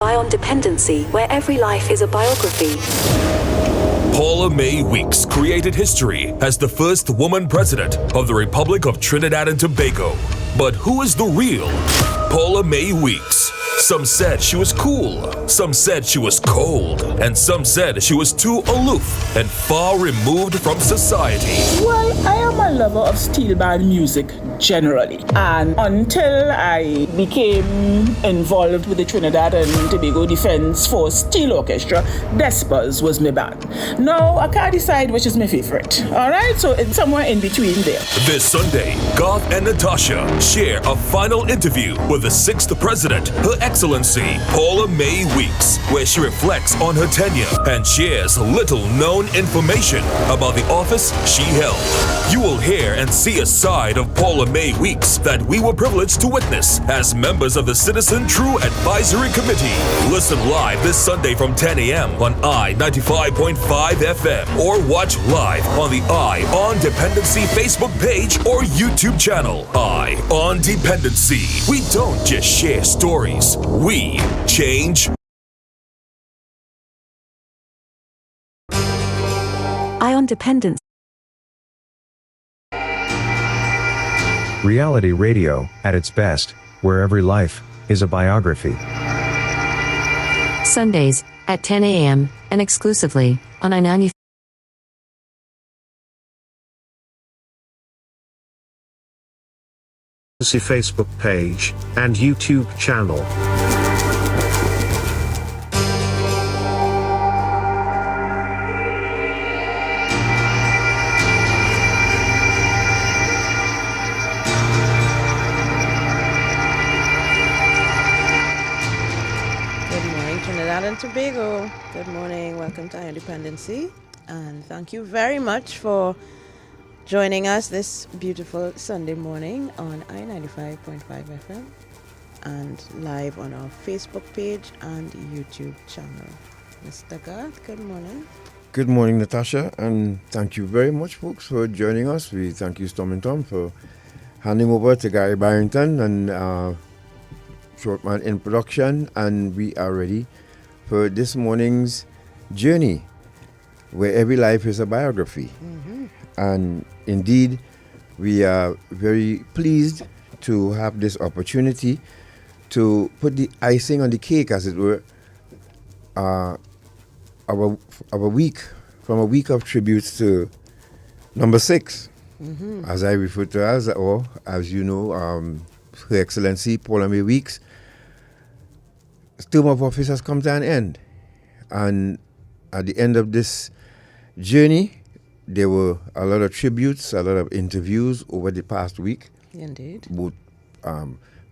On Dependency, where every life is a biography. Paula-Mae Weeks created history as the first woman president of the Republic of Trinidad and Tobago. But who is the real Paula-Mae Weeks? Some said she was cool, some said she was cold, and some said she was too aloof and far removed from society. Well, I am a lover of steel band music generally, and until I became involved with the Trinidad and Tobago Defense Force Steel Orchestra, Despers was my band. Now, I can't decide which is my favorite, alright? So it's somewhere in between there. This Sunday, Garth and Natasha share a final interview with the 6th President, Her Excellency, Paula-Mae Weeks, where she reflects on her tenure and shares little-known information about the office she held. You will hear and see a side of Paula-Mae Weeks that we were privileged to witness as members of the Citizen True Advisory Committee. Listen live this Sunday from 10 a.m. on I-95.5 FM or watch live on the I on Dependency Facebook page or YouTube channel. I on Dependency. We don't just share stories, we change. I on Dependency. Reality radio, at its best, where every life is a biography. Sundays, at 10 a.m., and exclusively, on I-95. Facebook page and YouTube channel. Trinidad and Tobago. Good morning, welcome to Dependency, and thank you very much for joining us this beautiful Sunday morning on I-95.5 FM and live on our Facebook page and YouTube channel. Mr. Garth, good morning. Good morning, Natasha, and thank you very much, folks, for joining us. We thank you, Storm and Tom, for handing over to Gary Barrington and Shortman in production, and we are ready for this morning's journey, where every life is a biography. Mm-hmm. And indeed, we are very pleased to have this opportunity to put the icing on the cake, as it were, our week, from a week of tributes to number 6, as I refer to as, or as you know, Her Excellency Paula-Mae Weeks. Term of office has come to an end, and at the end of this journey, there were a lot of tributes, a lot of interviews over the past week. Indeed. Both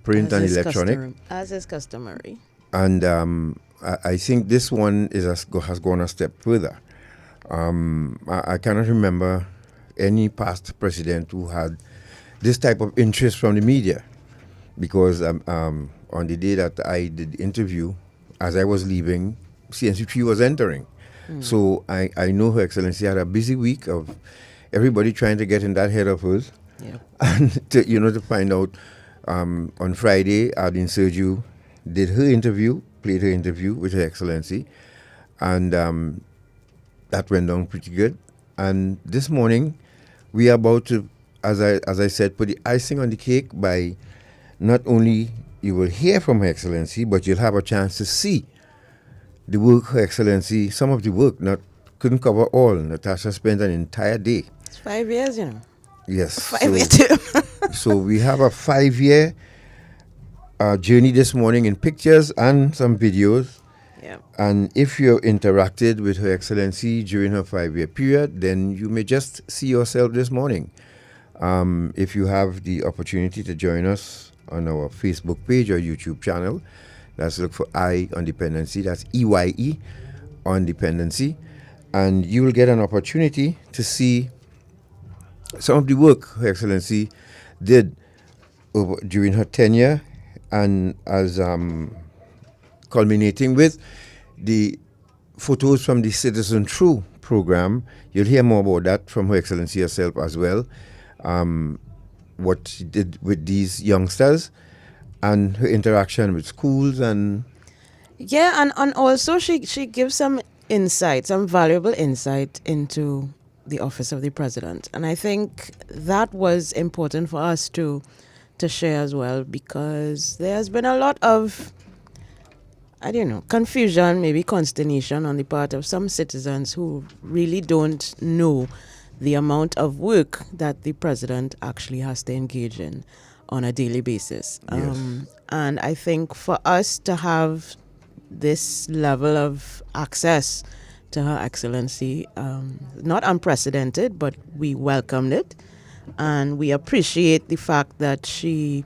print and electronic. As is customary. And I think this one has gone a step further. I cannot remember any past president who had this type of interest from the media, because on the day that I did the interview, as I was leaving, CNCP was entering. So I know Her Excellency had a busy week of everybody trying to get in that head of hers. Yep. And to find out on Friday, Ardeen Sergio did her interview, played her interview with Her Excellency, and that went down pretty good. And this morning, we are about to, as I said, put the icing on the cake by not only you will hear from Her Excellency, but you'll have a chance to see the work Her Excellency, some of the work, couldn't cover all. Natasha spent an entire day. It's 5 years, you know. Yes. 5-year term. So we have a 5-year journey this morning in pictures and some videos. Yeah. And if you interacted with Her Excellency during her 5-year period, then you may just see yourself this morning. If you have the opportunity to join us on our Facebook page or YouTube channel, let's look for I on Dependency. That's EYE on Dependency. And you will get an opportunity to see some of the work Her Excellency did during her tenure, and as culminating with the photos from the Citizen True program. You'll hear more about that from Her Excellency herself as well. What she did with these youngsters and her interaction with schools and Yeah, and also she gives some insight, some valuable insight into the office of the president. And I think that was important for us to share as well, because there has been a lot of, I don't know, confusion, maybe consternation on the part of some citizens who really don't know the amount of work that the president actually has to engage in on a daily basis. And I think for us to have this level of access to Her Excellency, not unprecedented, but we welcomed it. And we appreciate the fact that she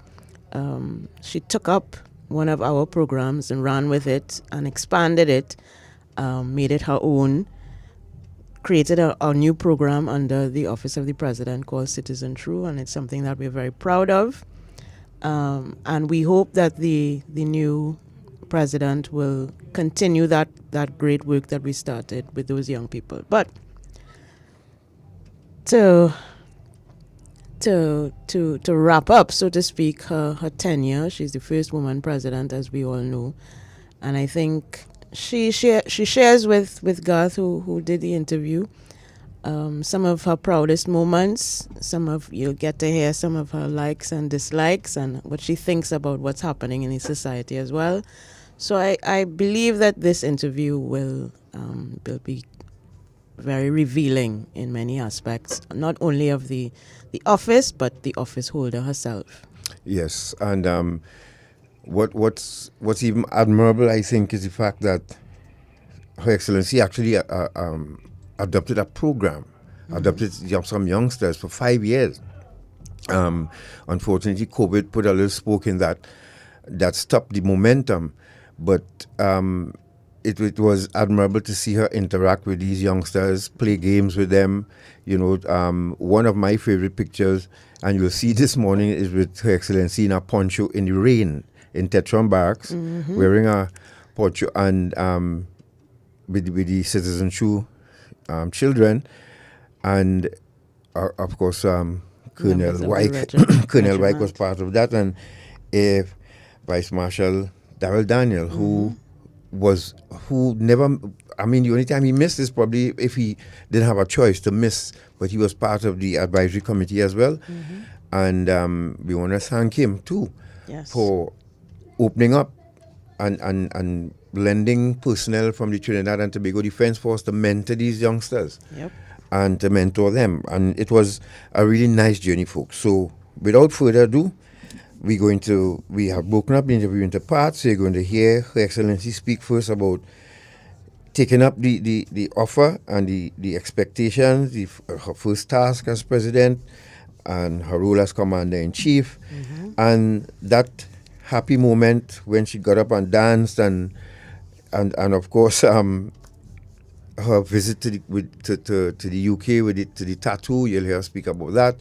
took up one of our programs and ran with it and expanded it, made it her own, created a new program under the Office of the President called Citizen True, and it's something that we're very proud of. And we hope that the new president will continue that great work that we started with those young people. But to wrap up, so to speak, her tenure, she's the first woman president, as we all know. And I think she shares with Garth, who did the interview, some of her proudest moments. You'll get to hear some of her likes and dislikes and what she thinks about what's happening in the society as well. So I believe that this interview will be very revealing in many aspects, not only of the office, but the office holder herself. Yes, and what's even admirable, I think, is the fact that Her Excellency actually adopted a program, adopted some youngsters for 5 years. Unfortunately, COVID put a little spoke in that stopped the momentum, but it was admirable to see her interact with these youngsters, play games with them. You know, one of my favorite pictures, and you'll see this morning, is with Her Excellency in a poncho in the rain in Tetron Barracks, wearing a poncho, and with the Citizen True children, and of course Colonel White. Colonel White was part of that, and Vice Marshal Darrell Daniel, who never, I mean, the only time he missed is probably if he didn't have a choice to miss, but he was part of the advisory committee as well. And we want to thank him too for opening up and lending personnel from the Trinidad and Tobago Defense Force to mentor these youngsters and to mentor them. And it was a really nice journey, folks. So without further ado, we have broken up the interview into parts. So you're going to hear Her Excellency speak first about taking up the offer and the expectations, her first task as president, and her role as commander-in-chief, and that happy moment when she got up and danced, and of course her visit to the UK to the tattoo. You'll hear her speak about that.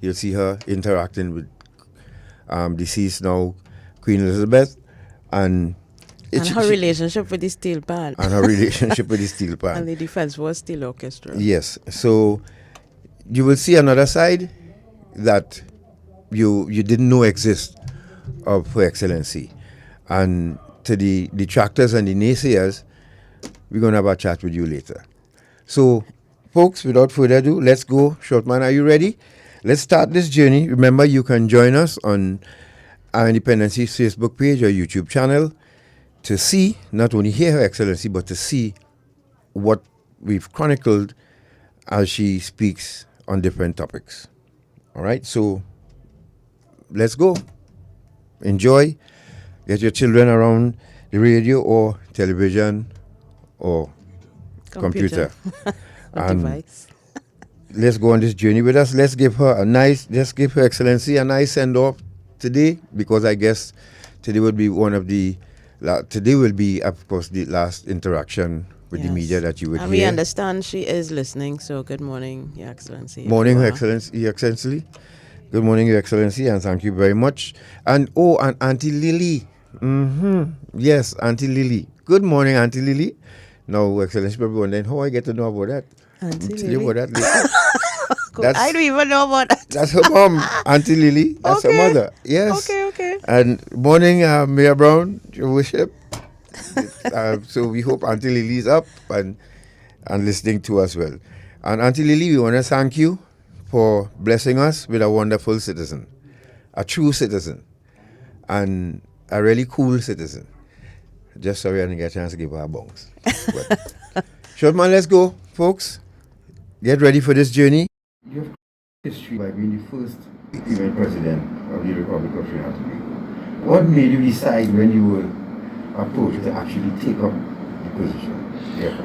You'll see her interacting with deceased now Queen Elizabeth, and her relationship with the steel pan. And her relationship with the steel pan. And the Defense Force Steel Orchestra. Yes. So you will see another side that you didn't know exist of Her Excellency. And to the detractors and the naysayers, we're going to have a chat with you later. So, folks, without further ado, let's go. Shortman, are you ready? Let's start this journey. Remember, you can join us on our Independency's Facebook page or YouTube channel to see, not only hear Her Excellency, but to see what we've chronicled as she speaks on different topics. All right, so let's go. Enjoy. Get your children around the radio or television or computer. And device. Let's go on this journey with us. Let's give Her Excellency a nice send-off today, because I guess today will be of course, the last interaction with the media that you would and hear. We understand she is listening, so good morning, Your Excellency. Morning, Her Excellency. Good morning, Your Excellency, and thank you very much. And Auntie Lily. Yes, Auntie Lily. Good morning, Auntie Lily. Now, Your Excellency, probably wondering how I get to know about that. Auntie I'll tell you Lily. about that later. I don't even know about that. That's her mom, Auntie Lily. That's her mother. Yes. Okay. And morning, Mayor Brown, Your Worship. So we hope Auntie Lily's up and listening to us well. And Auntie Lily, we want to thank you for blessing us with a wonderful citizen, a true citizen, and a really cool citizen. Just sorry I didn't get a chance to give her a bounce. Short man, let's go, folks. Get ready for this journey. You have history by being the first female president of the Republic of Trinidad and Tobago. What made you decide when you were approached to actually take up the position? Yeah.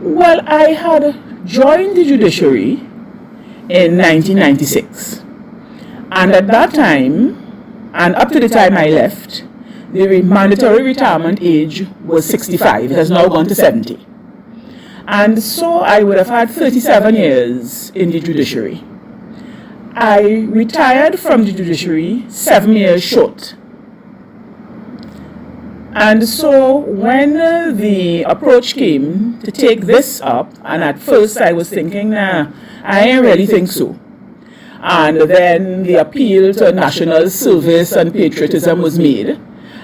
Well, I had joined the judiciary in 1996. And at that time, and up to the time I left, the mandatory retirement age was 65. It has now gone to 70. And so I would have had 37 years in the judiciary. I retired from the judiciary 7 years short. And so when the approach came to take this up, and at first I was thinking, nah, I ain't really think so. And then the appeal to national service and patriotism was made.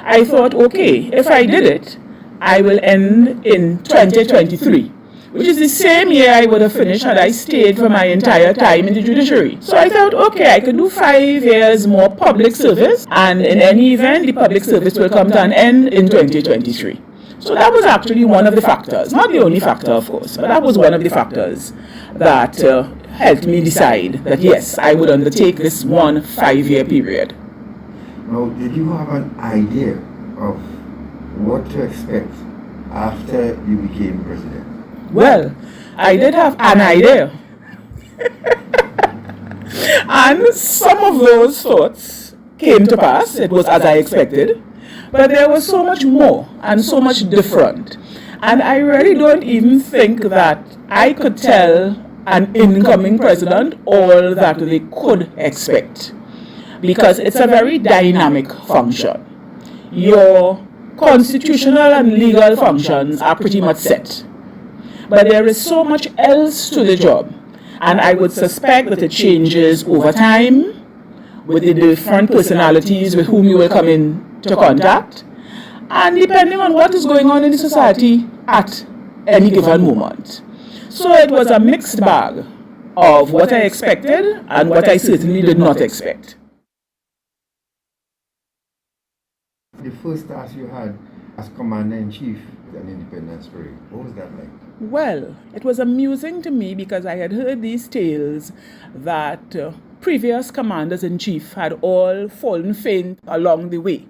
I thought, okay, if I did it, I will end in 2023. Which is the same year I would have finished had I stayed for my entire time in the judiciary. So I thought, okay, I could do 5 years more public service, and in any event, the public service will come to an end in 2023. So that was actually one of the factors, not the only factor, of course, but that was one of the factors that helped me decide that, yes, I would undertake this 1 5-year period. Now, did you have an idea of what to expect after you became president? Well, I did have an idea. And some of those thoughts came to pass. It was as I expected. But there was so much more and so much different. And I really don't even think that I could tell an incoming president all that they could expect. Because it's a very dynamic function. Your constitutional and legal functions are pretty much set. But there is so much else to the job, and I would suspect that it changes over time with the different personalities with whom you will come into contact, and depending on what is going on in the society at any given moment. So it was a mixed bag of what I expected and what I certainly did not expect. The first task you had as Commander-in-Chief of an Independence Parade, what was that like? Well, it was amusing to me because I had heard these tales that previous commanders-in-chief had all fallen faint along the way.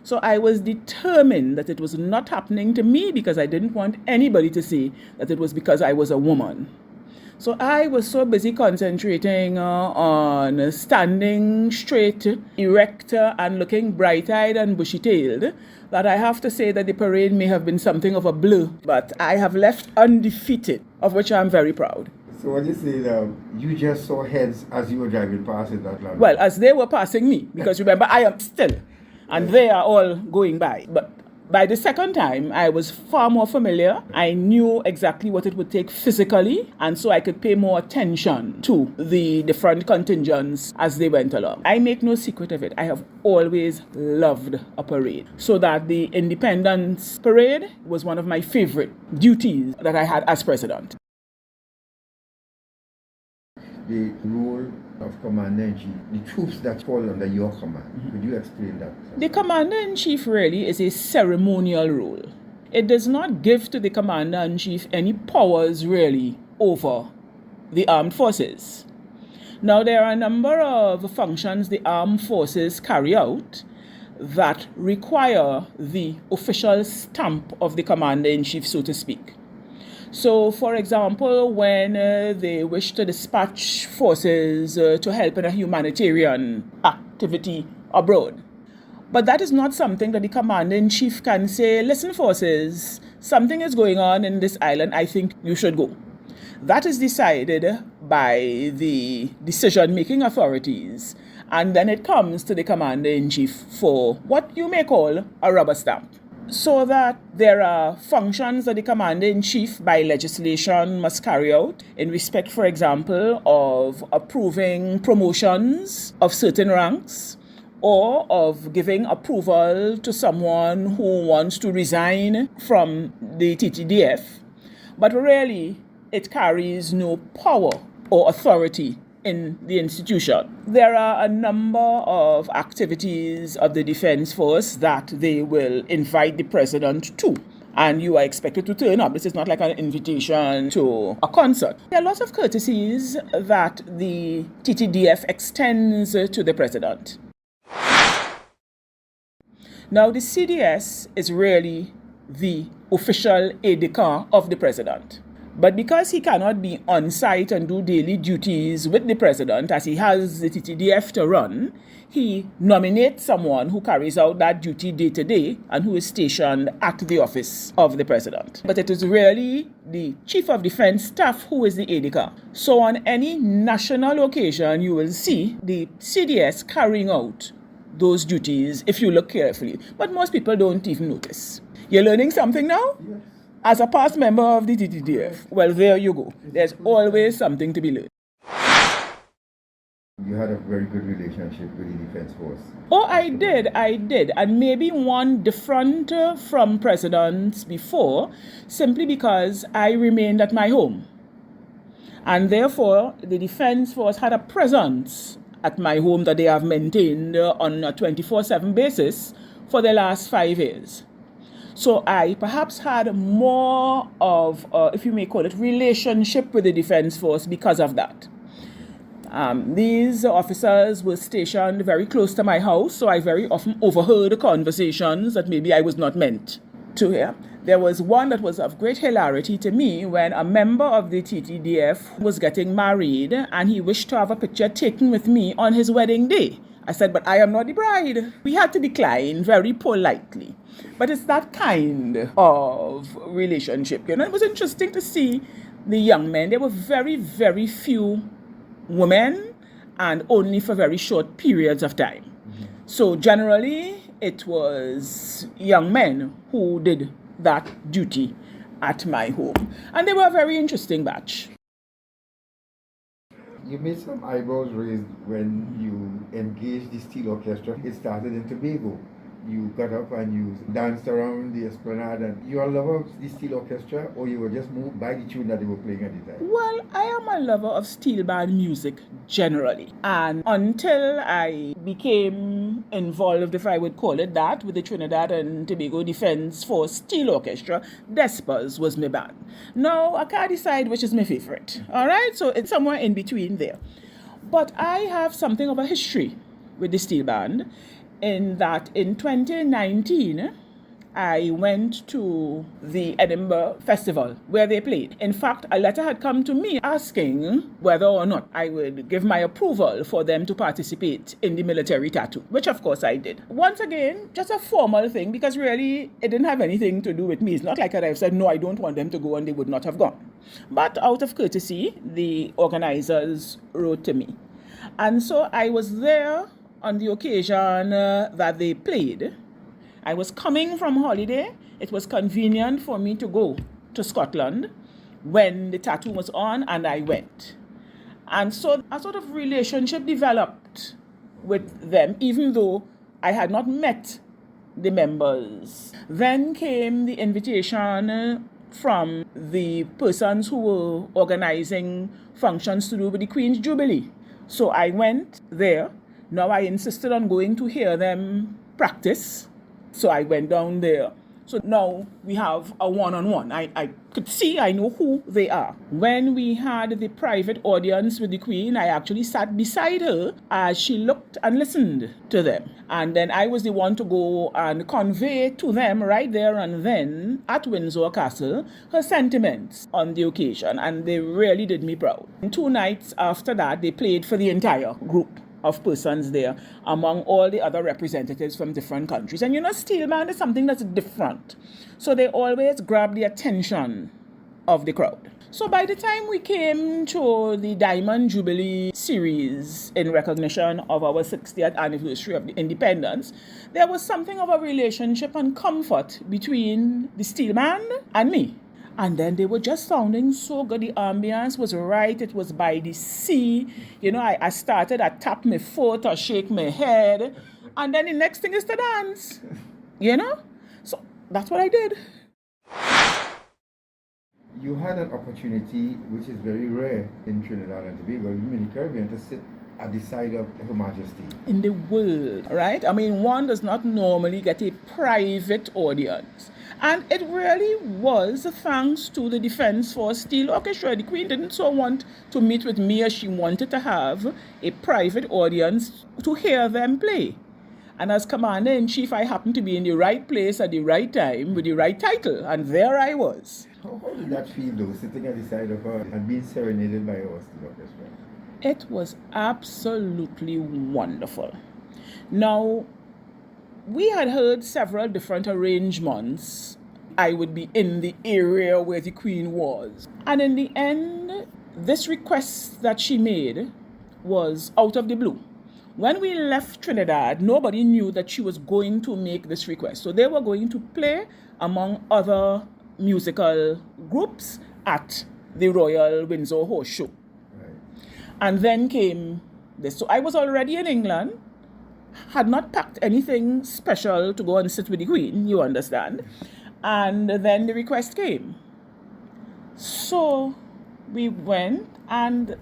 So I was determined that it was not happening to me because I didn't want anybody to say that it was because I was a woman. So I was so busy concentrating on standing straight, erect, and looking bright-eyed and bushy-tailed that I have to say that the parade may have been something of a blur, but I have left undefeated, of which I'm very proud. So what you say, you just saw heads as you were driving past in that land? Well, as they were passing me, because remember, I am still, and they are all going by. But by the second time, I was far more familiar. I knew exactly what it would take physically, and so I could pay more attention to the different contingents as they went along. I make no secret of it. I have always loved a parade. So that the Independence Parade was one of my favorite duties that I had as president. The role of Commander-in-Chief, the troops that fall under your command. Could you explain that? The Commander-in-Chief really is a ceremonial role. It does not give to the Commander-in-Chief any powers really over the armed forces. Now, there are a number of functions the armed forces carry out that require the official stamp of the Commander-in-Chief, so to speak. So, for example, when they wish to dispatch forces to help in a humanitarian activity abroad. But that is not something that the Commander-in-Chief can say, listen, forces, something is going on in this island, I think you should go. That is decided by the decision-making authorities, and then it comes to the Commander-in-Chief for what you may call a rubber stamp. So that there are functions that the Commander-in-Chief by legislation must carry out in respect, for example, of approving promotions of certain ranks or of giving approval to someone who wants to resign from the TTDF, but really it carries no power or authority in the institution. There are a number of activities of the Defense Force that they will invite the president to, and you are expected to turn up. This is not like an invitation to a concert. There are lots of courtesies that the TTDF extends to the president. Now, the CDS is really the official aide-de-camp of the president. But because he cannot be on site and do daily duties with the president, as he has the TTDF to run, he nominates someone who carries out that duty day to day and who is stationed at the office of the president. But it is really the Chief of Defense Staff who is the aide-de-camp. So on any national occasion, you will see the CDS carrying out those duties if you look carefully. But most people don't even notice. You're learning something now? Yes. As a past member of the TTDF, well, there you go. There's always something to be learned. You had a very good relationship with the Defense Force. Oh, I did. And maybe one different from presidents before, simply because I remained at my home. And therefore, the Defense Force had a presence at my home that they have maintained on a 24/7 basis for the last 5 years. So I perhaps had more of, if you may call it, relationship with the Defense Force because of that. These officers were stationed very close to my house, so I very often overheard conversations that maybe I was not meant to hear. There was one that was of great hilarity to me when a member of the TTDF was getting married and he wished to have a picture taken with me on his wedding day. I said, but I am not the bride. We had to decline very politely. But it's that kind of relationship. You know, it was interesting to see the young men. There were very, very few women and only for very short periods of time. Mm-hmm. So generally, it was young men who did that duty at my home. And they were a very interesting batch. You made some eyebrows raised when you engaged the steel orchestra. It started in Tobago. You got up and you danced around the esplanade. And you are a lover of the steel orchestra, or you were just moved by the tune that they were playing at the time? Well, I am a lover of steel band music generally. And until I became involved, if I would call it that, with the Trinidad and Tobago Defense Force Steel Orchestra, Despas was my band. Now, I can't decide which is my favorite. All right? So it's somewhere in between there. But I have something of a history with the steel band, in that in 2019, I went to the Edinburgh Festival where they played. In fact, a letter had come to me asking whether or not I would give my approval for them to participate in the military tattoo, which of course I did. Once again, just a formal thing, because really it didn't have anything to do with me. It's not like I've said, no, I don't want them to go, and they would not have gone. But out of courtesy, the organizers wrote to me. And so I was there on the occasion that they played. I was coming from holiday. It was convenient for me to go to Scotland when the tattoo was on, and I went. And so a sort of relationship developed with them, even though I had not met the members. Then came the invitation from the persons who were organizing functions to do with the Queen's Jubilee. So I went there. Now I insisted on going to hear them practice. So I went down there. So now we have a one-on-one. I could see, I know who they are. When we had the private audience with the Queen, I actually sat beside her as she looked and listened to them. And then I was the one to go and convey to them right there and then at Windsor Castle her sentiments on the occasion. And they really did me proud. And 2 nights after that, they played for the entire group of persons there, among all the other representatives from different countries. And you know, steel band is something that's different. So they always grab the attention of the crowd. So by the time we came to the Diamond Jubilee series in recognition of our 60th anniversary of the independence, there was something of a relationship and comfort between the steel band and me. And then they were just sounding so good. The ambience was right. It was by the sea. You know, I started, I tapped my foot or shake my head. And then the next thing is to dance. You know? So that's what I did. You had an opportunity, which is very rare in Trinidad and Tobago, even in the Caribbean, to sit at the side of Her Majesty. In the world, right? I mean, one does not normally get a private audience. And it really was thanks to the Defence Force Steel Orchestra. The Queen didn't so want to meet with me as she wanted to have a private audience to hear them play. And as Commander-in-Chief, I happened to be in the right place at the right time with the right title. And there I was. How did that feel, though, sitting at the side of her and being serenaded by our steel orchestra? It was absolutely wonderful. Now, we had heard several different arrangements. I would be in the area where the Queen was. And in the end, this request that she made was out of the blue. When we left Trinidad, nobody knew that she was going to make this request. So they were going to play among other musical groups at the Royal Windsor Horse Show. Right. And then came this. So I was already in England, had not packed anything special to go and sit with the Queen, you understand. And then the request came. So we went, and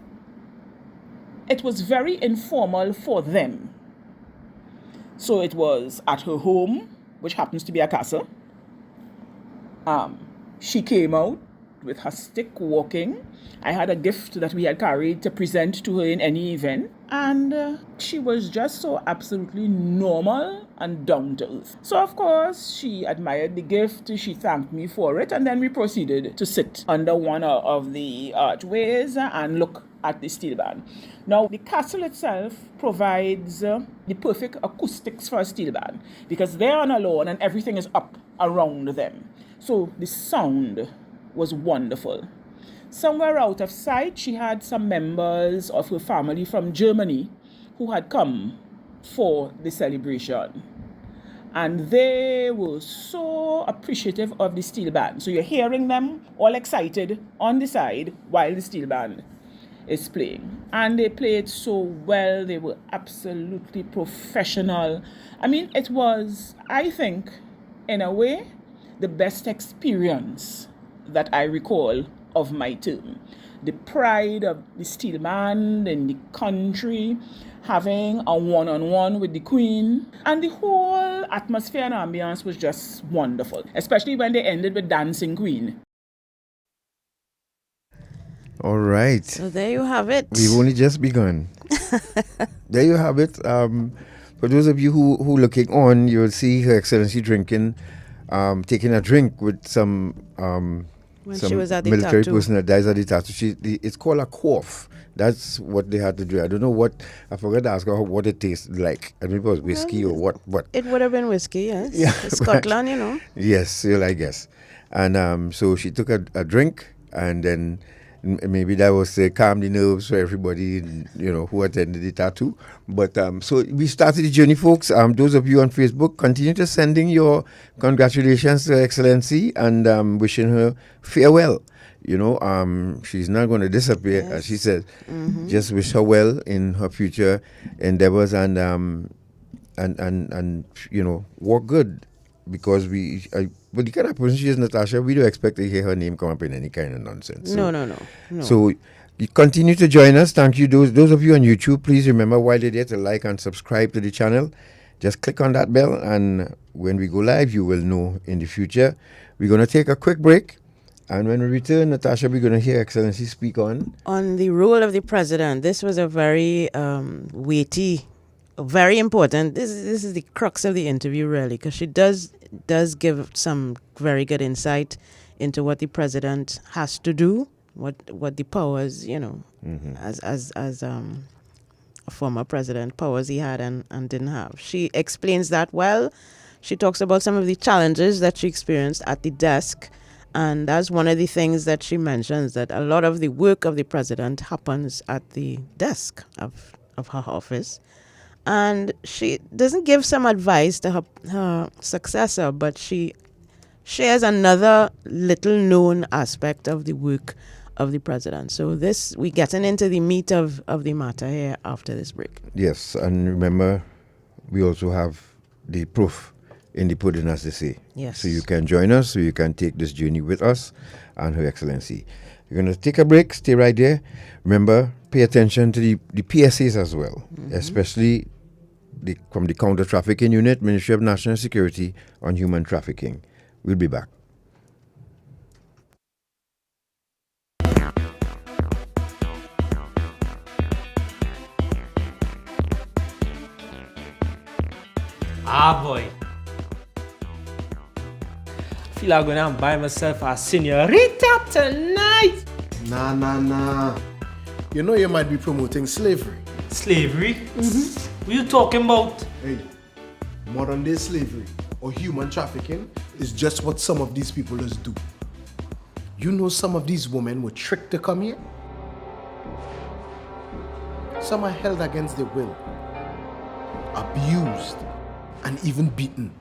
it was very informal for them. So it was at her home, which happens to be a castle. She came out with her stick walking. I had a gift that we had carried to present to her in any event. And she was just so absolutely normal and down to earth. So, of course, she admired the gift. She thanked me for it. And then we proceeded to sit under one of the archways and look at the steel band. Now, the castle itself provides the perfect acoustics for a steel band because they're on a lawn and everything is up around them. So the sound was wonderful. Somewhere out of sight, she had some members of her family from Germany who had come for the celebration. And they were so appreciative of the steel band. So you're hearing them all excited on the side while the steel band is playing. And they played so well. They were absolutely professional. I mean, it was, I think, in a way, the best experience that I recall of my term. The pride of the steel band in the country, having a one-on-one with the Queen, and the whole atmosphere and ambience was just wonderful, especially when they ended with Dancing Queen. All right. So there you have it. We've only just begun. There you have it. For those of you who looking on, you'll see Her Excellency taking a drink with some she was at the military tattoo. person that dies at the tattoo. It's called a quaff. That's what they had to do. I don't know what, I forgot to ask her what it tasted like. I don't know if it was whiskey or what. It would have been whiskey, yes. Yeah, It's Scotland, you know. Yes, well, I guess. And so she took a drink, and then maybe that was to calm the nerves for everybody, who attended the tattoo. But so we started the journey, folks. Those of you on Facebook, continue to sending your congratulations to Her Excellency and wishing her farewell. She's not going to disappear, as she said. Mm-hmm. Just wish her well in her future endeavors and work good. Because but the kind of person she is, Natasha, we don't expect to hear her name come up in any kind of nonsense. No. So you continue to join us. Thank you. Those of you on YouTube, please remember while you're there to like and subscribe to the channel. Just click on that bell, and when we go live, you will know in the future. We're going to take a quick break. And when we return, Natasha, we're going to hear Excellency speak on the role of the president. This was a very weighty, very important. This is the crux of the interview, really, because she does give some very good insight into what the president has to do, what the powers, as a former president, powers he had and didn't have. She explains that well. She talks about some of the challenges that she experienced at the desk. And that's one of the things that she mentions, that a lot of the work of the president happens at the desk of her office. And she doesn't give some advice to her successor, but she shares another little known aspect of the work of the president. So we're getting into the meat of the matter here after this break. Yes, and remember, we also have the proof in the pudding, as they say. Yes. So you can join us, so you can take this journey with us and Her Excellency. We're going to take a break, stay right there. Remember, pay attention to the PSAs as well, especially from the Counter Trafficking Unit, Ministry of National Security on human trafficking. We'll be back. Ah boy. Feel like going to buy myself a senorita tonight. Nah. You know you might be promoting slavery. Slavery? What you talking about? Hey, modern day slavery or human trafficking is just what some of these people just do. You know some of these women were tricked to come here? Some are held against their will, abused, and even beaten.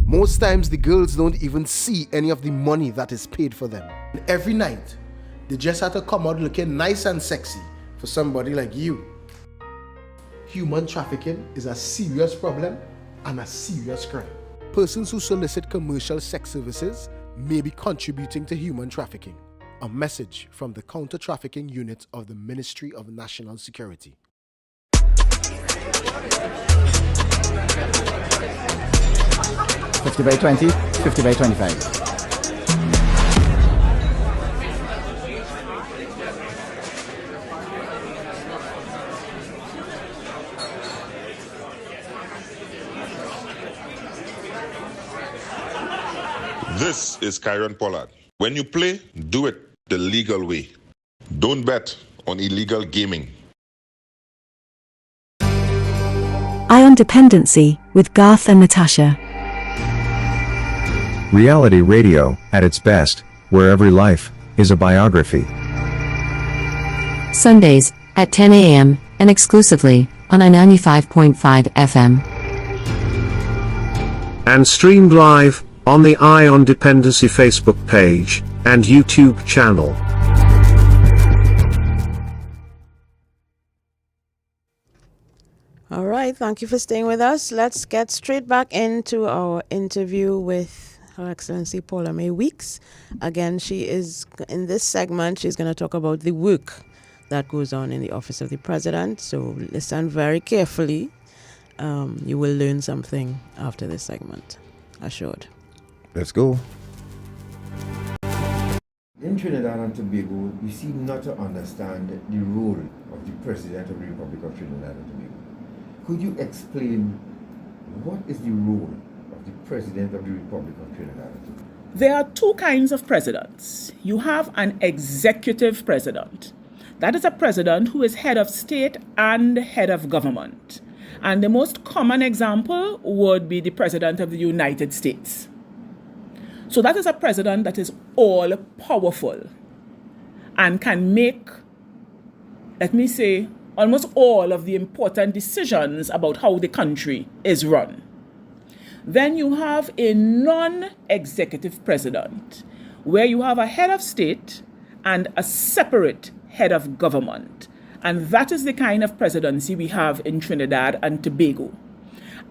Most times the girls don't even see any of the money that is paid for them. And every night, they just have to come out looking nice and sexy for somebody like you. Human trafficking is a serious problem and a serious crime. Persons who solicit commercial sex services may be contributing to human trafficking. A message from the Counter Trafficking Unit of the Ministry of National Security. 50/20, 50/25. This is Kyron Pollard. When you play, do it the legal way. Don't bet on illegal gaming. Eye on Dependency with Garth and Natasha. Reality radio, at its best, where every life is a biography. Sundays at 10 a.m. and exclusively on I-95.5 FM. And streamed live on the Eye on Dependency Facebook page and YouTube channel. All right, thank you for staying with us. Let's get straight back into our interview with Her Excellency Paula-Mae Weeks. Again, she is, in this segment, she's going to talk about the work that goes on in the Office of the President. So listen very carefully. You will learn something after this segment, assured. Let's go. In Trinidad and Tobago, we seem not to understand the role of the President of the Republic of Trinidad and Tobago. Could you explain what is the role of the President of the Republic of Trinidad and Tobago? There are two kinds of presidents. You have an executive president. That is a president who is head of state and head of government. And the most common example would be the President of the United States. So that is a president that is all powerful and can make, let me say, almost all of the important decisions about how the country is run. Then you have a non-executive president, where you have a head of state and a separate head of government. And that is the kind of presidency we have in Trinidad and Tobago.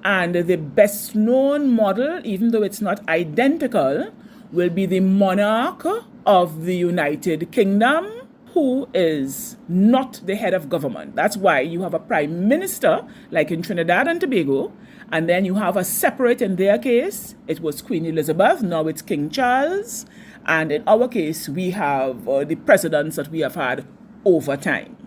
And the best known model, even though it's not identical, will be the monarch of the United Kingdom, who is not the head of government. That's why you have a prime minister, like in Trinidad and Tobago, and then you have a separate, in their case, it was Queen Elizabeth, now it's King Charles, and in our case, we have the presidents that we have had over time.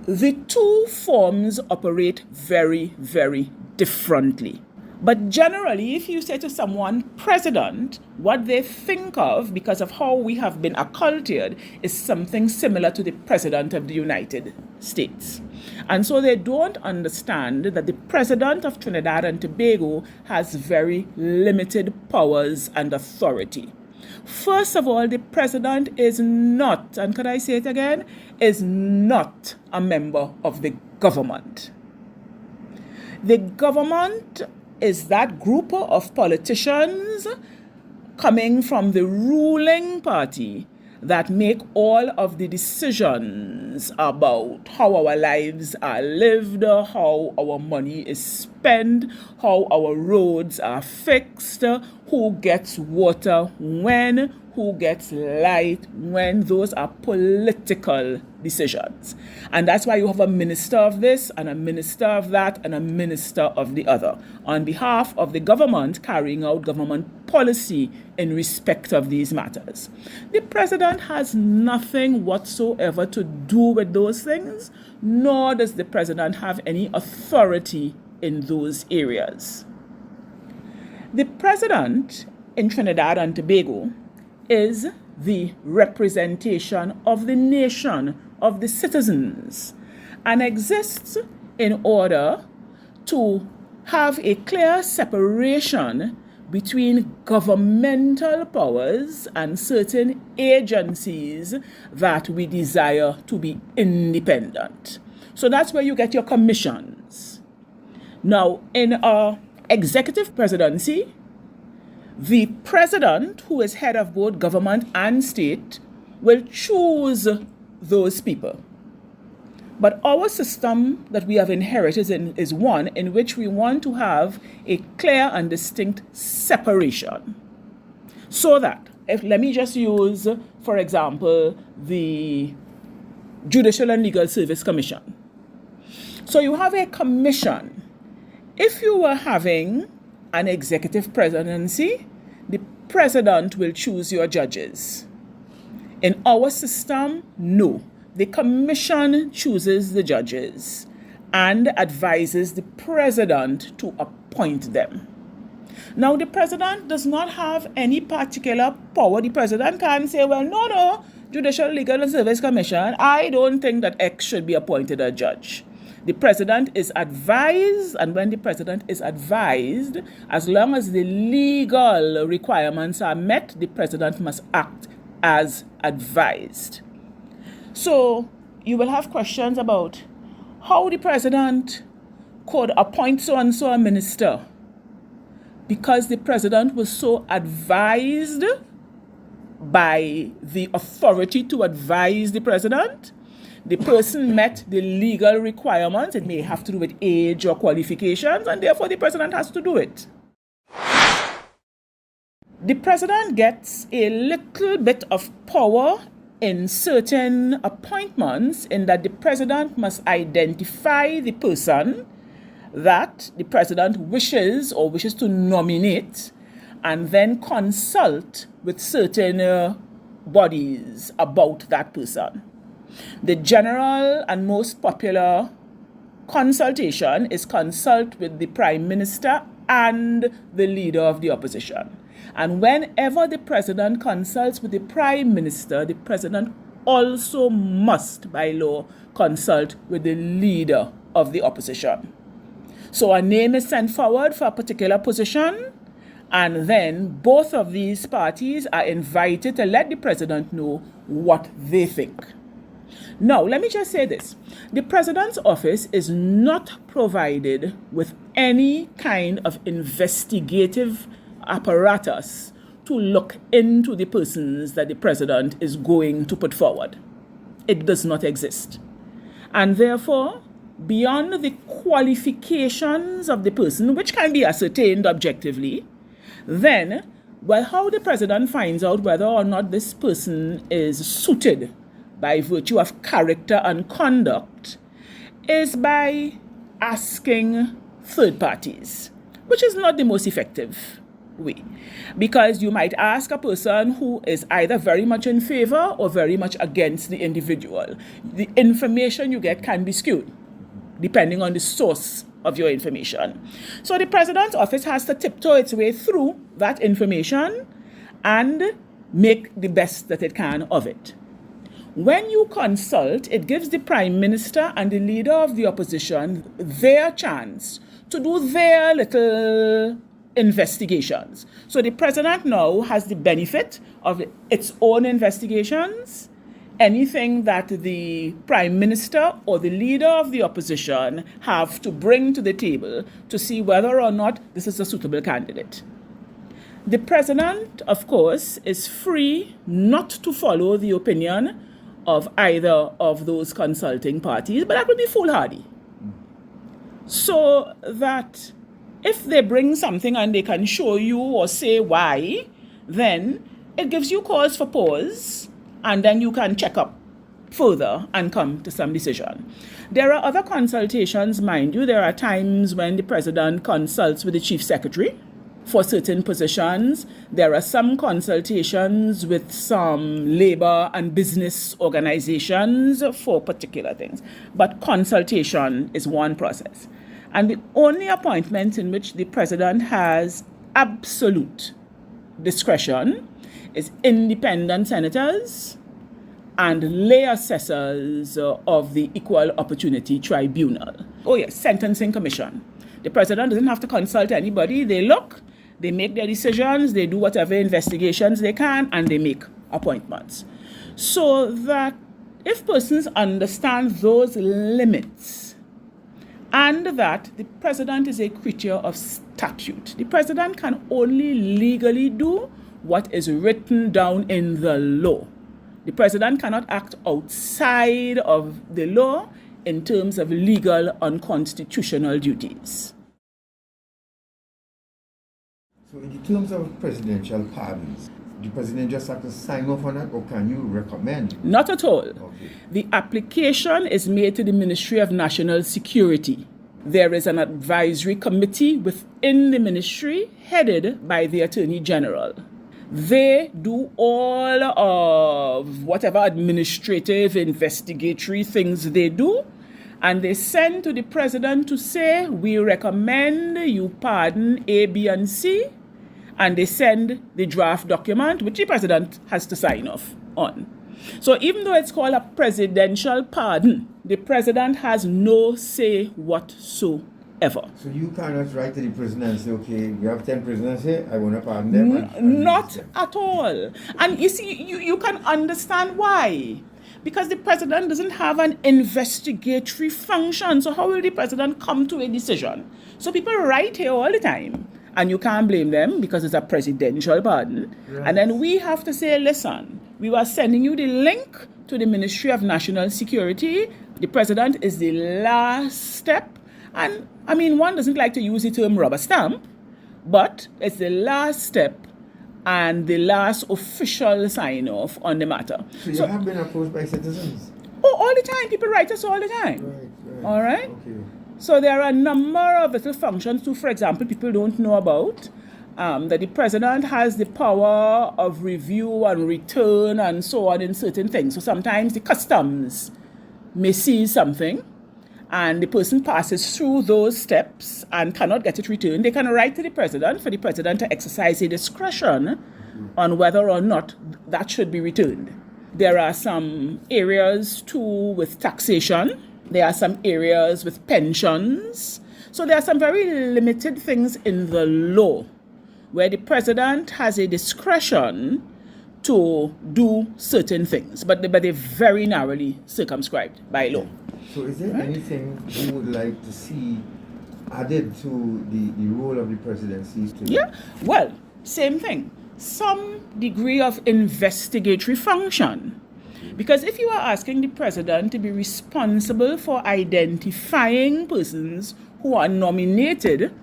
The two forms operate very, very differently. But generally, if you say to someone, president, what they think of, because of how we have been acculturated, is something similar to the president of the United States. And so they don't understand that the president of Trinidad and Tobago has very limited powers and authority. First of all, the president is not, and could I say it again, is not a member of the government. The government is that group of politicians coming from the ruling party, that make all of the decisions about how our lives are lived, how our money is spent, how our roads are fixed, who gets water when, who gets light when. Those are political decisions. And that's why you have a minister of this and a minister of that and a minister of the other on behalf of the government carrying out government policy in respect of these matters. The president has nothing whatsoever to do with those things, nor does the president have any authority in those areas. The president in Trinidad and Tobago is the representation of the nation, of the citizens, and exists in order to have a clear separation between governmental powers and certain agencies that we desire to be independent. So that's where you get your commissions. Now, in our executive presidency, the president, who is head of both government and state, will choose those people. But our system that we have inherited is one in which we want to have a clear and distinct separation. So that, let me just use, for example, the Judicial and Legal Service Commission. So you have a commission. If you were having an executive presidency, the president will choose your judges. In our system, no. The commission chooses the judges and advises the president to appoint them. Now, the president does not have any particular power. The president can't say, well, no, Judicial Legal and Service Commission, I don't think that X should be appointed a judge. The president is advised, and when the president is advised, as long as the legal requirements are met, the president must act as advised. So you will have questions about how the president could appoint so-and-so a minister, because the president was so advised by the authority to advise the president. The person met the legal requirements. It may have to do with age or qualifications, and therefore the president has to do it. The president gets a little bit of power in certain appointments, in that the president must identify the person that the president wishes to nominate, and then consult with certain bodies about that person. The general and most popular consultation is consult with the Prime Minister and the Leader of the Opposition. And whenever the President consults with the Prime Minister, the President also must, by law, consult with the Leader of the Opposition. So a name is sent forward for a particular position, and then both of these parties are invited to let the President know what they think. Now, let me just say this. The President's office is not provided with any kind of investigative apparatus to look into the persons that the President is going to put forward. It does not exist. And therefore, beyond the qualifications of the person, which can be ascertained objectively, then, well, how the President finds out whether or not this person is suited by virtue of character and conduct is by asking third parties, which is not the most effective way. Because you might ask a person who is either very much in favor or very much against the individual. The information you get can be skewed, depending on the source of your information. So the President's office has to tiptoe its way through that information and make the best that it can of it. When you consult, it gives the Prime Minister and the Leader of the Opposition their chance to do their little investigations. So the President now has the benefit of its own investigations. Anything that the Prime Minister or the Leader of the Opposition have to bring to the table to see whether or not this is a suitable candidate. The president, of course, is free not to follow the opinion of either of those consulting parties, but that would be foolhardy. So that if they bring something and they can show you or say why, then it gives you cause for pause, and then you can check up further and come to some decision. There are other consultations, mind you. There are times when the president consults with the chief secretary for certain positions. There are some consultations with some labor and business organizations for particular things. But consultation is one process. And the only appointment in which the president has absolute discretion is independent senators and lay assessors of the Equal Opportunity Tribunal. Oh yes, Sentencing Commission. The president doesn't have to consult anybody. They look, they make their decisions, they do whatever investigations they can, and they make appointments. So that if persons understand those limits, and that the president is a creature of statute, the president can only legally do what is written down in the law. The president cannot act outside of the law in terms of legal and constitutional duties. So in terms of presidential pardons, the president just have to sign off on it, or can you recommend? Not at all. Okay. The application is made to the Ministry of National Security. There is an advisory committee within the ministry headed by the Attorney General. They do all of whatever administrative, investigatory things they do, and they send to the president to say, we recommend you pardon A, B, and C, and they send the draft document, which the president has to sign off on. So even though it's called a presidential pardon, the president has no say whatsoever. So you cannot write to the president and say, okay, we have 10 prisoners here, I want to pardon them. Not at all. And you see, you can understand why. Because the president doesn't have an investigatory function. So how will the president come to a decision? So people write here all the time. And you can't blame them because it's a presidential pardon. Right. And then we have to say, listen, we were sending you the link to the Ministry of National Security. The president is the last step. And I mean, one doesn't like to use the term rubber stamp, but it's the last step and the last official sign-off on the matter. So you have been approached by citizens? Oh, all the time. People write us all the time. Right. All right? Okay. So there are a number of little functions too, for example, people don't know about, that the president has the power of review and return and so on in certain things. So sometimes the customs may see something, and the person passes through those steps and cannot get it returned. They can write to the president for the president to exercise a discretion on whether or not that should be returned. There are some areas too with taxation. There are some areas with pensions. So there are some very limited things in the law where the president has a discretion to do certain things, but they're very narrowly circumscribed by law. So is there anything you would like to see added to the role of the presidency? Yeah, well, same thing. Some degree of investigatory function. Because if you are asking the president to be responsible for identifying persons who are nominated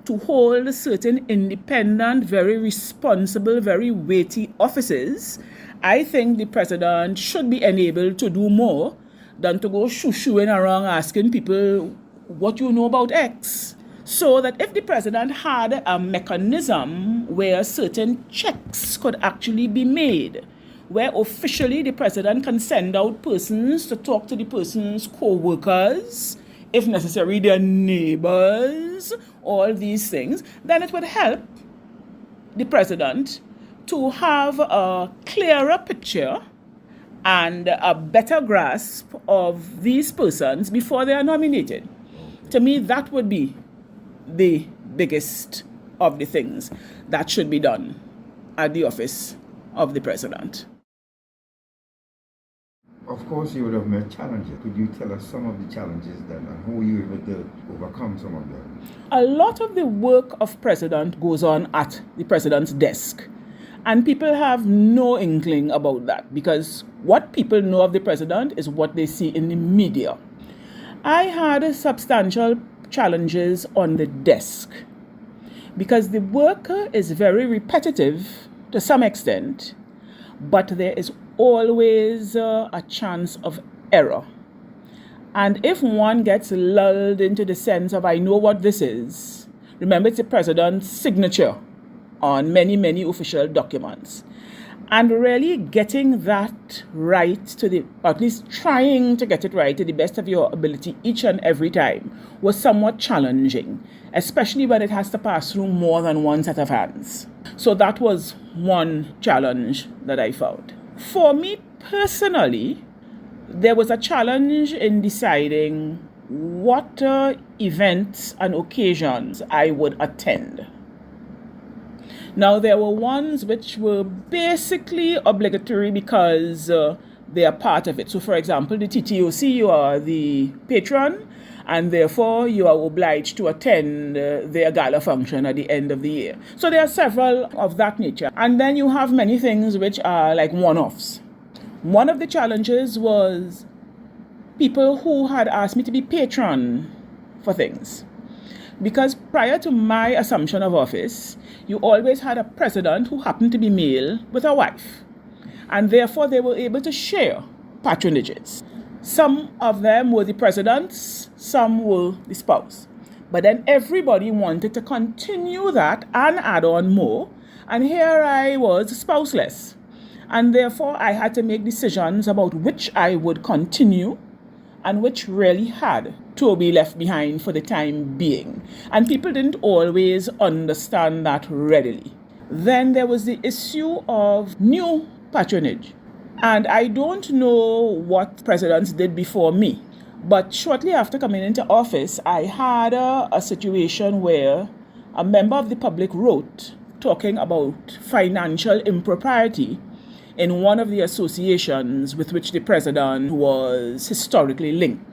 to hold certain independent, very responsible, very weighty offices, I think the president should be enabled to do more than to go shoo-shooing around asking people what you know about X. So that if the president had a mechanism where certain checks could actually be made, where officially the president can send out persons to talk to the person's co-workers, if necessary their neighbors, all these things, then it would help the president to have a clearer picture and a better grasp of these persons before they are nominated. To me, that would be the biggest of the things that should be done at the office of the president. Of course, you would have met challenges. Could you tell us some of the challenges then and how you were able to overcome some of them? A lot of the work of president goes on at the president's desk. And people have no inkling about that because what people know of the president is what they see in the media. I had substantial challenges on the desk because the work is very repetitive to some extent, but there is always a chance of error. And if one gets lulled into the sense of, I know what this is, remember it's the president's signature on many, many official documents. And really getting that right or at least trying to get it right to the best of your ability each and every time was somewhat challenging, especially when it has to pass through more than one set of hands. So that was one challenge that I found. For me personally, there was a challenge in deciding what events and occasions I would attend. Now, there were ones which were basically obligatory because they are part of it. So, for example, the TTOC, you are the patron, and therefore you are obliged to attend their gala function at the end of the year. So there are several of that nature. And then you have many things which are like one-offs. One of the challenges was people who had asked me to be patron for things. Because prior to my assumption of office, you always had a president who happened to be male with a wife. And therefore they were able to share patronages. Some of them were the presidents, some were the spouse. But then everybody wanted to continue that and add on more. And here I was spouseless. And therefore I had to make decisions about which I would continue and which really had to be left behind for the time being. And people didn't always understand that readily. Then there was the issue of new patronage. And I don't know what presidents did before me, but shortly after coming into office, I had a situation where a member of the public wrote talking about financial impropriety in one of the associations with which the president was historically linked.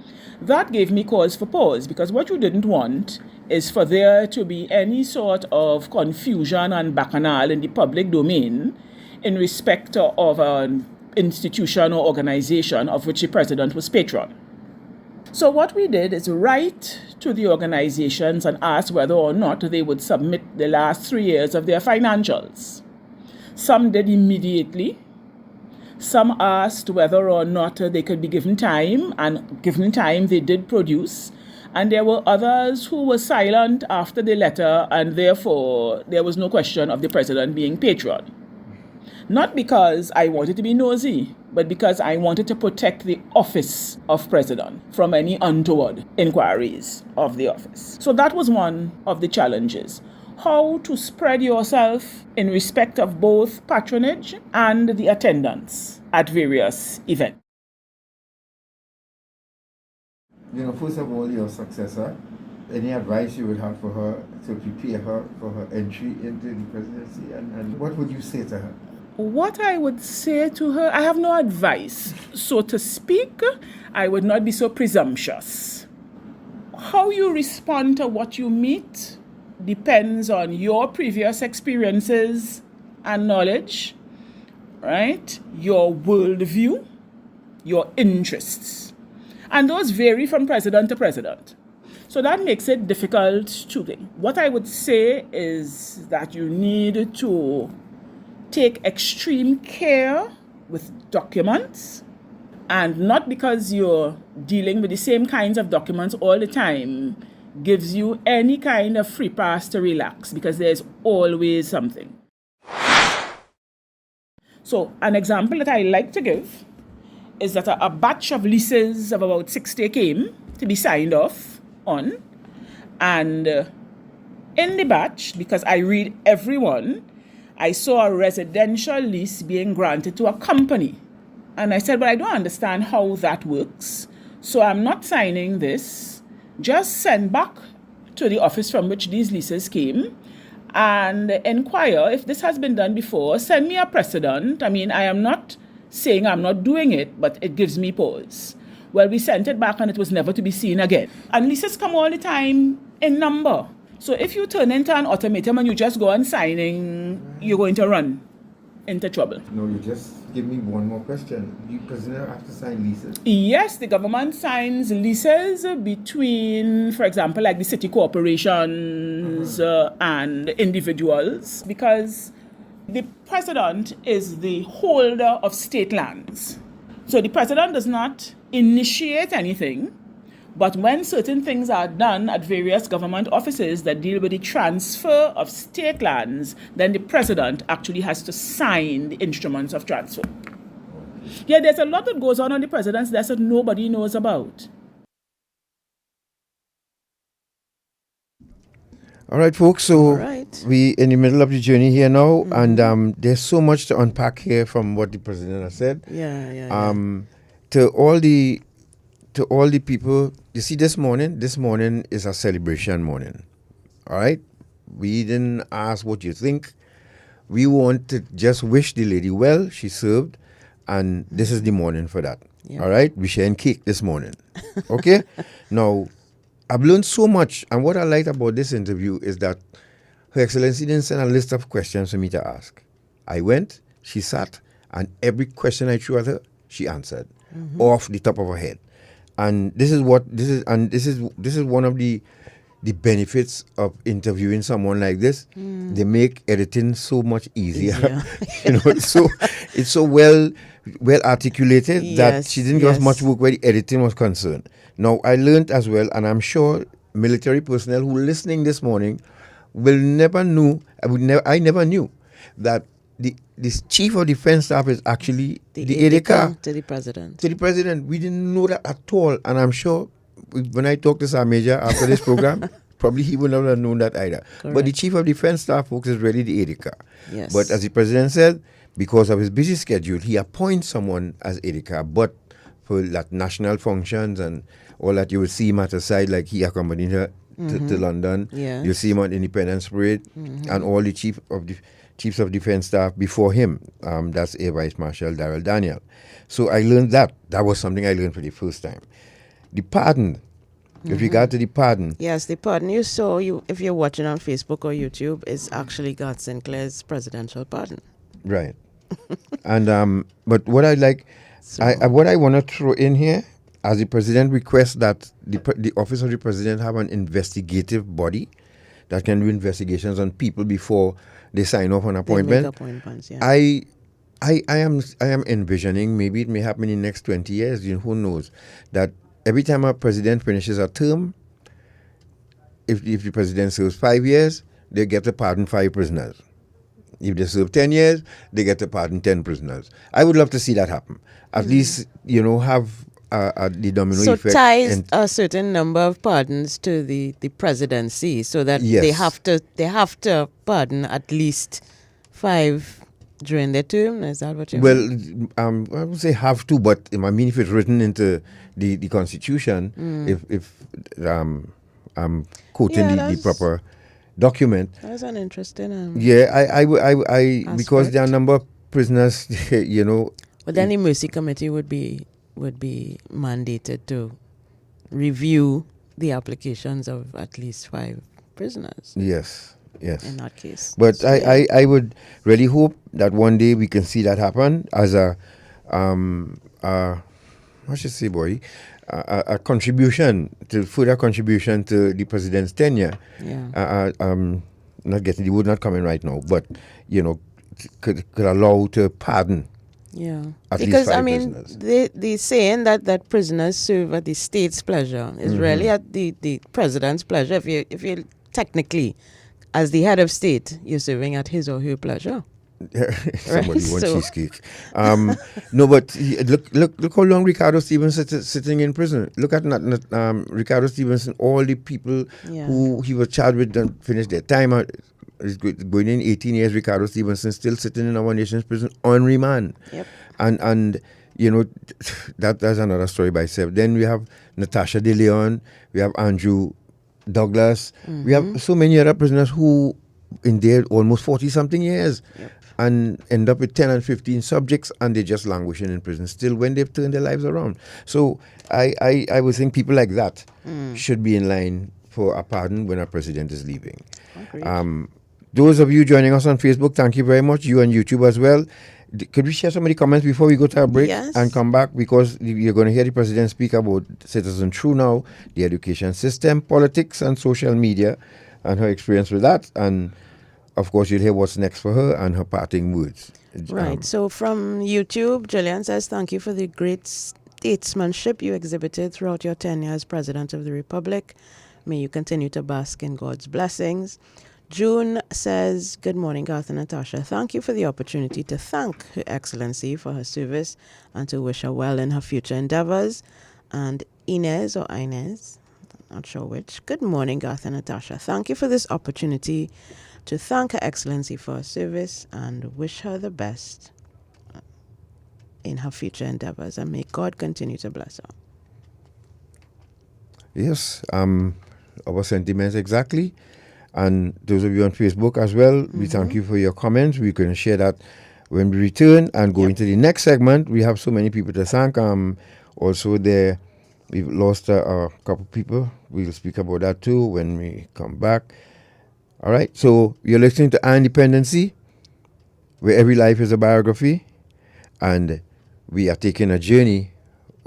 That gave me cause for pause because what you didn't want is for there to be any sort of confusion and bacchanal in the public domain in respect of an institution or organization of which the president was patron. So what we did is write to the organizations and ask whether or not they would submit the last 3 years of their financials. Some did immediately. Some asked whether or not they could be given time, and given time they did produce. And there were others who were silent after the letter, and therefore there was no question of the president being patron. Not because I wanted to be nosy, but because I wanted to protect the office of president from any untoward inquiries of the office. So that was one of the challenges. How to spread yourself in respect of both patronage and the attendance at various events. First of all, your successor, any advice you would have for her to prepare her for her entry into the presidency, and what would you say to her? What I would say to her, I have no advice, so to speak. I would not be so presumptuous. How you respond to what you meet depends on your previous experiences and knowledge, right? Your worldview, your interests. And those vary from president to president. So that makes it difficult to think. What I would say is that you need to take extreme care with documents, and not because you're dealing with the same kinds of documents all the time gives you any kind of free pass to relax, because there's always something. So an example that I like to give is that a batch of leases of about 60 came to be signed off on, and in the batch, because I read every one, I saw a residential lease being granted to a company. And I said, but I don't understand how that works, so I'm not signing this. Just send back to the office from which these leases came and inquire if this has been done before. Send me a precedent. I mean, I am not saying I'm not doing it, but it gives me pause. Well, we sent it back and it was never to be seen again. And leases come all the time in number. So if you turn into an automaton and you just go on signing, you're going to run into trouble. No, you just give me one more question. The president have to sign leases? Yes, the government signs leases between, for example, like the city corporations and individuals, because the president is the holder of state lands. So the president does not initiate anything, but when certain things are done at various government offices that deal with the transfer of state lands, then the president actually has to sign the instruments of transfer. Yeah, there's a lot that goes on the president's desk that nobody knows about. All right, folks, so we in the middle of the journey here now, and there's so much to unpack here from what the president has said. To all the people, you see, this morning is a celebration morning. All right? We didn't ask what you think. We want to just wish the lady well. She served, and this is the morning for that. Yep. All right? We sharing cake this morning. Okay? Now, I've learned so much, and what I liked about this interview is that Her Excellency didn't send a list of questions for me to ask. I went, she sat, and every question I threw at her, she answered off the top of her head. And this is one of the benefits of interviewing someone like this. They make editing so much easier. You know, it's so well articulated that she didn't give us much work where the editing was concerned. Now, I learned as well, and I'm sure military personnel who are listening this morning will never know. I never knew that this chief of defense staff is actually the aide-de-camp to the president. To the president. We didn't know that at all. And I'm sure when I talk to Sir Major after this program, probably he would not have known that either. Correct. But the chief of defense staff, folks, is really the aide-de-camp. Yes. But as the president said, because of his busy schedule, he appoints someone as aide-de-camp. But for that national functions and all that, you will see him at the side, like he accompanied her to London. Yes. You'll see him on Independence Parade, and all the chiefs of defense staff before him. That's Air Vice Marshal Darrell Daniel. So I learned that. That was something I learned for the first time. The pardon, with regard to the pardon. Yes, the pardon you saw, if you're watching on Facebook or YouTube, is actually God Sinclair's presidential pardon. Right. And but what I like, what I want to throw in here, as the president requests that the office of the president have an investigative body that can do investigations on people before they sign off on appointment. Appointments, yeah. I am envisioning, maybe it may happen in the next 20 years, who knows, that every time a president finishes a term, if the president serves 5 years, they get to pardon 5 prisoners. If they serve 10 years, they get to pardon 10 prisoners. I would love to see that happen. At least, have the domino effect. So ties a certain number of pardons to the presidency, so that they have to pardon at least 5 during their term. Is that what you mean? Well, I would say have to, but I mean, if it's written into the Constitution, if I'm quoting the proper document. That's an interesting. I because there are a number of prisoners, But then the Mercy Committee would be mandated to review the applications of at least 5 prisoners. Yes. In that case. But so, I would really hope that one day we can see that happen as a contribution to further contribution to the president's tenure. Yeah. Not getting the word not coming right now, but could allow to pardon. Yeah, at because least 5 I mean, prisoners. the saying that prisoners serve at the state's pleasure is really at the president's pleasure. If you technically, as the head of state, you're serving at his or her pleasure. Somebody wants cheesecake. No, but look how long Ricardo Stevens sitting in prison. Look at Ricardo Stevens and all the people who he was charged with and finished their time. Is going in 18 years. Ricardo Stevenson still sitting in our nation's prison on remand. Yep. And that's another story by itself. Then we have Natasha De Leon. We have Andrew Douglas. We have so many other prisoners who in there almost 40-something years. Yep. and end up with 10 and 15 subjects, and they're just languishing in prison still when they've turned their lives around. So I would think people like that should be in line for a pardon when a president is leaving. Those of you joining us on Facebook, thank you very much. You on YouTube as well. Could we share some of the comments before we go to our break and come back? Because you're going to hear the president speak about Citizen True now, the education system, politics, and social media, and her experience with that. And of course, you'll hear what's next for her and her parting words. Right. So from YouTube, Julian says, thank you for the great statesmanship you exhibited throughout your tenure as President of the Republic. May you continue to bask in God's blessings. June says, good morning, Garth and Natasha. Thank you for the opportunity to thank Her Excellency for her service and to wish her well in her future endeavors. And Inez, not sure which. Good morning, Garth and Natasha. Thank you for this opportunity to thank Her Excellency for her service and wish her the best in her future endeavors. And may God continue to bless her. Yes, our sentiments exactly. And those of you on Facebook as well, we thank you for your comments. We're going to share that when we return and go into the next segment. We have so many people to thank. Also there, we've lost a couple people. We'll speak about that too when we come back. All right, so you're listening to Dependency, where every life is a biography. And we are taking a journey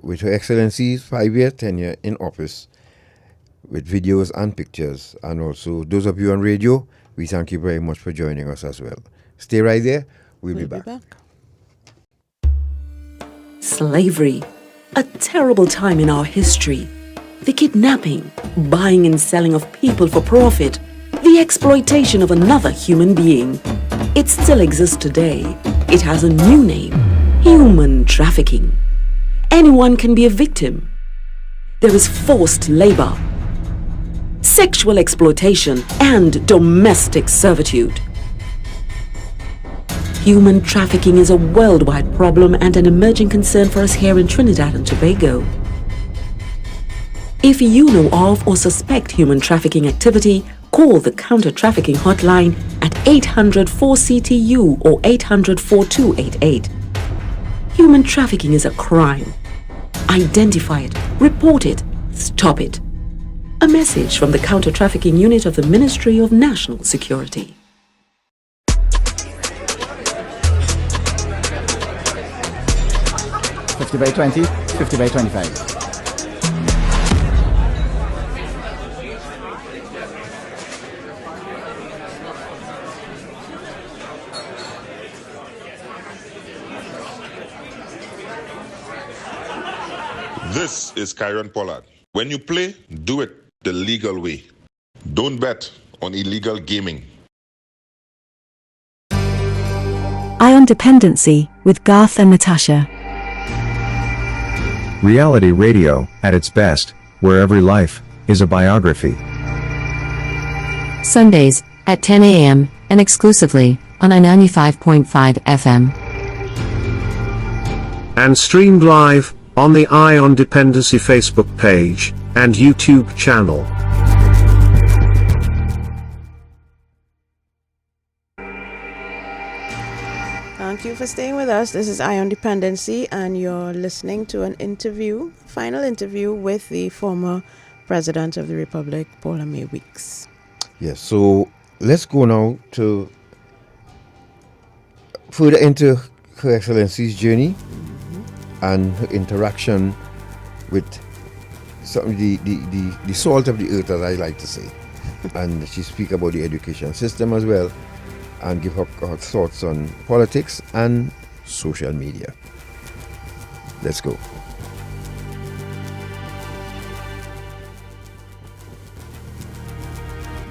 with Her Excellency's 5-year tenure in office, with videos and pictures. And also, those of you on radio, we thank you very much for joining us as well. Stay right there. We'll be back. Slavery, a terrible time in our history. The kidnapping, buying and selling of people for profit, the exploitation of another human being. It still exists today. It has a new name: human trafficking. Anyone can be a victim. There is forced labor, sexual exploitation, and domestic servitude. Human trafficking is a worldwide problem and an emerging concern for us here in Trinidad and Tobago. If you know of or suspect human trafficking activity, call the Counter-Trafficking Hotline at 800-4CTU or 800-4288. Human trafficking is a crime. Identify it, report it, stop it. A message from the Counter-Trafficking Unit of the Ministry of National Security. $50 by 20, $50 by 25. This is Kyron Pollard. When you play, do it the legal way. Don't bet on illegal gaming. Ion Dependency with Garth and Natasha. Reality radio, at its best, where every life is a biography. Sundays at 10 a.m. and exclusively on 95.5 FM. And streamed live on the Ion Dependency Facebook page and YouTube channel. Thank you for staying with us. This is Ion Dependency, and you're listening to an interview, final interview with the former President of the Republic, Paula-Mae Weeks. Yes, so let's go now to further into Her Excellency's journey and her interaction with some the salt of the earth, as I like to say. And she speak about the education system as well, and give her thoughts on politics and social media. Let's go.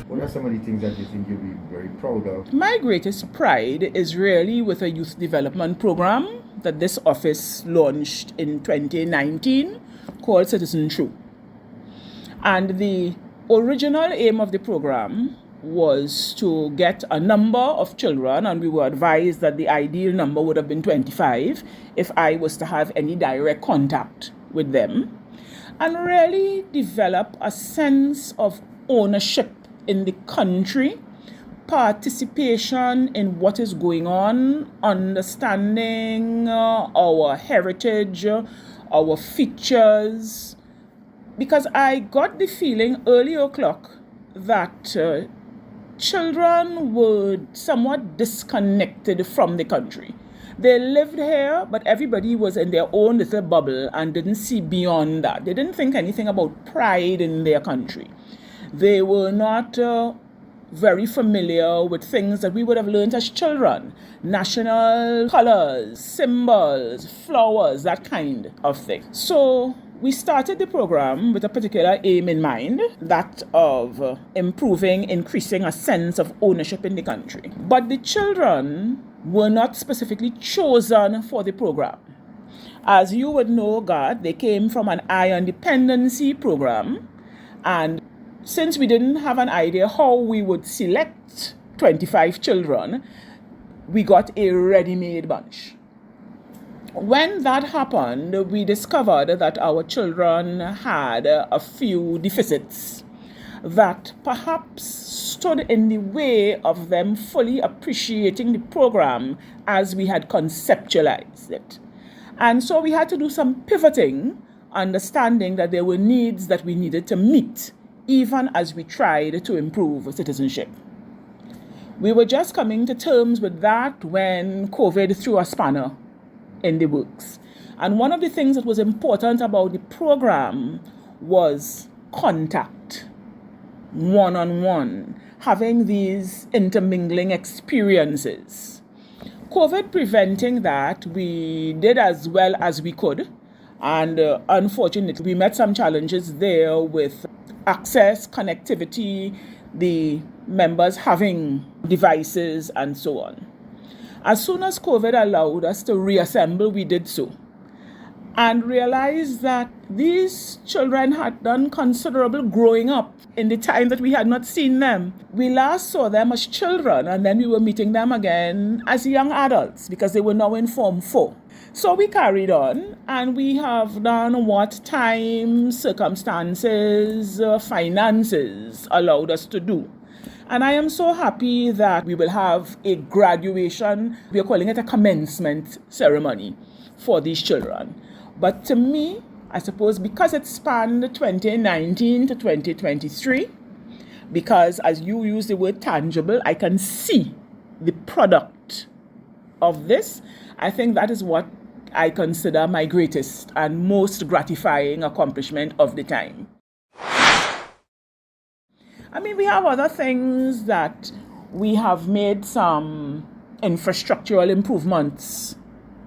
What are some of the things that you think you'll be very proud of? My greatest pride is really with a youth development program that this office launched in 2019 called Citizen True. And the original aim of the program was to get a number of children, and we were advised that the ideal number would have been 25 if I was to have any direct contact with them, and really develop a sense of ownership in the country, participation in what is going on, understanding our heritage, our features, because I got the feeling early o'clock that children were somewhat disconnected from the country. They lived here, but everybody was in their own little bubble and didn't see beyond that. They didn't think anything about pride in their country. They were not very familiar with things that we would have learned as children. National colors, symbols, flowers, that kind of thing. So we started the program with a particular aim in mind, that of increasing a sense of ownership in the country. But the children were not specifically chosen for the program. As you would know, God, they came from an Eye on Dependency program, and since we didn't have an idea how we would select 25 children, we got a ready-made bunch. When that happened, we discovered that our children had a few deficits that perhaps stood in the way of them fully appreciating the program as we had conceptualized it. And so we had to do some pivoting, understanding that there were needs that we needed to meet, even as we tried to improve citizenship. We were just coming to terms with that when COVID threw a spanner in the works. And one of the things that was important about the program was contact, one-on-one, having these intermingling experiences. COVID preventing that, we did as well as we could. And unfortunately, we met some challenges there with access, connectivity, the members having devices, and so on. As soon as COVID allowed us to reassemble, we did so, and realized that these children had done considerable growing up in the time that we had not seen them. We last saw them as children, and then we were meeting them again as young adults because they were now in Form 4. So we carried on, and we have done what time, circumstances, finances allowed us to do. And I am so happy that we will have a graduation, we are calling it a commencement ceremony for these children. But to me, I suppose because it spanned 2019 to 2023, because as you use the word tangible, I can see the product of this. I think that is what I consider my greatest and most gratifying accomplishment of the time. I mean, we have other things that we have made some infrastructural improvements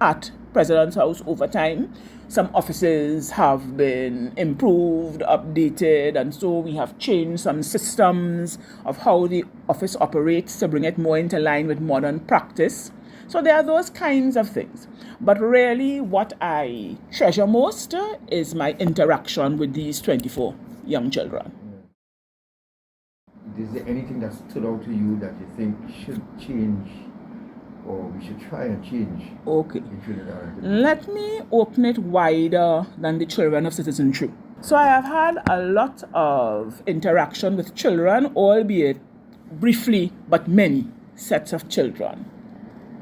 at President's House over time. Some offices have been improved, updated, and so we have changed some systems of how the office operates to bring it more into line with modern practice. So there are those kinds of things. But really, what I treasure most is my interaction with these 24 young children. Is there anything that stood out to you that you think should change or we should try and change? Okay. Let me open it wider than the children of Citizen True. So I have had a lot of interaction with children, albeit briefly, but many sets of children.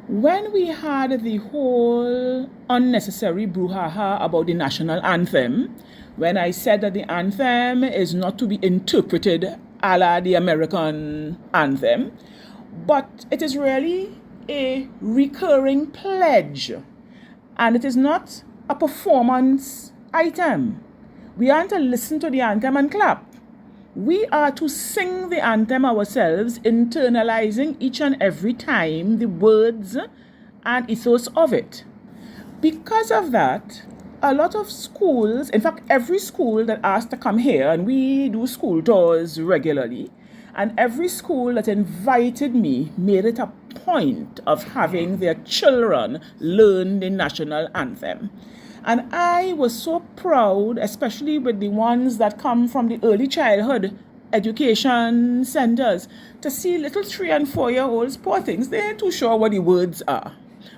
When we had the whole unnecessary brouhaha about the national anthem, when I said that the anthem is not to be interpreted a la the American anthem, but it is really a recurring pledge, and it is not a performance item. We aren't to listen to the anthem and clap. We are to sing the anthem ourselves, internalizing each and every time the words and ethos of it. Because of that, a lot of schools, in fact, every school that asked to come here, and we do school tours regularly, and every school that invited me made it a point of having their children learn the national anthem. And I was so proud, especially with the ones that come from the early childhood education centers, to see little 3- and 4-year-olds, poor things, they ain't too sure what the words are,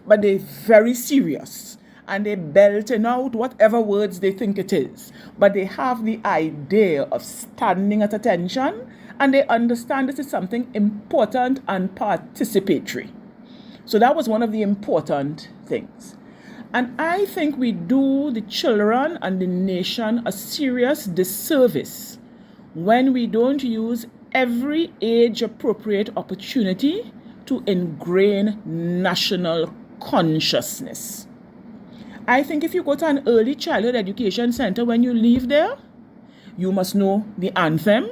but they're very serious. And they belting out whatever words they think it is. But they have the idea of standing at attention And they understand this is something important and participatory. So that was one of the important things. And I think we do the children and the nation a serious disservice when we don't use every age-appropriate opportunity to ingrain national consciousness. I think if you go to an early childhood education center, when you leave there, you must know the anthem.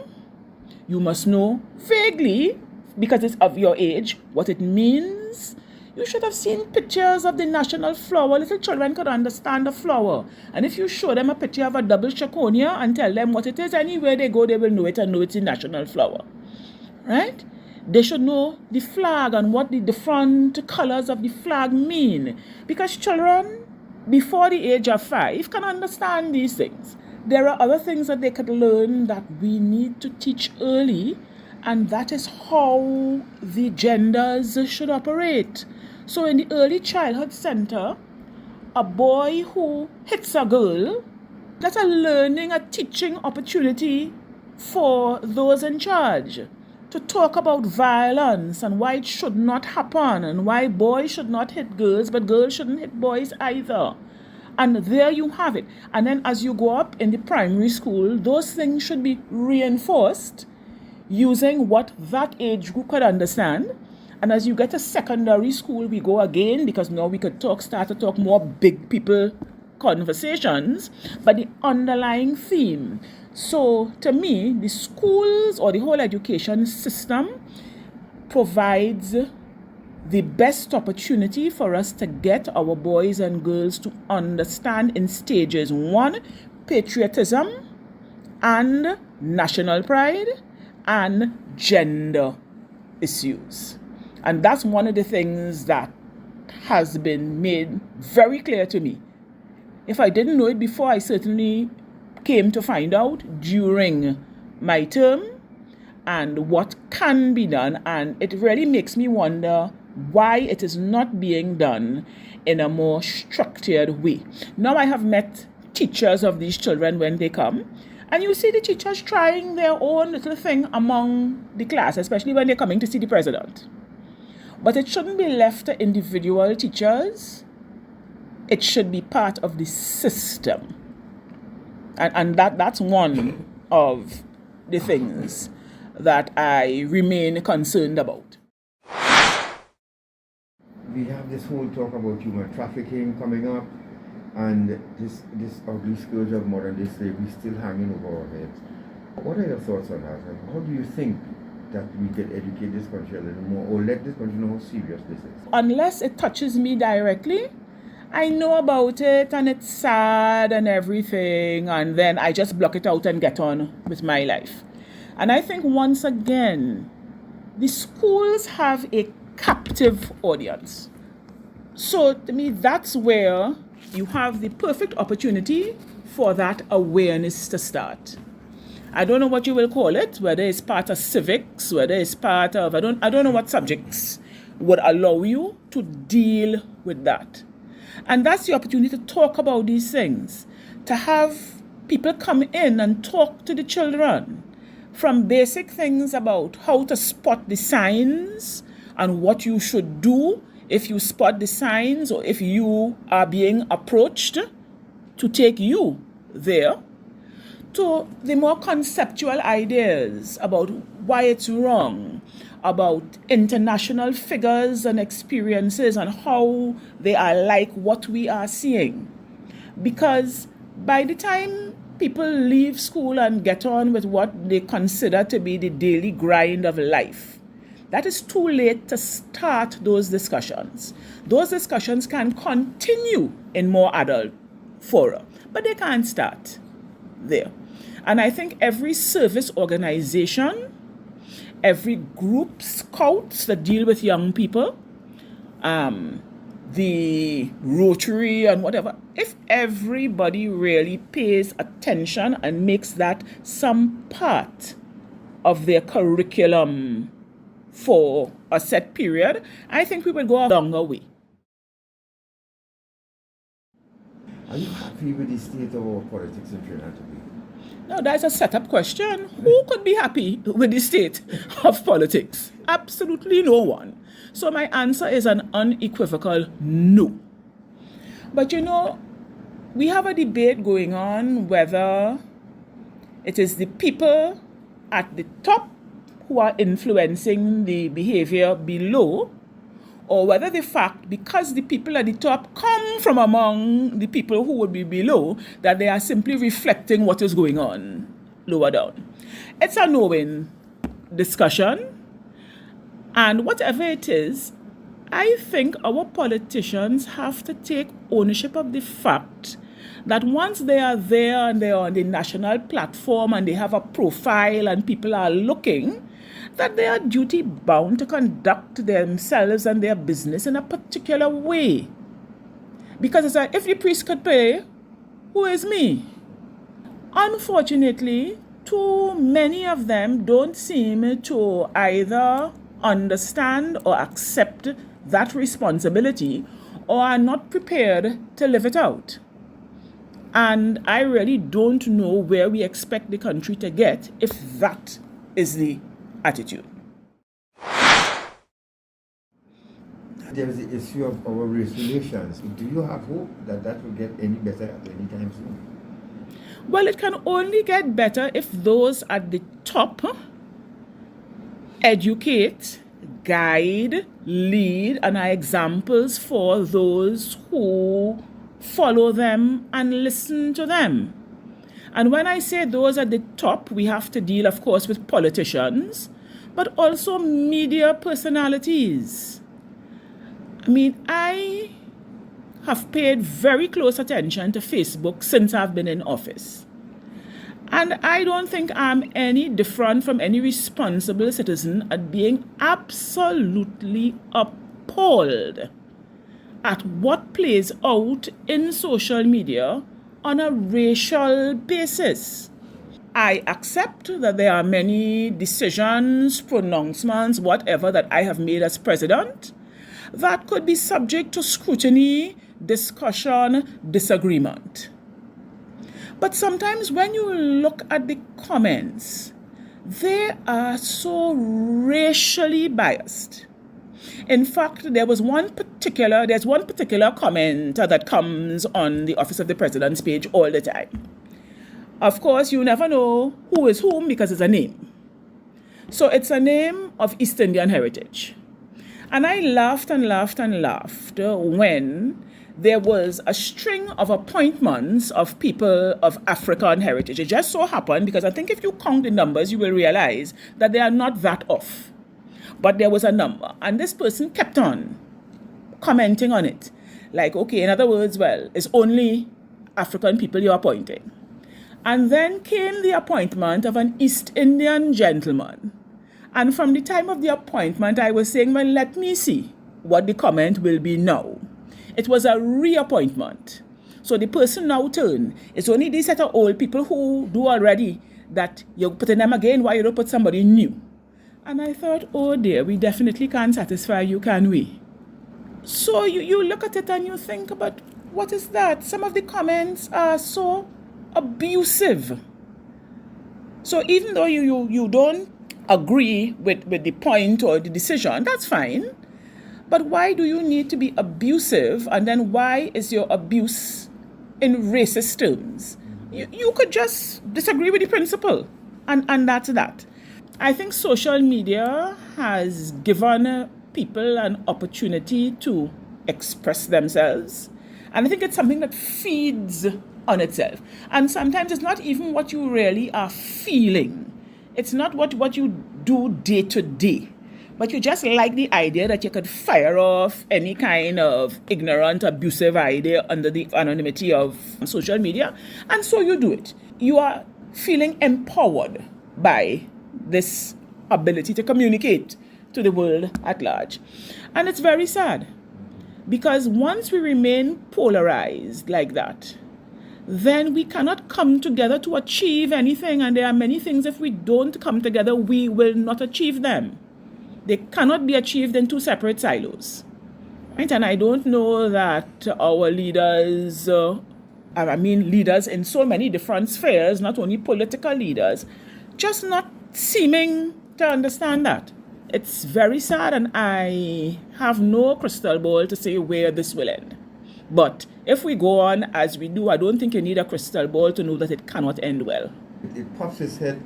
You must know vaguely, because it's of your age, what it means. You should have seen pictures of the national flower. Little children could understand the flower. And if you show them a picture of a double chaconia and tell them what it is, anywhere they go, they will know it and know it's the national flower. Right? They should know the flag and what the different colors of the flag mean. Because children, before the age of 5, can understand these things. There are other things that they could learn that we need to teach early, and that is how the genders should operate. So in the early childhood center, a boy who hits a girl, that's a learning, a teaching opportunity for those in charge to talk about violence and why it should not happen and why boys should not hit girls, but girls shouldn't hit boys either. And there you have it. And then as you go up in the primary school, those things should be reinforced using what that age group could understand. And as you get to secondary school, we go again, because now we could start to talk more big people conversations, but the underlying theme. So to me, the schools or the whole education system provides the best opportunity for us to get our boys and girls to understand in stages 1, patriotism and national pride and gender issues. And that's one of the things that has been made very clear to me. If I didn't know it before, I certainly came to find out during my term and what can be done. And it really makes me wonder why it is not being done in a more structured way. Now I have met teachers of these children when they come, and you see the teachers trying their own little thing among the class, especially when they're coming to see the president. But it shouldn't be left to individual teachers. It should be part of the system. And that's one of the things that I remain concerned about. We have this whole talk about human trafficking coming up, and this ugly scourge of modern day slavery still hanging over our heads. What are your thoughts on that? And how do you think that we can educate this country a little more, or let this country know how serious this is? Unless it touches me directly, I know about it and it's sad and everything, and then I just block it out and get on with my life. And I think once again, the schools have a captive audience. So to me, that's where you have the perfect opportunity for that awareness to start. I don't know what you will call it, whether it's part of civics, whether it's part of, I don't know what subjects would allow you to deal with that. And that's the opportunity to talk about these things, to have people come in and talk to the children, from basic things about how to spot the signs and what you should do if you spot the signs or if you are being approached to take you there, to the more conceptual ideas about why it's wrong, about international figures and experiences and how they are like what we are seeing. Because by the time people leave school and get on with what they consider to be the daily grind of life, that is too late to start those discussions. Those discussions can continue in more adult fora, but they can't start there. And I think every service organization, every group, scouts that deal with young people, the Rotary and whatever, if everybody really pays attention and makes that some part of their curriculum for a set period, I think we will go a longer way. Are you happy with the state of our politics in Trinidad today? Now, that's a setup question. Who could be happy with the state of politics? Absolutely no one. So my answer is an unequivocal no. But you know, we have a debate going on whether it is the people at the top who are influencing the behavior below, or whether the fact, because the people at the top come from among the people who would be below, that they are simply reflecting what is going on lower down. It's a no-win discussion, and whatever it is, I think our politicians have to take ownership of the fact that once they are there and they are on the national platform and they have a profile and people are looking, that they are duty bound to conduct themselves and their business in a particular way. Because it's like, if the priest could pay, who is me? Unfortunately, too many of them don't seem to either understand or accept that responsibility, or are not prepared to live it out. And I really don't know where we expect the country to get if that is the attitude. There is the issue of our race relations. Do you have hope that that will get any better at any time soon? Well, it can only get better if those at the top educate, guide, lead, and are examples for those who follow them and listen to them. And when I say those at the top, we have to deal, of course, with politicians, but also media personalities. I mean, I have paid very close attention to Facebook since I've been in office. And I don't think I'm any different from any responsible citizen at being absolutely appalled at what plays out in social media on a racial basis. I accept that there are many decisions, pronouncements, whatever that I have made as president that could be subject to scrutiny, discussion, disagreement. But sometimes when you look at the comments, they are so racially biased. In fact, there's one particular comment that comes on the Office of the President's page all the time. Of course, you never know who is whom because it's a name. So it's a name of East Indian heritage. And I laughed and laughed and laughed when there was a string of appointments of people of African heritage. It just so happened, because I think if you count the numbers, you will realize that they are not that off. But there was a number, and this person kept on commenting on it. Like, okay, in other words, well, it's only African people you're appointing. And then came the appointment of an East Indian gentleman. And from the time of the appointment, I was saying, well, let me see what the comment will be now. It was a reappointment. So the person now turned. It's only these set of old people who do already that you're putting them again. Why you don't put somebody new? And I thought, oh dear, we definitely can't satisfy you, can we? So you look at it and you think, but what is that? Some of the comments are so abusive. So even though you don't agree with the point or the decision, that's fine. But why do you need to be abusive? And then why is your abuse in racist terms? You could just disagree with the principle. And that's that. I think social media has given people an opportunity to express themselves. And I think it's something that feeds on itself. And sometimes it's not even what you really are feeling. It's not what you do day to day. But you just like the idea that you could fire off any kind of ignorant, abusive idea under the anonymity of social media. And so you do it. You are feeling empowered by this ability to communicate to the world at large. And it's very sad, because once we remain polarized like that, then we cannot come together to achieve anything. And there are many things, if we don't come together, we will not achieve them. They cannot be achieved in two separate silos. Right? And I don't know that our leaders I mean leaders in so many different spheres, not only political leaders, just not seeming to understand that. It's very sad, and I have no crystal ball to say where this will end. But if we go on as we do, I don't think you need a crystal ball to know that it cannot end well. It pops its head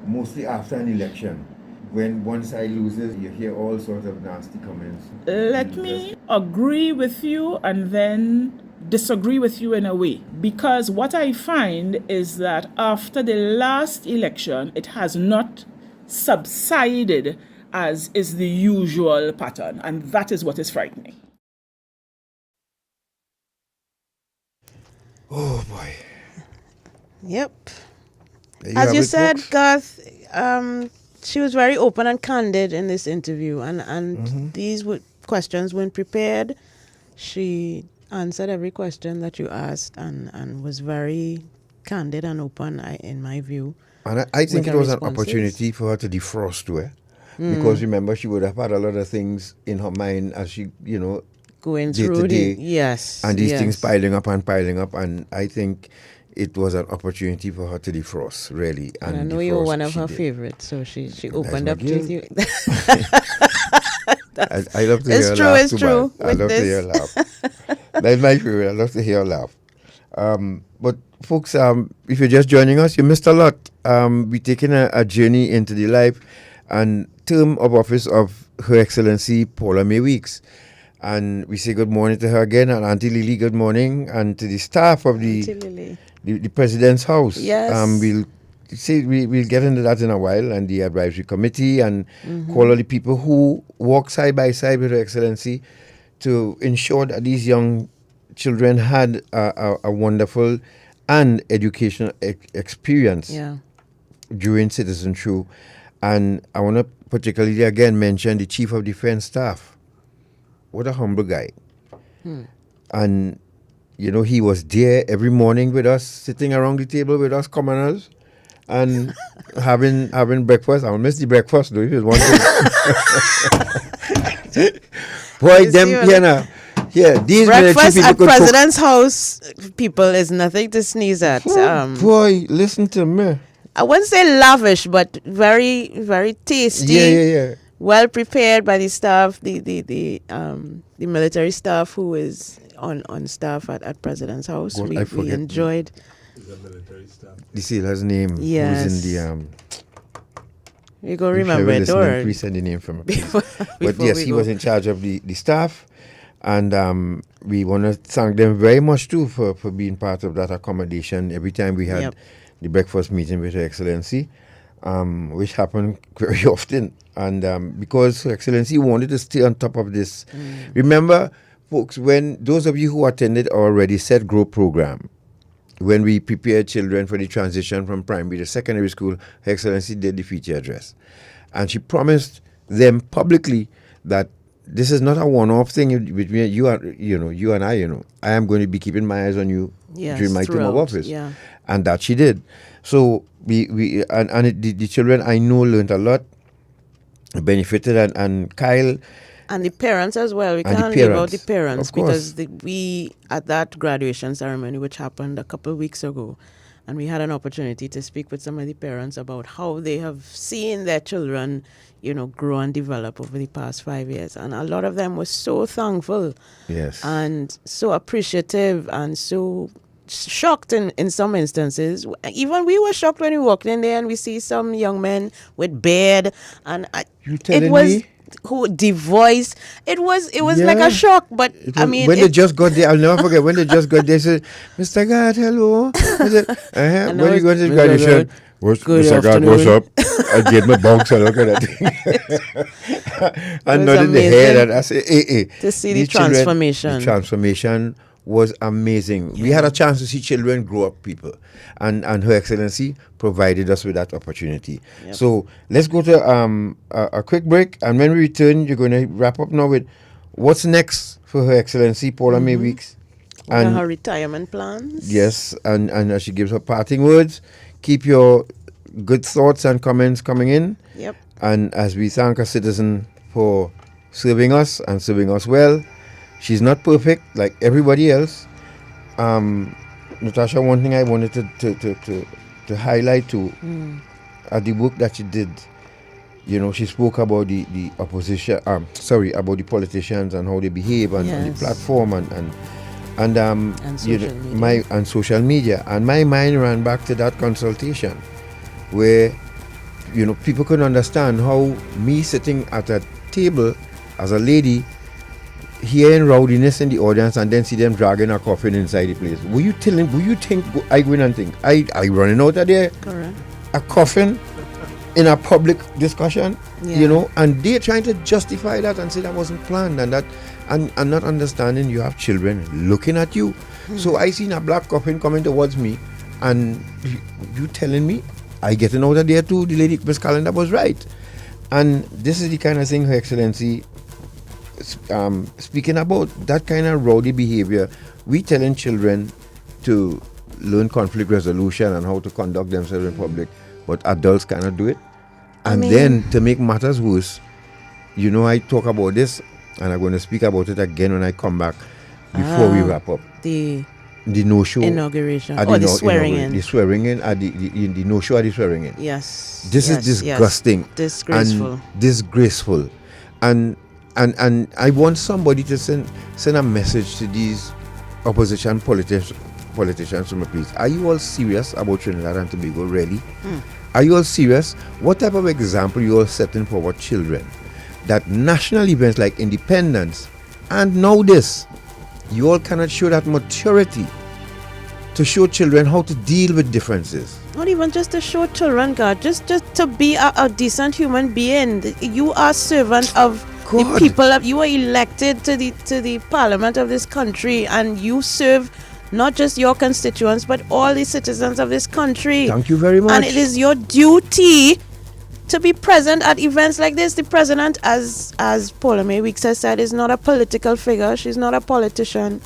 mostly after an election. When one side loses, you hear all sorts of nasty comments. Let me agree with you and then disagree with you in a way. Because what I find is that after the last election, it has not subsided as is the usual pattern. And that is what is frightening. Oh boy. Yep. As you said, Garth, she was very open and candid in this interview, and these questions weren't prepared. She answered every question that you asked and was very candid and open, in my view. And I think it was an opportunity for her to defrost to her. Because remember, she would have had a lot of things in her mind as she, going day through to day. Yes. And these things piling up. And I think it was an opportunity for her to defrost, really. And I know you were one of her favorites, so she opened up to you. I love to hear her laugh. It's true. I love to hear her laugh. That's my favorite. I love to hear her laugh. But folks, if you're just joining us, you missed a lot. We're taking a journey into the life and term of office of Her Excellency Paula-Mae Weeks. And we say good morning to her again, and Auntie Lily, good morning, and to the staff of the President's House. Yes. We'll get into that in a while, and the advisory committee, and call all the people who walk side by side with Her Excellency to ensure that these young children had a wonderful and educational experience during Citizen Show. And I want to particularly again mention the Chief of Defense Staff. What a humble guy. And, he was there every morning with us, sitting around the table with us commoners and having breakfast. I will miss the breakfast, though, if it's one thing. Boy, them, these breakfast at President's House, people, is nothing to sneeze at. Boy, listen to me. I wouldn't say lavish, but very, very tasty. Yeah. Well prepared by the staff, the military staff who is on staff at President's House. We enjoyed. The military staff. You see his name. Yes. Who's in the You go remember it, or please send the name from me. But yes, he was in charge of the staff, and we want to thank them very much too for being part of that accommodation every time we had the breakfast meeting with Her Excellency, which happened very often. And because Her Excellency wanted to stay on top of this. Remember, folks, when those of you who attended our Ready, Set, Grow program, when we prepared children for the transition from primary to secondary school, Her Excellency did the feature address. And she promised them publicly that this is not a one-off thing between you and I. I am going to be keeping my eyes on you during my term of office. Yeah. And that she did. So the children I know learned a lot, benefited, and Kyle. And the parents as well. We can't leave out the parents, because we at that graduation ceremony, which happened a couple of weeks ago, and we had an opportunity to speak with some of the parents about how they have seen their children, grow and develop over the past 5 years. And a lot of them were so thankful. Yes. And so appreciative and so shocked in some instances. Even we were shocked when we walked in there and we see some young men with beard, and it was the voice. It was like a shock. But I mean, when they just got there, I'll never forget. When they just got there, they said, "Mr. God, hello." I said, when you go to the graduation, Mr. God, what's up? I gave my box and look at that thing. I nodded the head and I said, hey. To see the transformation. The transformation was amazing. We had a chance to see children grow up, people. And Her Excellency provided us with that opportunity. Yep. So let's go to a quick break. And when we return, you're going to wrap up now with what's next for Her Excellency Paula-Mae Weeks. And her retirement plans. Yes, and as she gives her parting words, keep your good thoughts and comments coming in. Yep. And as we thank a citizen for serving us and serving us well, she's not perfect like everybody else. Natasha, one thing I wanted to highlight too, at the work that she did, you know, she spoke about the opposition, about the politicians and how they behave and the platform and social media. And social media. And my mind ran back to that consultation where, you know, people could understand how me sitting at a table as a lady, hearing rowdiness in the audience and then see them dragging a coffin inside the place. Will you think I go in and think I running out of there? Correct. A coffin in a public discussion, you know, and they're trying to justify that and say that wasn't planned and that and not understanding you have children looking at you. So I seen a black coffin coming towards me and you telling me I getting out of there too. The lady Miss Calendar was right. And this is the kind of thing Her Excellency speaking about, that kind of rowdy behavior. We telling children to learn conflict resolution and how to conduct themselves in public, but adults cannot do it. And then to make matters worse, you know, I talk about this and I'm going to speak about it again when I come back before we wrap up. The no-show inauguration or the swearing in. The swearing in, the no-show or the swearing in. Yes. This is disgusting. Disgraceful. And disgraceful. And I want somebody to send a message to these opposition politicians from the place. Are you all serious about Trinidad and Tobago, really? Are you all serious? What type of example you all setting for our children? That national events like independence and now this, you all cannot show that maturity to show children how to deal with differences. Not even just to show children, God, just to be a decent human being. You are servant of the people. You are elected to the parliament of this country, and you serve not just your constituents but all the citizens of this country. Thank you very much. And it is your duty to be present at events like this. The president, as Paula-Mae Weeks has said, is not a political figure. She's not a politician.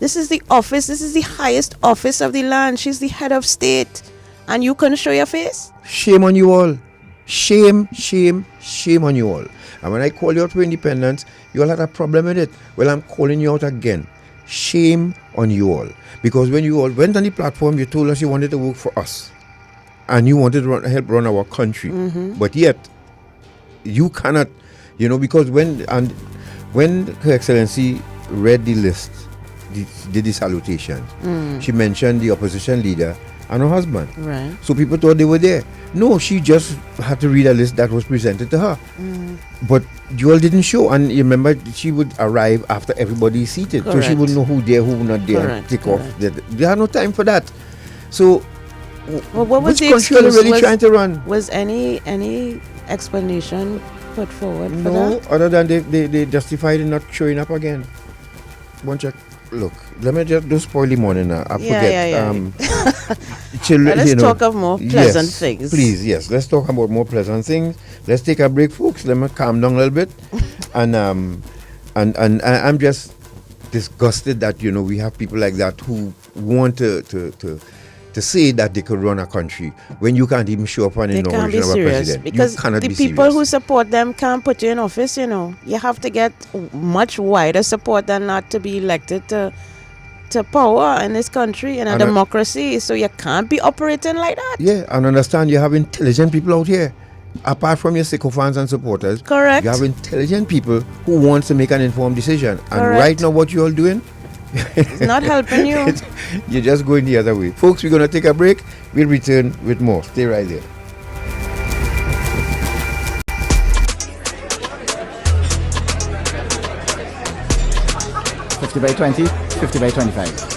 This is the office. This is the highest office of the land. She's the head of state. And you couldn't show your face? Shame on you all. Shame, shame, shame on you all. And when I call you out for independence, you all had a problem with it. Well, I'm calling you out again. Shame on you all. Because when you all went on the platform, you told us you wanted to work for us. And you wanted to help run our country. But yet, you cannot, you know, because when Her Excellency read the list, did the salutation, she mentioned the opposition leader and her husband. Right. So people thought they were there. No, she just had to read a list that was presented to her. But you all didn't show. And you remember, she would arrive after everybody is seated. Correct. So she would know who there, who not there, and take off. They had no time for that. So, well, what was which the country are they excuse? really trying to run? Was any explanation put forward for No, that? other than they justified in not showing up again. One check. Look, let me just don't spoil the morning now. I forget. Children, let's talk of more pleasant things. Please, yes. Let's talk about more pleasant things. Let's take a break, folks. Let me calm down a little bit. and I'm just disgusted that, you know, we have people like that who want to say that they could run a country when you can't even show up on the inauguration of a president. Because the people who support them can't put you in office, you know. You have to get much wider support than not to be elected to power in this country, in a democracy. So you can't be operating like that. Yeah, and understand you have intelligent people out here. Apart from your sycophants and supporters. Correct. You have intelligent people who want to make an informed decision. And Correct. right now what you all doing? It's not helping you. You're just going the other way. Folks, we're going to take a break. We'll return with more. Stay right there. $50 by $20, $50 by $25.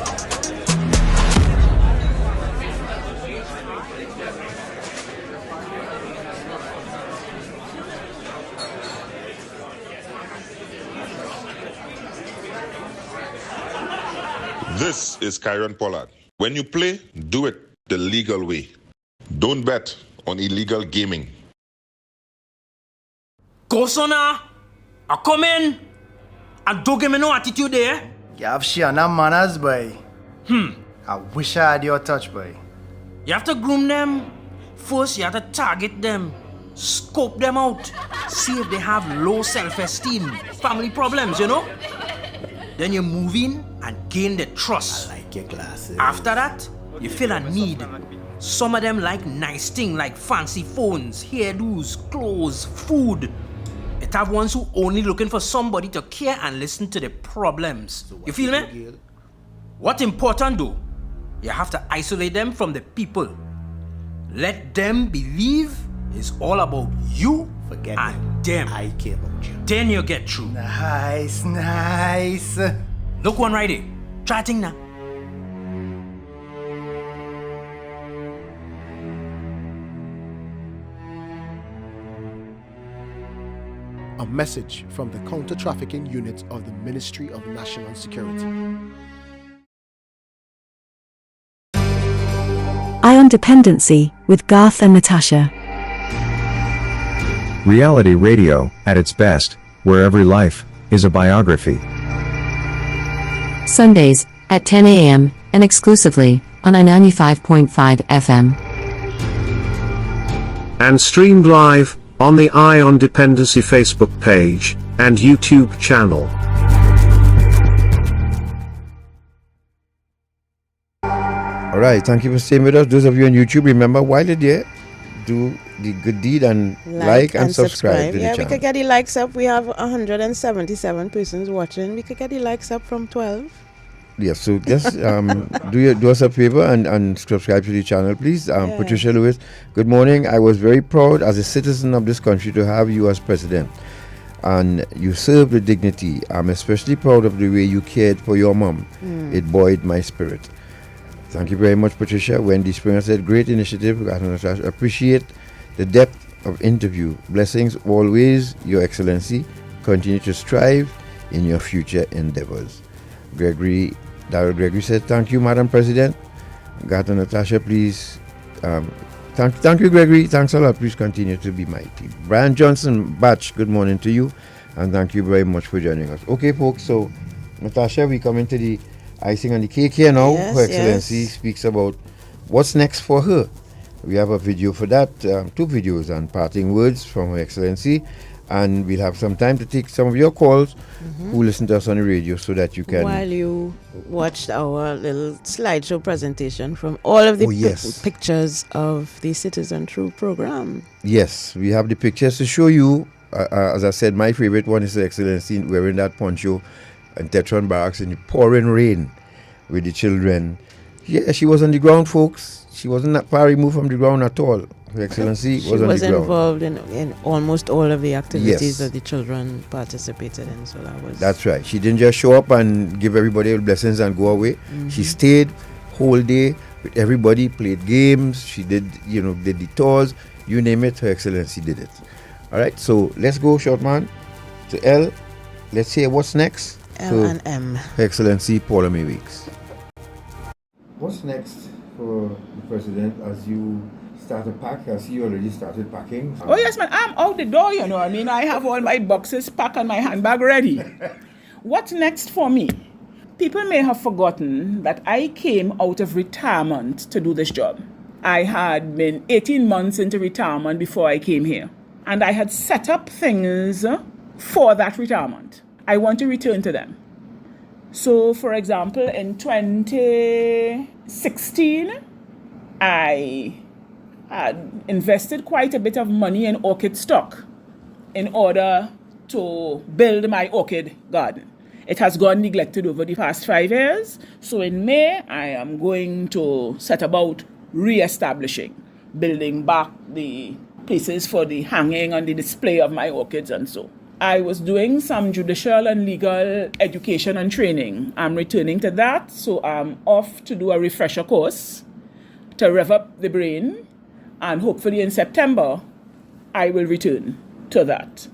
This is Kyron Pollard. When you play, do it the legal way. Don't bet on illegal gaming. Go, sona. I come in. And don't give me no attitude there. You have share no manners, boy. I wish I had your touch, boy. You have to groom them. First, you have to target them. Scope them out. See if they have low self-esteem. Family problems, you know. Then you move in and gain the trust. Get glasses. After that, you feel a need. Some of them like nice things like fancy phones, hairdos, clothes, food. It have ones who only looking for somebody to care and listen to the problems. You feel me? What's important though, you have to isolate them from the people. Let them believe it's all about you and them. I care about you. Then you get through. Nice, nice. Look one right here. Try thing now. A message from the counter-trafficking unit of the Ministry of National Security. Eye on Dependency with Garth and Natasha. Reality radio, at its best, where every life is a biography. Sundays, at 10 a.m., and exclusively, on 95.5 FM. And streamed live on the Eye on Dependency Facebook page and YouTube channel. All right, thank you for staying with us. Those of you on YouTube, remember, while you're there, do the good deed and like and subscribe to the Yeah, channel. we could get the likes up. We have 177 persons watching. We could get the likes up from 12. Yes, so just do us a favor and subscribe to the channel, please. Patricia Lewis, good morning. I was very proud as a citizen of this country to have you as president. And you served with dignity. I'm especially proud of the way you cared for your mom. It buoyed my spirit. Thank you very much, Patricia. Wendy Springer said, great initiative. Appreciate the depth of interview. Blessings always, Your Excellency. Continue to strive in your future endeavors. Darrell Gregory said, thank you, Madam President. Gata Natasha, please. Thank you, Gregory. Thanks a lot. Please continue to be mighty. Brian Johnson Batch, good morning to you. And thank you very much for joining us. Okay, folks, so Natasha, we come into the icing on the cake here now. Yes, Her Excellency speaks about what's next for her. We have a video for that, 2 videos and parting words from Her Excellency. And we'll have some time to take some of your calls who listen to us on the radio so that you can... While you watched our little slideshow presentation from all of the pictures of the Citizen True program. Yes, we have the pictures to show you. As I said, my favorite one is Her Excellency wearing that poncho in Tetron Barracks in the pouring rain with the children. Yeah, she was on the ground, folks. She wasn't that far removed from the ground at all. Her Excellency was on the ground. She was involved in almost all of the activities that the children participated in. So that was... That's right. She didn't just show up and give everybody blessings and go away. She stayed whole day with everybody, played games. She did the tours. You name it, Her Excellency did it. All right, so let's go, short man, to L. Let's hear what's next. L and M. Her Excellency Paula-Mae Weeks. What's next for the president as you start to pack? I see you already started packing. Oh yes, man, I'm out the door, you know. I mean, I have all my boxes packed and my handbag ready. What's next for me? People may have forgotten that I came out of retirement to do this job. I had been 18 months into retirement before I came here. And I had set up things for that retirement. I want to return to them. So, for example, in 2016, I had invested quite a bit of money in orchid stock in order to build my orchid garden. It has gone neglected over the past 5 years. So in May, I am going to set about re-establishing, building back the places for the hanging and the display of my orchids and so. I was doing some judicial and legal education and training. I'm returning to that, so I'm off to do a refresher course to rev up the brain, and hopefully in September, I will return to that.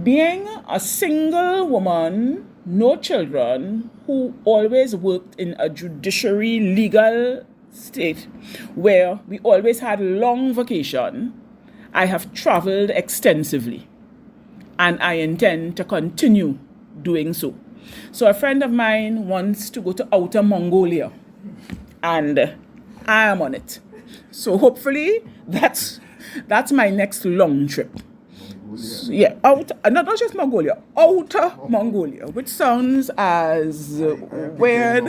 Being a single woman, no children, who always worked in a judiciary legal state where we always had long vacation, I have traveled extensively. And I intend to continue doing so. So a friend of mine wants to go to Outer Mongolia, and I am on it. So hopefully that's my next long trip. Not just Mongolia, outer Mongolia, which sounds as weird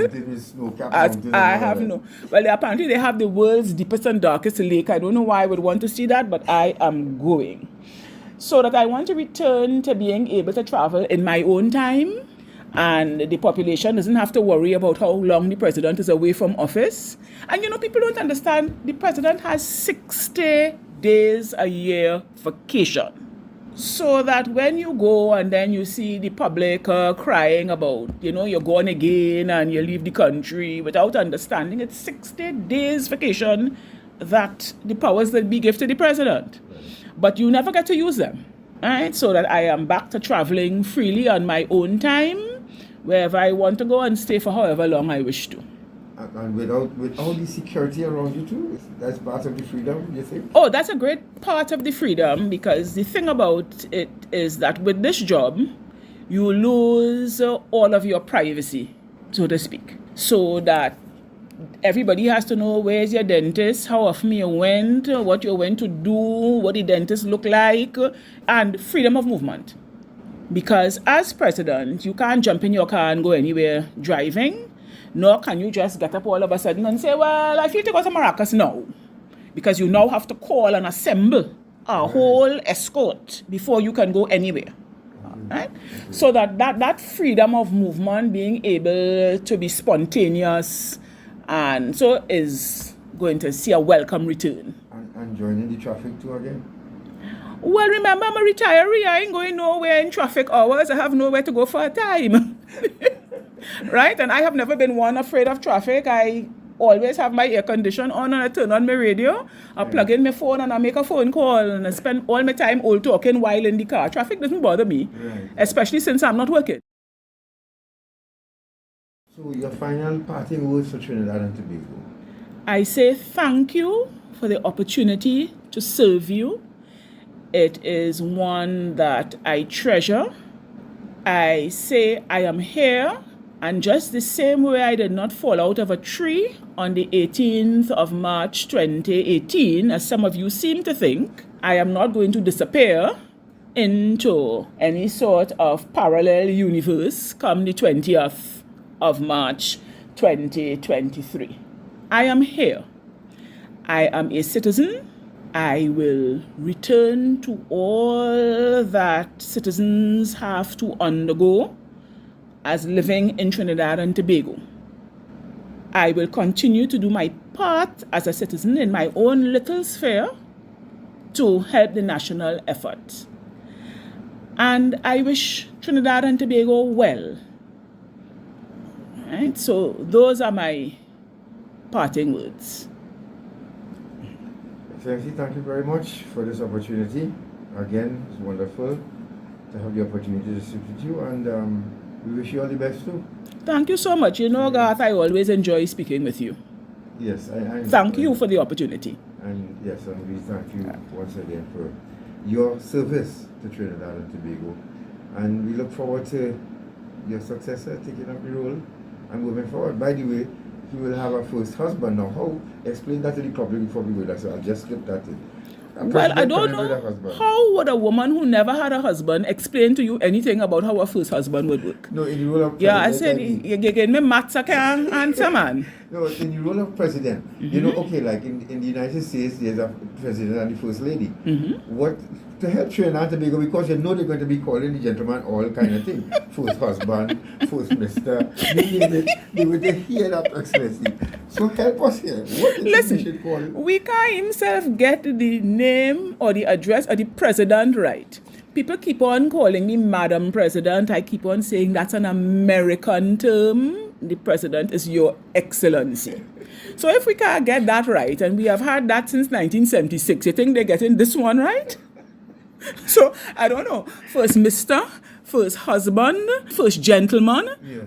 as I have no. Well, apparently they have the world's deepest and darkest lake. I don't know why I would want to see that, but I am going. So that I want to return to being able to travel in my own time, and the population doesn't have to worry about how long the president is away from office. And people don't understand, the president has 60 days a year vacation. So that when you go and then you see the public crying about, you're gone again and you leave the country without understanding, it's 60 days vacation that the powers that be give to the president. But you never get to use them, right? So that I am back to traveling freely on my own time, wherever I want to go and stay for however long I wish to. And with all the security around you too, that's part of the freedom, you think? Oh, that's a great part of the freedom, because the thing about it is that with this job, you lose all of your privacy, so to speak. So that everybody has to know where's your dentist, how often you went, what you went to do, what the dentist look like, and freedom of movement. Because as president, you can't jump in your car and go anywhere driving, nor can you just get up all of a sudden and say, well, I feel to go to Maracas now. Because you now have to call and assemble a whole escort before you can go anywhere. Right? So that freedom of movement, being able to be spontaneous, and so is going to see a welcome return. And joining the traffic too again? Well, remember, I'm a retiree. I ain't going nowhere in traffic hours. I have nowhere to go for a time. Right? And I have never been one afraid of traffic. I always have my air condition on and I turn on my radio. I plug in my phone and I make a phone call and I spend all my time all talking while in the car. Traffic doesn't bother me, especially since I'm not working. So your final parting words for Trinidad and Tobago? I say thank you for the opportunity to serve you. It is one that I treasure. I say I am here, and just the same way I did not fall out of a tree on the 18th of March 2018, as some of you seem to think, I am not going to disappear into any sort of parallel universe come the 20th of March 2023. I am here. I am a citizen. I will return to all that citizens have to undergo as living in Trinidad and Tobago. I will continue to do my part as a citizen in my own little sphere to help the national effort. And I wish Trinidad and Tobago well. Right? So those are my parting words. Excellency, thank you very much for this opportunity. Again, it's wonderful to have the opportunity to sit with you, and we wish you all the best too. Thank you so much. Garth, I always enjoy speaking with you. Yes, I thank you for the opportunity. And yes, and we thank you once again for your service to Trinidad and Tobago. And we look forward to your successor taking up the role and moving forward. By the way, he will have a first husband now. How? Explain that to the public before we go there. So I'll just slip that in. Well, I don't know. How would a woman who never had a husband explain to you anything about how a first husband would work? No, in the role of president. Yeah, I said, you gave me maths, I can't answer, man. No, in the role of president, okay, like in the United States, there's a president and the first lady. What to help Trinidad and Tobago, because they're going to be calling the gentleman all kind of thing. First husband, first mister. They would hear that, Excellency. So help us here. What Listen, we should call it? We can't himself get the name or the address of the president right. People keep on calling me Madam President. I keep on saying that's an American term. The president is Your Excellency. So if we can't get that right, and we have had that since 1976, you think they're getting this one right? So, I don't know. First Mr., first husband, first gentleman. Yeah.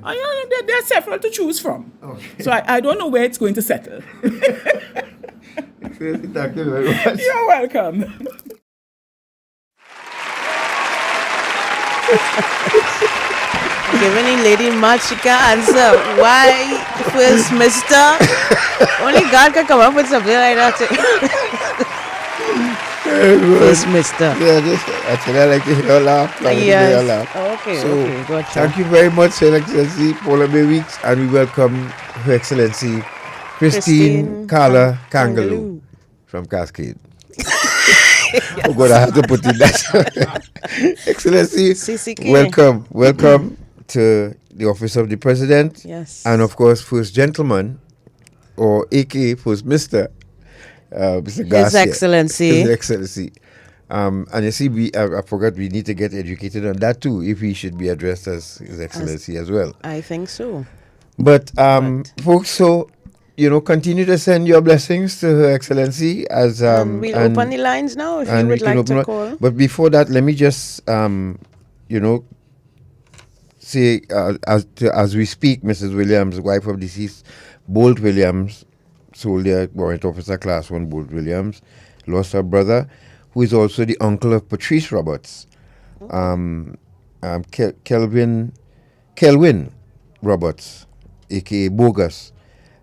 There are several to choose from. Okay. So, I don't know where it's going to settle. Thank you very much. You're welcome. Giving the lady much she can answer. Why first Mr.? Only God can come up with something like that. First Mister. Yeah, actually, I like to hear her laugh. Yes. Okay, So, okay, gotcha. thank you very much, Her Excellency Paula-Mae Weeks, and we welcome Her Excellency Christine Carla Kangaloo from Cascade. Oh God, I have to put in that. Excellency, CCK. welcome to the office of the President. Yes. And of course, First Gentleman, or aka First Mr. Mr. Garcia. His Excellency. His Excellency. And you see, I forgot we need to get educated on that too, if he should be addressed as His Excellency as well. I think so. But folks, so continue to send your blessings to Her Excellency as we'll open the lines now if you would like to call. But before that, let me just say as we speak, Mrs. Williams, wife of deceased Bolt Williams, soldier, warrant officer, class 1 Bolt Williams, lost her brother, who is also the uncle of Patrice Roberts, Kelvin Roberts, aka Bogus,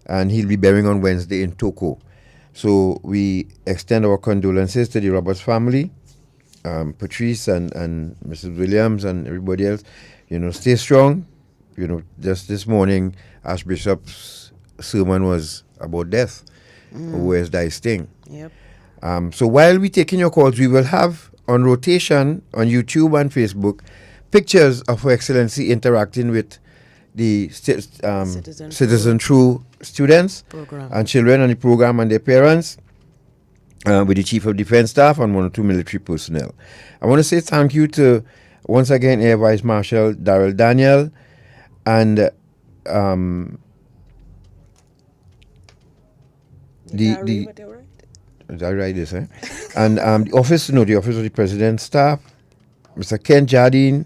and he'll be burying on Wednesday in Toko. So we extend our condolences to the Roberts family, Patrice and Mrs. Williams and everybody else. Stay strong. Just this morning, Archbishop's sermon was about death. Where's thy sting? Yep. So while we're taking your calls, we will have on rotation on YouTube and Facebook pictures of Her Excellency interacting with the Citizen True students and children on the program and their parents, with the Chief of Defense Staff and 1 or 2 military personnel. I want to say thank you to, once again, Air Vice Marshal Darrell Daniel and Is that right, this, and the office of the President's staff, Mr. Ken Jardine,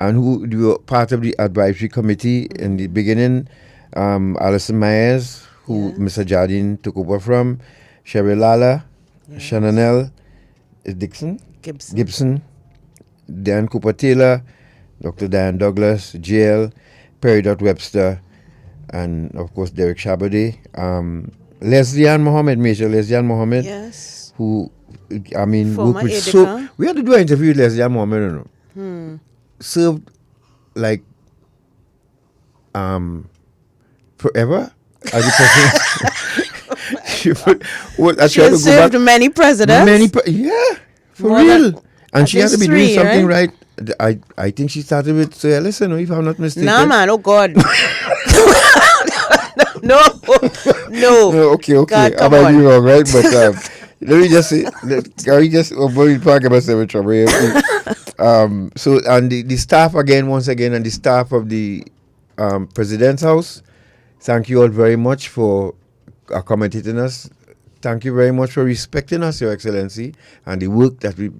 and who were part of the advisory committee in the beginning, Alison Myers, who Mr. Jardine took over from, Sherry Lala, Shananel Gibson, Dan Cooper Taylor, Dr. Diane Douglas, JL, Perry Webster, and of course Derek Shabade, Leslie Ann Mohammed, Major Leslie Ann Mohammed, who, worked with we had to do an interview with Leslie Ann Mohammed, served like forever as the president. She has served many presidents. For real. And she had to be doing something right. I think she started with Sir Ellison, if I'm not mistaken. Nah, man, oh God. No. Okay. God, I might be wrong, right? But let me just say, we'll talk about some trouble. So, and the staff once again, and the staff of the President's House, thank you all very much for accommodating us. Thank you very much for respecting us, Your Excellency, and the work that we've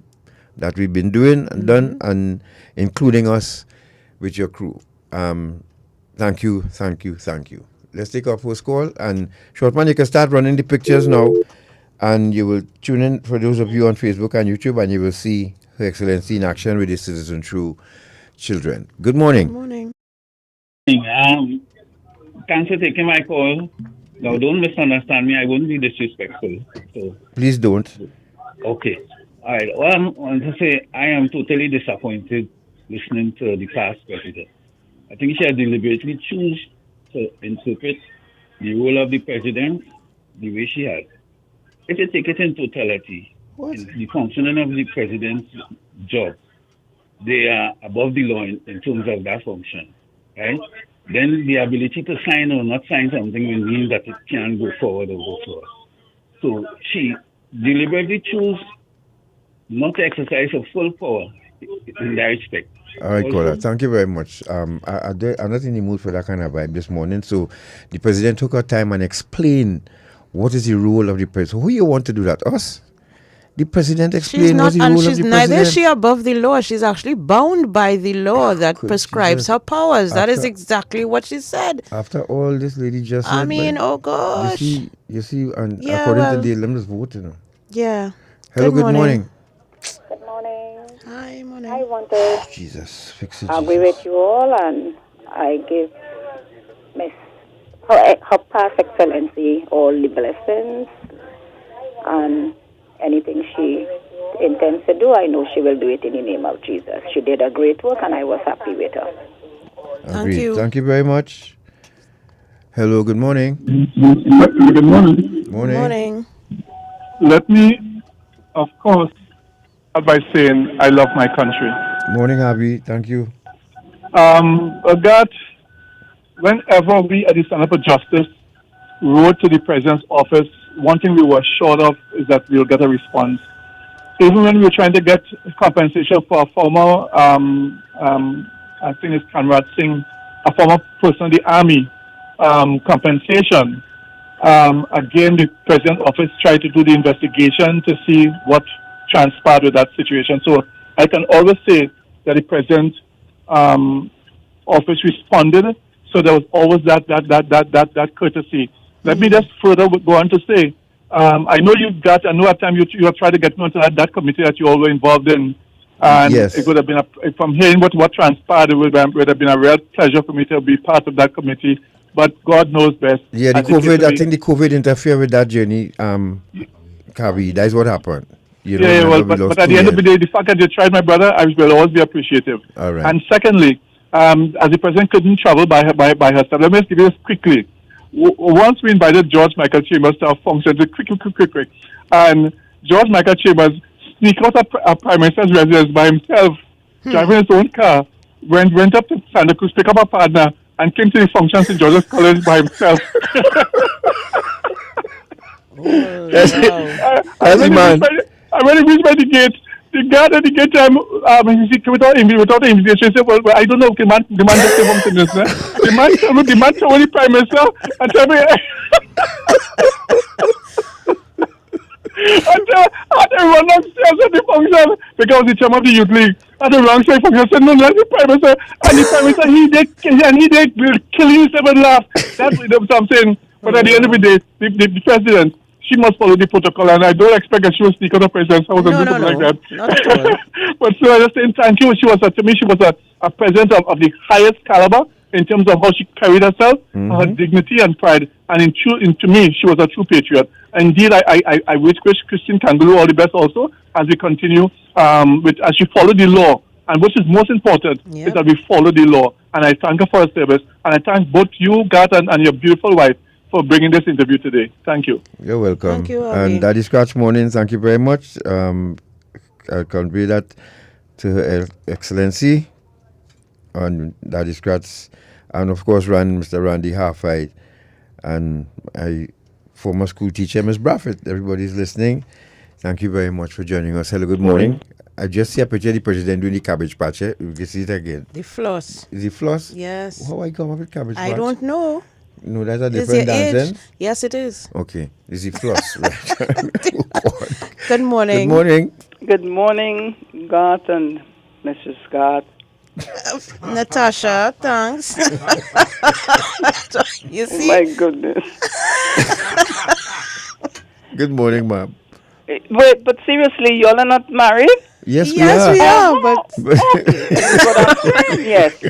been doing and done, and including us with your crew. Thank you. Let's take our first call, and Shortman, you can start running the pictures now, and you will tune in for those of you on Facebook and YouTube, and you will see Her Excellency in action with the Citizen True children. Good morning. Good morning. Thanks for taking my call. Now, don't misunderstand me. I wouldn't be disrespectful. So. Please don't. Okay. All right. Well, I want to say I am totally disappointed listening to the past president. I think she has deliberately chosen to interpret the role of the president the way she has. If you take it in totality, in the functioning of the president's job, they are above the law in terms of that function, right? Then the ability to sign or not sign something will mean that it can go forward or go forward. So she deliberately chose not to exercise her full power in that respect. All right, caller. Thank you very much. I'm not in the mood for that kind of vibe this morning. So the president took her time and explained what is the role of the president. Who you want to do that? Us? The president explained what's the role of the president. Neither is she above the law. She's actually bound by the law that prescribes her powers. That is exactly what she said. After all this lady just said. I mean, oh gosh. You see, and according to the let me just vote, Yeah. Hello, good morning. Good morning. Hi, morning. I want to fix it. agree with you all, and I give Miss Her Past Excellency all the blessings and anything she intends to do, I know she will do it in the name of Jesus. She did a great work, and I was happy with her. Agreed. Thank you very much. Hello, good morning. Good morning. Morning. Let me, of course, start by saying I love my country. Morning, Abby. Thank you. God, whenever we at the Stand Up for Justice wrote to the President's office, one thing we were sure of is that we'll get a response. Even when we were trying to get compensation for a former, I think it's Conrad Singh, a former person in the Army, compensation. Again, the President's office tried to do the investigation to see what transpired with that situation. So I can always say that the President's office responded. So there was always that courtesy. Let me just further go on to say, I know I know at times you have tried to get me onto that committee that you all were involved in. And yes. It would have been, from hearing what transpired, it would have been a real pleasure for me to be part of that committee. But God knows best. Yeah, I think the COVID interfered with that journey, Kabi. That is what happened. But at the end of the day, the fact that you tried, my brother, I will always be appreciative. All right. And secondly, as the President couldn't travel by herself, let me just give you this quickly. Once we invited George Michael Chambers to our function, quick. And George Michael Chambers sneaked out of Prime Minister's residence by himself, driving his own car, went up to Santa Cruz, picked up a partner, and came to the function in George's College by himself. I when he reached by the gate, the guard at the gate, without invitation, said, well, I don't know, the man just came home to this. The man told the Prime Minister and told me, and they run upstairs at the function because the chairman of the youth league at the wrong side function said, no, let the Prime Minister, and the Prime Minister, he did kill himself and laugh. That's what I'm saying. But at the end of the day, the President, she must follow the protocol, and I don't expect that she will sneak out of President's house and do something like that. But so I just saying thank you. She was a president of the highest caliber in terms of how she carried herself, her dignity and pride. And to me, she was a true patriot. Indeed, I wish Christine Kangulu all the best also as we continue as she followed the law. And what is most important is that we follow the law. And I thank her for her service. And I thank both you, Garth, and your beautiful wife for bringing this interview today. Thank you. You're welcome. Thank you, and Daddy Scratch Morning, thank you very much. I'll convey that to Her Excellency and Daddy Scratch, and of course Mr. Randy Halfite, and my former school teacher, Ms. Braffett. Everybody's listening. Thank you very much for joining us. Hello, good morning. I just see a picture of the President doing the cabbage patch. You can see it again. The floss. Is it floss? Yes. How I come up with cabbage patch? I don't know. No, that's a different dance. Yes, it is. Okay. Is it floss? Good morning. Good morning. Good morning, Garth and Mrs. Garth. Natasha, thanks. You see? My goodness. Good morning, ma'am. Wait, but seriously, y'all are not married? Yes, we are. But yes.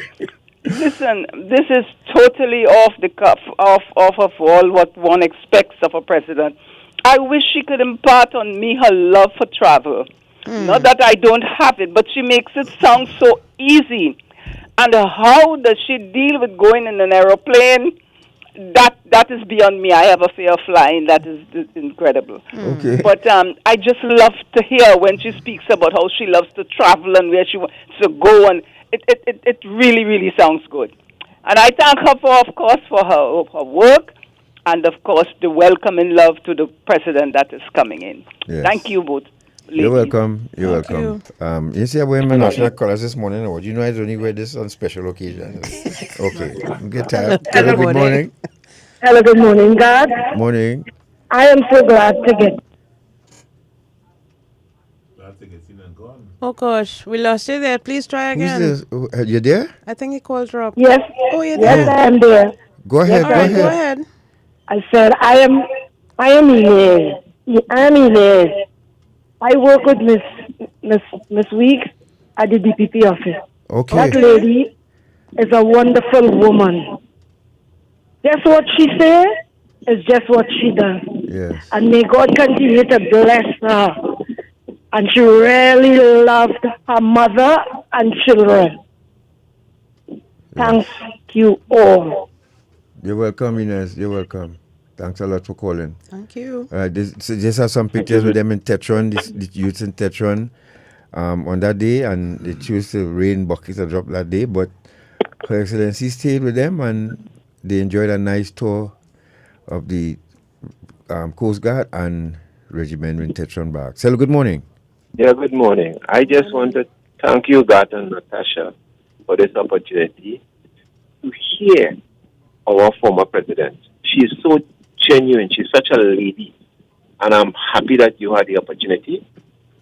Listen, this is totally off the cuff, off of all what one expects of a president. I wish she could impart on me her love for travel. Not that I don't have it, but she makes it sound so easy. And how does she deal with going in an aeroplane? That is beyond me. I have a fear of flying. That is incredible. Okay. But I just love to hear when she speaks about how she loves to travel and where she wants to go, and it really, really sounds good. And I thank her for her work, and of course the welcome and love to the president that is coming in. Yes. Thank you both. Ladies. You're welcome. You're welcome. You see, I'm wearing my national colors this morning. Or you know, I only wear this on special occasions. Okay. Good time. Hello, good morning. Hello, good morning, God. Morning. I am so glad to get. Oh gosh, we lost you there. Please try again. Who's this? You there? I think he called drop. Yes. Oh, you're yes, there. I am there. Go ahead. Yes, Go ahead. I said I am Inez. I am Inez. I work with Miss Weeks at the DPP office. Okay. That lady is a wonderful woman. Just what she says is just what she does. Yes. And may God continue to bless her. And she really loved her mother and children. Thank you all. You're welcome, Inez. You're welcome. Thanks a lot for calling. Thank you. This are some pictures with them in Tetron, the youths in Tetron on that day, and they choose to rain buckets and drop that day. But Her Excellency stayed with them, and they enjoyed a nice tour of the Coast Guard and Regiment in Tetron Barracks. Hello, good morning. Yeah, good morning. I just want to thank you, Gat and Natasha, for this opportunity to hear our former president. She is so genuine. She's such a lady. And I'm happy that you had the opportunity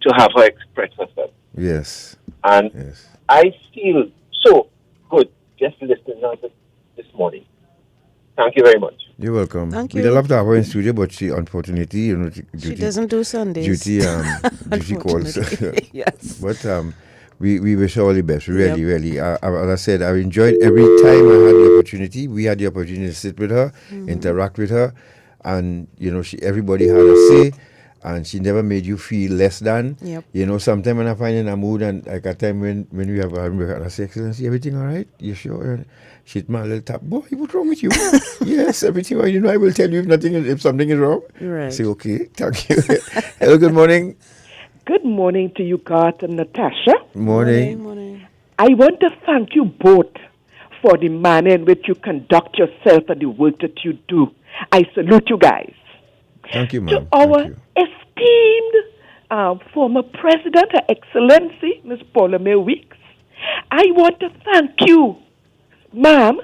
to have her express herself. Yes. And I feel so good just listening to this morning. Thank you very much. You're welcome. Thank We'd you. love to have her in studio, but she, unfortunately, She doesn't do Sundays. duty calls. Yes. But we wish her all the best. Really. As I said, I enjoyed every time I had the opportunity. We had the opportunity to sit with her, interact with her, and everybody had a say, and she never made you feel less than. Yep. Sometimes when I find in a mood, and like a time when we have I say, Excellency, everything all right? You sure? And she'd my little tap, boy, what's wrong with you? Yes, everything. I will tell you if something is wrong. Right. I say, okay, thank you. Hello, good morning. Good morning to you, Garth and Natasha. Morning. I want to thank you both for the manner in which you conduct yourself and the work that you do. I salute you guys. Thank you, ma'am. To our esteemed former president, Her Excellency, Ms. Paula-Mae Weeks, I want to thank you, ma'am,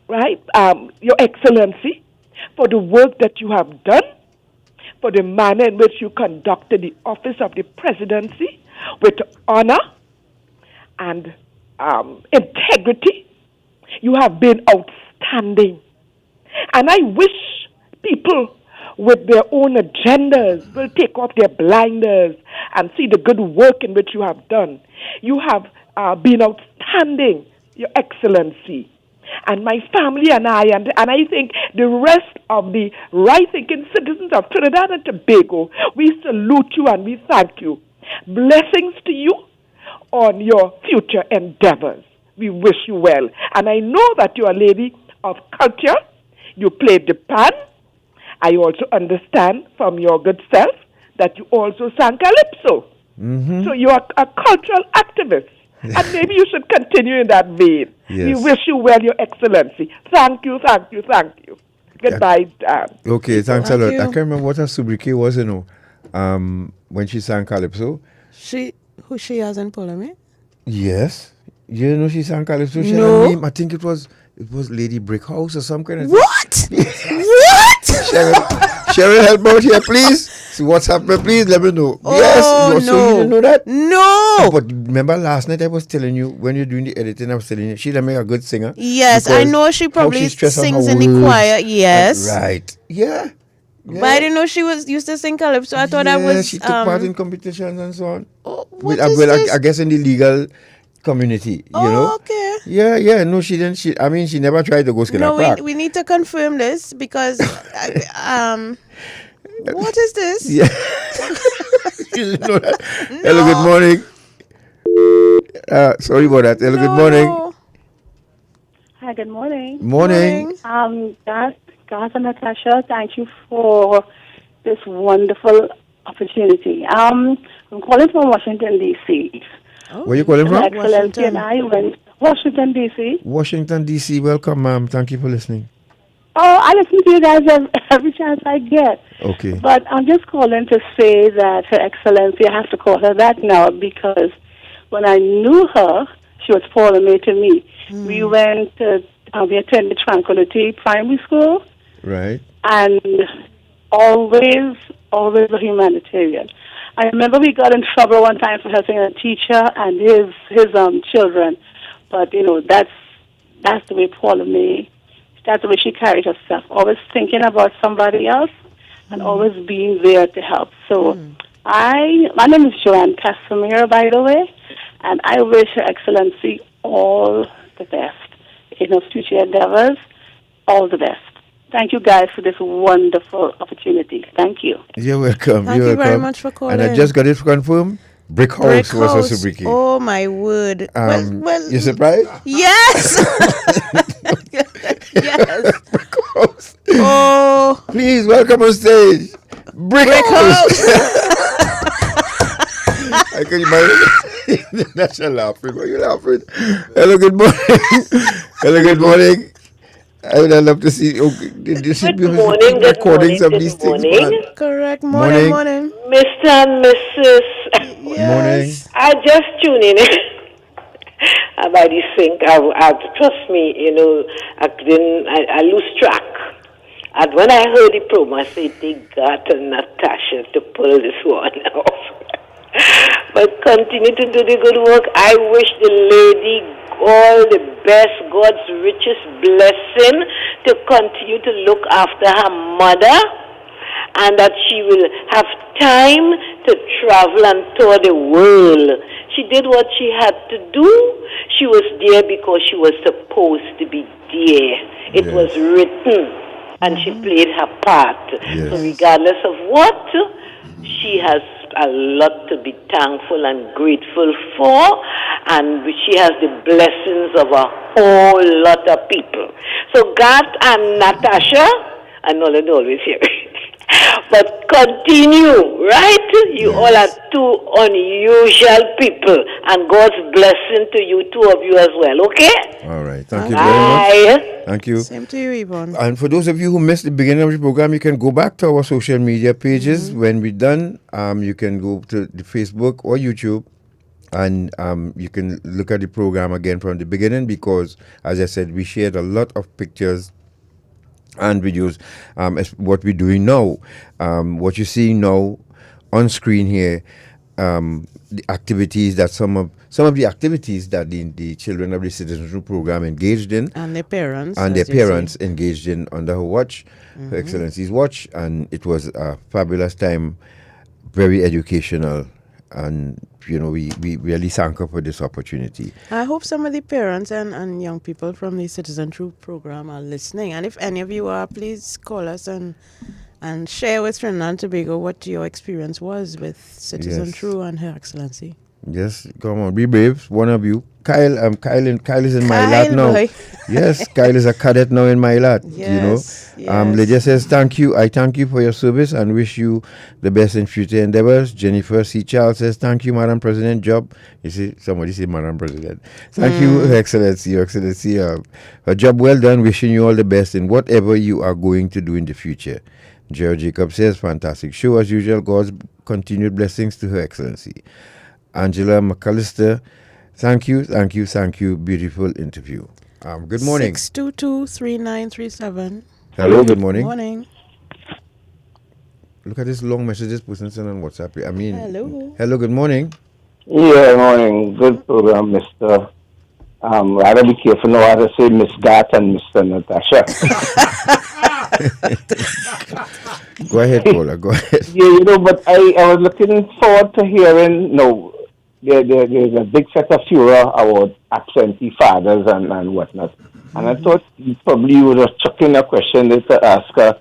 Your Excellency, for the work that you have done, for the manner in which you conducted the office of the presidency with honor and integrity. You have been outstanding. And I wish people with their own agendas will take off their blinders and see the good work in which you have done. You have been outstanding, Your Excellency. And my family and I think the rest of the right-thinking citizens of Trinidad and Tobago, we salute you and we thank you. Blessings to you on your future endeavors. We wish you well. And I know that you're a lady of culture. You played the pan. I also understand from your good self that you also sang calypso. So you are a cultural activist. And maybe you should continue in that vein. Yes. We wish you well, Your Excellency. Thank you. Goodbye, Dan. Okay, thanks a lot. I can't remember what her sobriquet was, when she sang Calypso. Who she has in Paula-Mae? Yes. She sang Calypso. She had No. a name. I think it was Lady Brickhouse or some kind of What? thing. What? Cheryl, help me out here, please. See what's happening, please let me know. Yes, so you didn't know that? No. But remember last night I was telling you, when you're doing the editing, I was telling you, she'd make a good singer. Yes, I know she probably sings in the choir. Yes. Right. Yeah. But I didn't know she used to sing calypso. I thought that was. She took part in competitions and so on. What is this? I guess in the legal community, you know. Okay. Yeah. No, she didn't. She never tried to go skin a crack. We need to confirm this because, what is this? Yeah. You didn't know that. Hello, good morning. Sorry about that. Hello, good morning. Hi, good morning. Morning. Garth and Natasha, thank you for this wonderful opportunity. I'm calling from Washington, D.C. Where are you calling from? Excellency and I went Washington, D.C. Washington, D.C. Welcome, ma'am. Thank you for listening. Oh, I listen to you guys every chance I get. Okay. But I'm just calling to say that Her Excellency, I have to call her that now because when I knew her, she was Paula-Mae to me. We went we attended Tranquility Primary School. Right. And always a humanitarian. I remember we got in trouble one time for helping a teacher and his children. But, that's the way Paula-Mae, that's the way she carried herself, always thinking about somebody else and always being there to help. So my name is Joanne Casimir, by the way, and I wish Her Excellency all the best in her future endeavors. All the best. Thank you guys for this wonderful opportunity. Thank you. You're welcome. Thank you very much for calling. And I just got it confirmed. Brick House was also breaking. Oh my word! Well, you surprised? Yes. Yes. Brick House. Oh, please welcome on stage, Brick House. I can imagine. That's a laughing. Why are you laughing? Hello, good morning. Hello, good morning. I would love to see. Oh, there should be recordings of these things. Correct. Morning. Mr. and Mrs. Morning. I just tune in. About this thing, trust me, I lose track. And when I heard the program, I said, they got Natasha to pull this one off. But continue to do the good work. I wish the lady all the best, God's richest blessing to continue to look after her mother, and that she will have time to travel and tour the world. She did what she had to do. She was there because she was supposed to be there. It was written, and she played her part. So regardless of what, she has a lot to be thankful and grateful for, and she has the blessings of a whole lot of people. So God and Natasha, I know they always hear but continue, right? You all are two unusual people, and God's blessing to you, two of you as well, okay? All right. Thank you very much. Thank you. Same to you, Yvonne. And for those of you who missed the beginning of the program, you can go back to our social media pages. When we're done, you can go to the Facebook or YouTube, and you can look at the program again from the beginning, because, as I said, we shared a lot of pictures and videos. What we're doing now, what you're seeing now on screen here, the activities that some of the activities that the children of the citizenship program engaged in, and their parents, engaged in under her watch, Her Excellency's watch, and it was a fabulous time, very educational, and we really thank her for this opportunity. I hope some of the parents and young people from the Citizen True program are listening. And if any of you are, please call us and share with Trinidad and Tobago what your experience was with Citizen True and Her Excellency. Yes, come on, be brave, one of you. Kyle is in my lap now. Yes, Kyle is a cadet now in my lap. Yes. Lydia says, thank you. I thank you for your service and wish you the best in future endeavors. Jennifer C. Charles says, thank you, Madam President. Job. You see, somebody say Madam President. Thank you, Her Excellency. Your Excellency, a job well done. Wishing you all the best in whatever you are going to do in the future. Gerald Jacob says, fantastic show as usual. God's continued blessings to Her Excellency. Angela McAllister, thank you. Beautiful interview. Good morning. 622-3937. Hello, good morning. Morning. Look at this long message this person sent on WhatsApp. Hello, good morning. Yeah, morning. Good program, Mr. Rather be careful now how to say Miss Gat and Mr. Natasha. Go ahead, Paula. Go ahead. Yeah, but I was looking forward to hearing, there's a big set of furor about absentee fathers and whatnot. And I thought probably you were chucking a question to ask her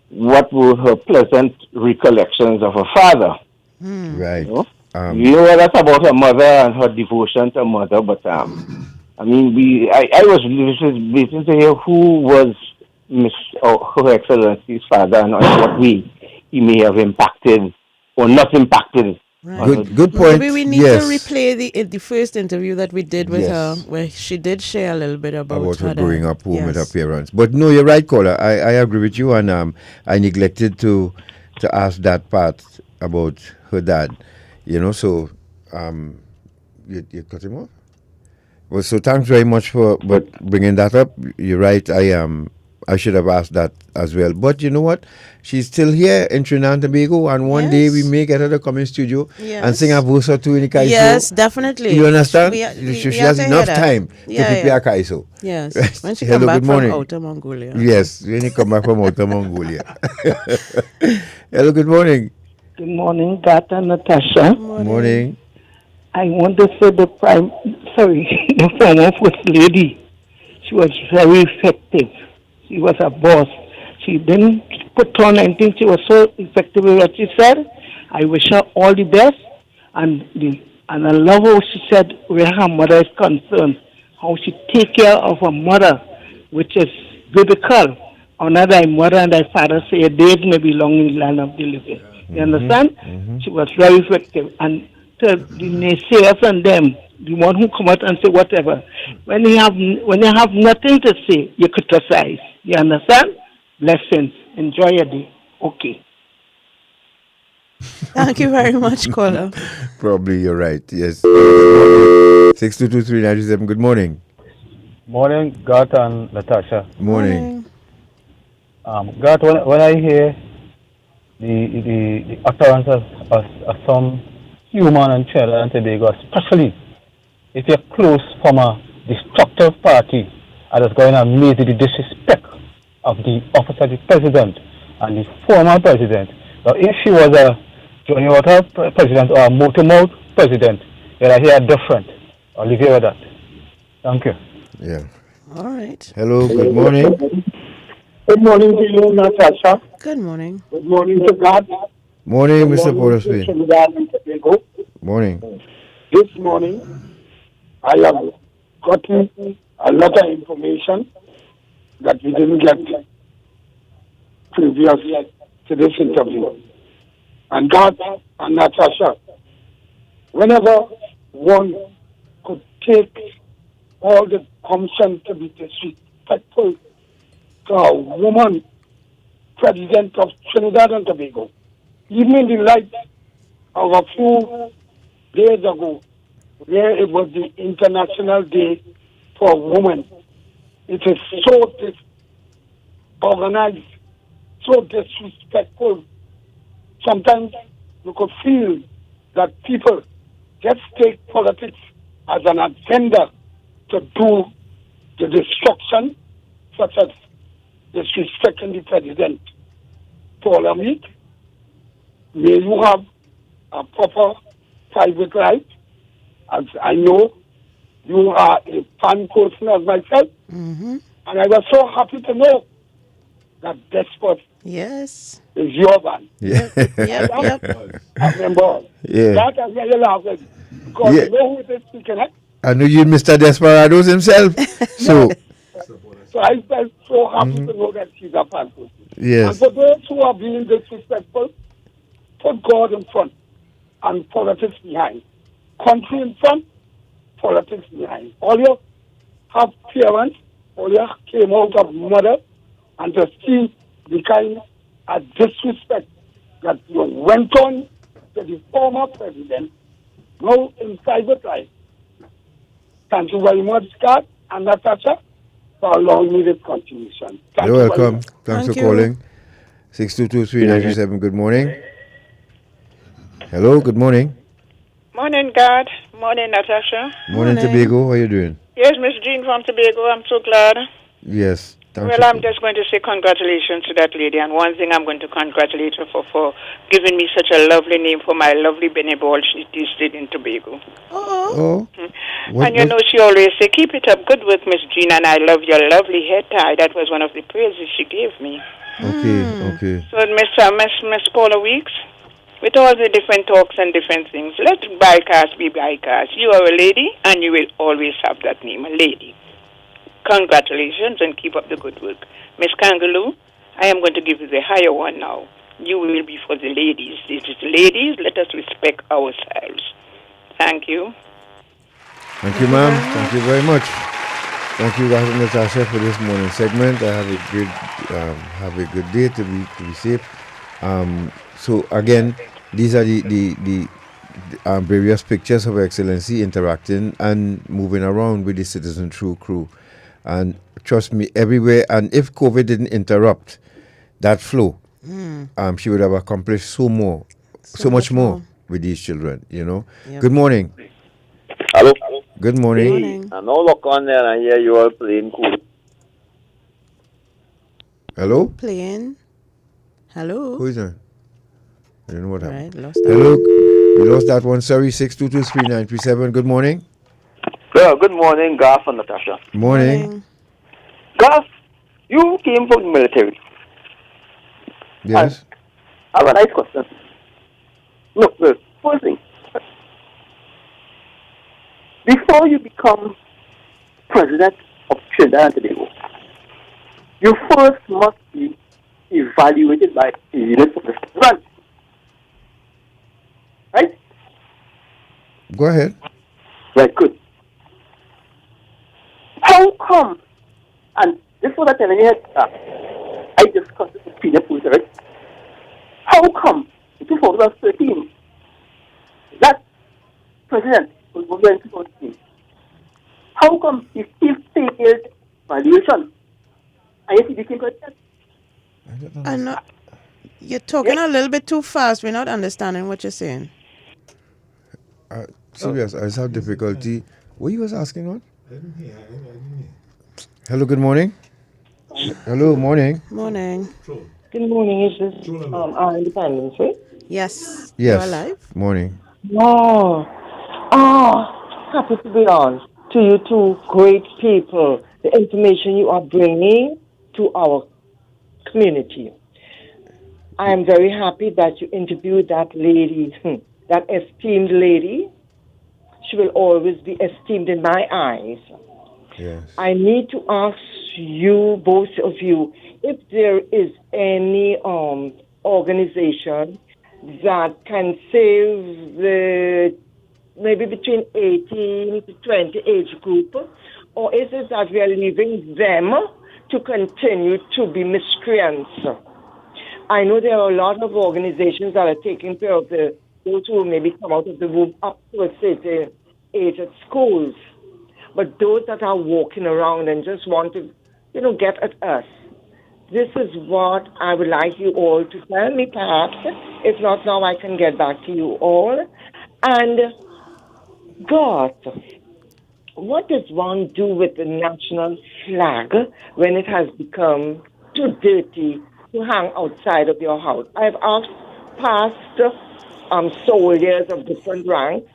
what were her pleasant recollections of her father. Right. That's about her mother and her devotion to her mother, but I was waiting to hear who was Her Excellency's father and in what way he may have impacted or not impacted. Right. Good point. Maybe we need to replay the first interview that we did with her, where she did share a little bit about her growing up home with her parents. But no, you're right, Caller. I agree with you, and I neglected to ask that part about her dad. So you cut him off. Well, so thanks very much for bringing that up. You're right. I should have asked that as well. But you know what? She's still here in Trinidad and Tobago, and one day we may get her to come in studio and sing a verse or two in the Kaiso. Yes, definitely. You understand? She has enough time to prepare Kaiso. Yes. When she comes back from Outer Mongolia. Yes, when you come back from Outer Mongolia. Hello, good morning. Good morning, Gata Natasha. Morning. I want to say the former First Lady. She was very effective. She was a boss. She didn't put on anything. She was so effective with what she said. I wish her all the best. And I love how she said where her mother is concerned, how she take care of her mother, which is biblical. Honor thy mother and thy father, say your days may be long in the land of the living. You understand? She was very effective. And to the naysayers and them, the one who come out and say whatever, when you have nothing to say, you criticize. You understand? Blessings. Enjoy your day. Okay. Thank you very much, caller. Probably you're right. Yes. 6223927. Good morning. Morning, Gart and Natasha. Morning. Gart, when I hear the utterance of some human and Trinidad and Tobago, especially if you're close from a destructive party and is going to meet the disrespect of the office of the president and the former president. Now, if she was a Johnny Water president or a Mouth-to-Mouth president, you'll hear different. I'll leave you with that. Thank you. Yeah. All right. Hello, good morning. Good morning to you, Natasha. Good morning. Good morning to God. Morning, Good Mr. morning to Paula-Mae. Trinidad and Tobago. Morning. This morning, I have gotten a lot of information that we didn't get previous to this interview. And God and Natasha, whenever one could take all the gumption to be disrespectful to a woman president of Trinidad and Tobago, even in the light of a few days ago, where it was the International Day for Women, it is so disorganized, so disrespectful. Sometimes you could feel that people just take politics as an agenda to do the destruction, such as disrespecting the president. Paula-Mae, may you have a proper private life. As I know, you are a fan person as myself, and I was so happy to know that Despot Yes. is your man. Yeah. Yep. I remember. Yeah. That is why you laughing. Because Yeah. you know who it is speaking, eh? I knew you Mr. Desperados himself. So, So I felt so happy to know that she's a fan person. yes. And for those who are being disrespectful, put God in front and politics behind. Country in front, politics behind. All you have parents, all you came out of mother, and to see the kind of disrespect that you went on to the former president, now in private life. Thank you very much, Scott and Natasha, for allowing me this contribution. Thank You're you very welcome. much. Thanks for calling. 6223927. Good morning. Hello, good morning. Morning, God. Morning, Natasha. Morning, Tobago. How are you doing? Yes, Miss Jean from Tobago. I'm so glad. Yes. Thanks Well, for I'm just going to say congratulations to that lady. And one thing I'm going to congratulate her for giving me such a lovely name for my lovely Benny Ball she did in Tobago. Oh. And you know, she always say, keep it up good with Miss Jean, and I love your lovely hair tie. That was one of the praises she gave me. Okay. So, Miss Paula Weeks, with all the different talks and different things, let bycast be bycast. You are a lady, and you will always have that name, a lady. Congratulations, and keep up the good work. Miss Kangaloo, I am going to give you the higher one now. You will be for the ladies. This is ladies, let us respect ourselves. Thank you. Thank you, ma'am. Thank you very much. Thank you, Dr. Natasha, for this morning segment. I have a good day to be safe. So again, these are the various pictures of Her Excellency interacting and moving around with the Citizen True crew. And trust me, everywhere. And if COVID didn't interrupt that flow, she would have accomplished so much more with these children. You know. Yep. Good morning. Hello. Good morning. I now look on there and hear you all playing cool. Hello. Playing. Hello. Who is that? I don't know what happened. Right, lost that. Hello. We lost that one. Sorry. 6223937. Good morning. Well, good morning, Garth and Natasha. Morning. Garth, you came from the military. Yes. I have a nice question. Look, the first thing, before you become president of Trinidad and Tobago, you first must be evaluated by a unit of the branch. Right? Go ahead. Right, good. How come, and this was a telling you, I discussed this with Peter Pulser, right? How come in 2013 that president was voted in 2013? How come he still failed valuation and yet he became president? I'm not, you're talking a little bit too fast. We're not understanding what you're saying. Serious, I just have difficulty. What you was asking on? Hello, good morning. Hello, morning. Morning. Good morning. Is this our Independence, right? Yes. Yes. You're alive? Morning. Happy to be on. To you two great people, the information you are bringing to our community. I am very happy that you interviewed that lady, that esteemed lady. She will always be esteemed in my eyes. Yes. I need to ask you, both of you, if there is any organization that can save the maybe between 18 to 20 age group, or is it that we are leaving them to continue to be miscreants? I know there are a lot of organizations that are taking care of those who maybe come out of the womb up to a certain age at schools. But those that are walking around and just want to, get at us. This is what I would like you all to tell me, perhaps. If not now, I can get back to you all. And God, what does one do with the national flag when it has become too dirty to hang outside of your house? I've asked past soldiers of different ranks,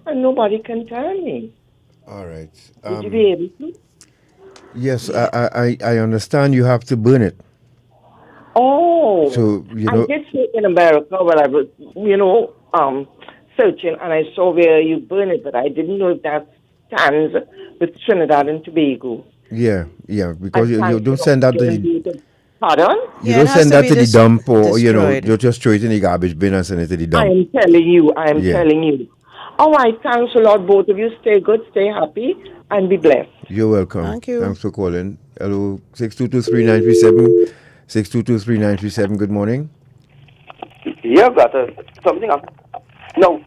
and nobody can tell me. All right. Would you be able to? Yes, I understand you have to burn it. Oh, so I did see in America when I was, searching, and I saw where you burn it, but I didn't know if that stands with Trinidad and Tobago. Yeah, because you don't send that to the... Pardon? You don't send that to the dump or, you just throw it in the garbage bin and send it to the dump. I am telling you. All right, thanks a lot, both of you. Stay good, stay happy, and be blessed. You're welcome. Thank you. Thanks for calling. Hello, 6223937. 6223937, good morning. Yeah, got something up. No,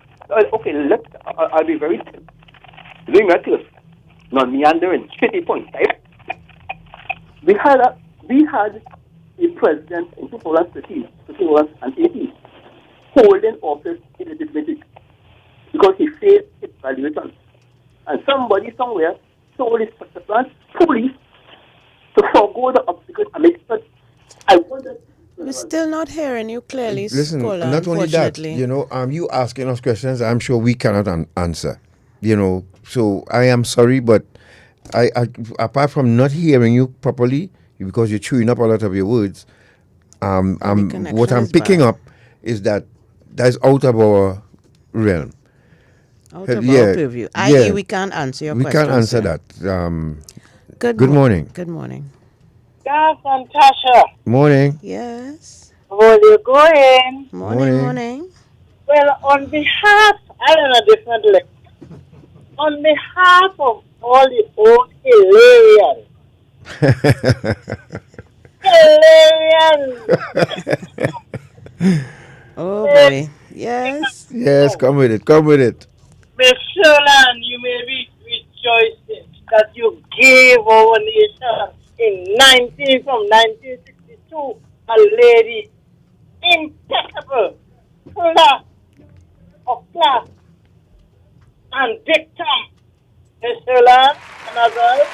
okay, I'll be very doing my close. Not meandering, 50 points, right? We had a president in 2013, 2018, holding office illegitimately because he failed his evaluation. And somebody somewhere told his police to forego the obstacle and make it. I wonder. We're still not hearing you clearly, Listen, Scholar, not only that, unfortunately. you asking us questions I'm sure we cannot answer. So I am sorry, but I apart from not hearing you properly, because you're chewing up a lot of your words, what I'm picking up is that's out of our realm. Out of our purview. I.e., we can't answer your question. We can't answer that. Good morning. Good morning. Garth and Tasha. Morning. Yes. How you going? Morning. Well, on behalf, I am a different level. On behalf of all the old Hilarians. Oh boy. Yes. Yes, come with it. Miss Sherland, you may be rejoicing that you gave our nation from 1962 a lady impeccable, full of class and dictum. Miss Sherland and others.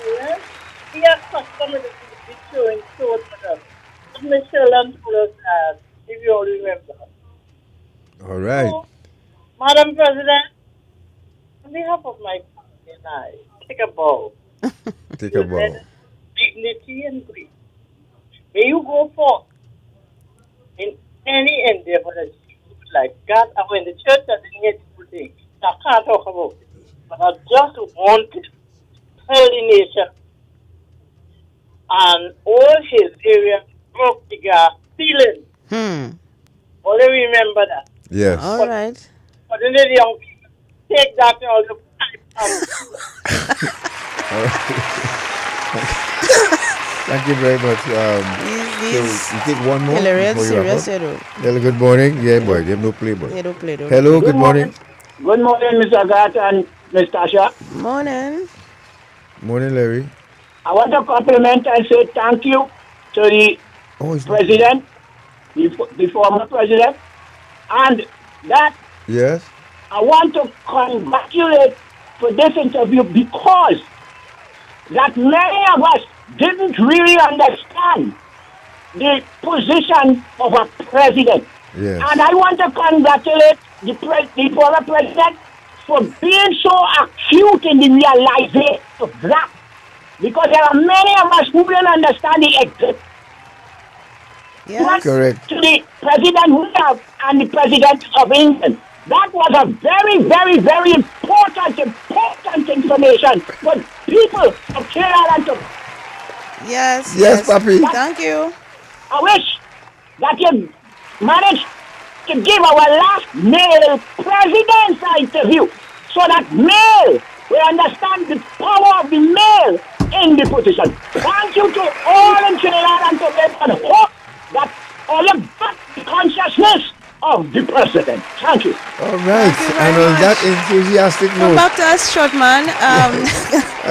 Yes, we are accustomed to be showing so much. But Miss Sherland told us that, if you all remember. All right. So, Madam President, on behalf of my family and I, take a bow. Take a bow. dignity and grace. May you go forth in any endeavor that you would like. God, I'm in the church that didn't get today. I can't talk about it. But I just want to tell the nation and all his area broke the gas ceiling. Only remember that. Yes. All right. But then the young people take that and all the Thank you very much. So you take one more. Hillary, before you wrap serious, up? Hello, good morning. Yeah, boy, they have no play, boy. They don't play, though. Hello, good morning. Good morning, Mr. Agat and Ms. Tasha. Morning. Morning, Larry. I want to compliment and say thank you to the president, the former president, and that Yes. I want to congratulate for this interview because that many of us didn't really understand the position of a president. Yes. And I want to congratulate the former president for being so acute in the realization of that. Because there are many of us who don't understand the exit. Yes. Correct. To the president we have and the president of England. That was a very, very, very important information for people of Kerala to. Yes. Yes, Papi. Thank you. I wish that you managed to give our last male presidential interview so that male will understand the power of the male in the position. Thank you to all in Trinidad and Tobago and hope that all of that consciousness of the president. Thank you. All right. And on that enthusiastic Come note. back to us, short man.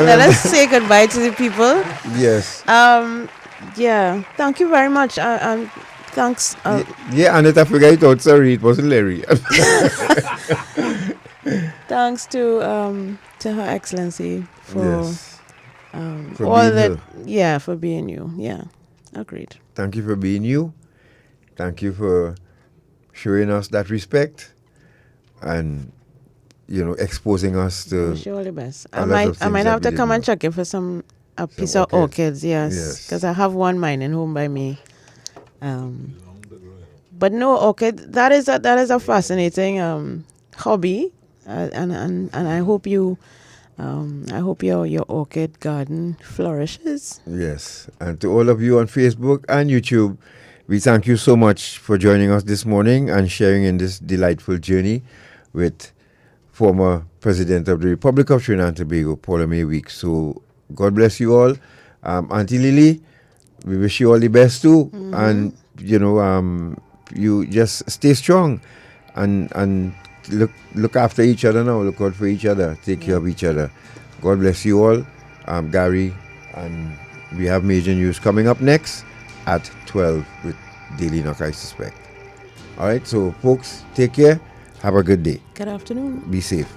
Let us say goodbye to the people. Yes. Yeah. Thank you very much. Thanks. Yeah, and I forgot it. Sorry, it wasn't Larry. Thanks to Her Excellency for Yes. For all being that. her. Yeah, for being you. Yeah, agreed. Thank you for being you. Thank you for showing us that respect and, exposing us to. Wish you all the best. a I lot might of things have that to we come didn't and check it for a piece of orchids. orchids. Yes, because I have one mine in home by me. But no orchid. That is a fascinating hobby, and I hope you. I hope your orchid garden flourishes. Yes. And to all of you on Facebook and YouTube, we thank you so much for joining us this morning and sharing in this delightful journey with former President of the Republic of Trinidad and Tobago, Paula-Mae Weeks. So God bless you all. Auntie Lily, we wish you all the best too. And, you just stay strong and look after each other now. Look out for each other. Take care of each other. God bless you all. Gary, and we have major news coming up next at 12 with Daily Knock, I suspect. All right, so folks, take care. Have a good day. Good afternoon. Be safe.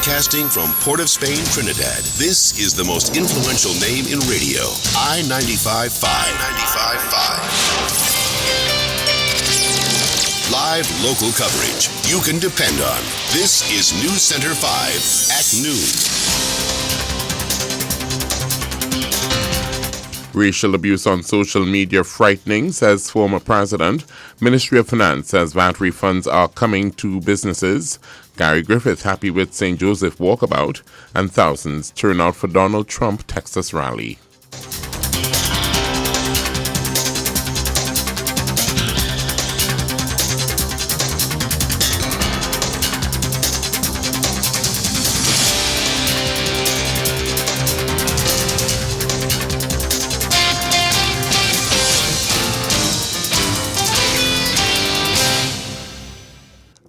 Broadcasting from Port of Spain, Trinidad, this is the most influential name in radio, I-95.5. Live local coverage you can depend on. This is News Center 5 at noon. Racial abuse on social media frightening, says former president. Ministry of Finance says VAT refunds are coming to businesses. Gary Griffith happy with St. Joseph walkabout. And thousands turn out for Donald Trump Texas rally.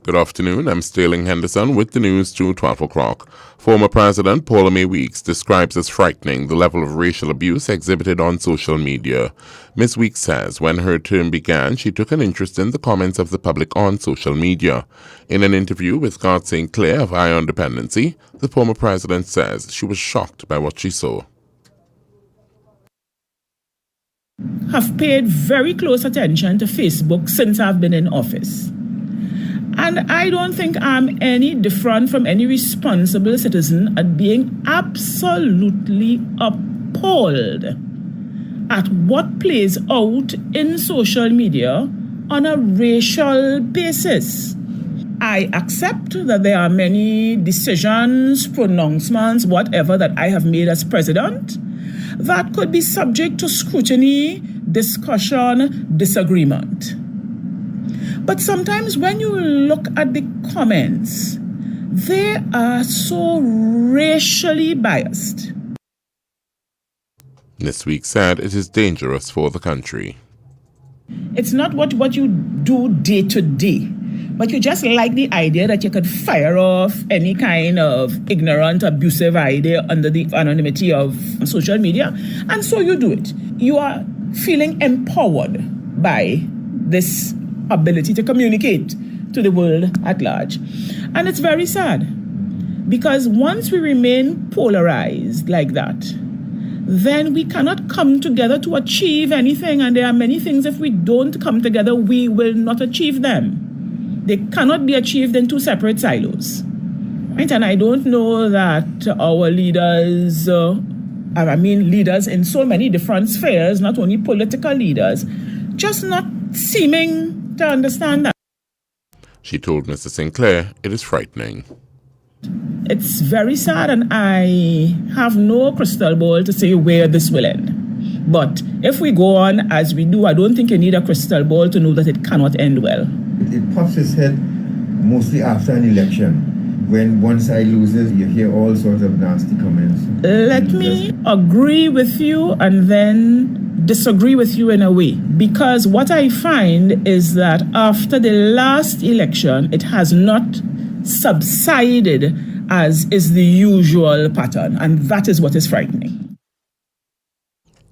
Good afternoon, I'm Sterling Henderson with the news to 12 o'clock. Former President Paula-Mae describes as frightening the level of racial abuse exhibited on social media. Ms. Weeks says when her term began, she took an interest in the comments of the public on social media. In an interview with God St. Clair of Ion Dependency, the former president says she was shocked by what she saw. Have paid very close attention to Facebook since I've been in office. And I don't think I'm any different from any responsible citizen at being absolutely appalled at what plays out in social media on a racial basis. I accept that there are many decisions, pronouncements, whatever that I have made as president that could be subject to scrutiny, discussion, disagreement. But sometimes when you look at the comments, they are so racially biased. This week said it is dangerous for the country. It's not what you do day to day, but you just like the idea that you could fire off any kind of ignorant, abusive idea under the anonymity of social media, and so you do it. You are feeling empowered by this ability to communicate to the world at large. And it's very sad, because once we remain polarized like that, then we cannot come together to achieve anything, and there are many things, if we don't come together, we will not achieve them. They cannot be achieved in two separate silos. Right? And I don't know that our leaders, leaders in so many different spheres, not only political leaders, just not seeming to understand that. She told Mr. Sinclair it is frightening. It's very sad, and I have no crystal ball to say where this will end. But if we go on as we do, I don't think you need a crystal ball to know that it cannot end well. It pops its head mostly after an election. When one side loses, you hear all sorts of nasty comments. Let me agree with you and then disagree with you in a way, because what I find is that after the last election, it has not subsided as is the usual pattern, and that is what is frightening.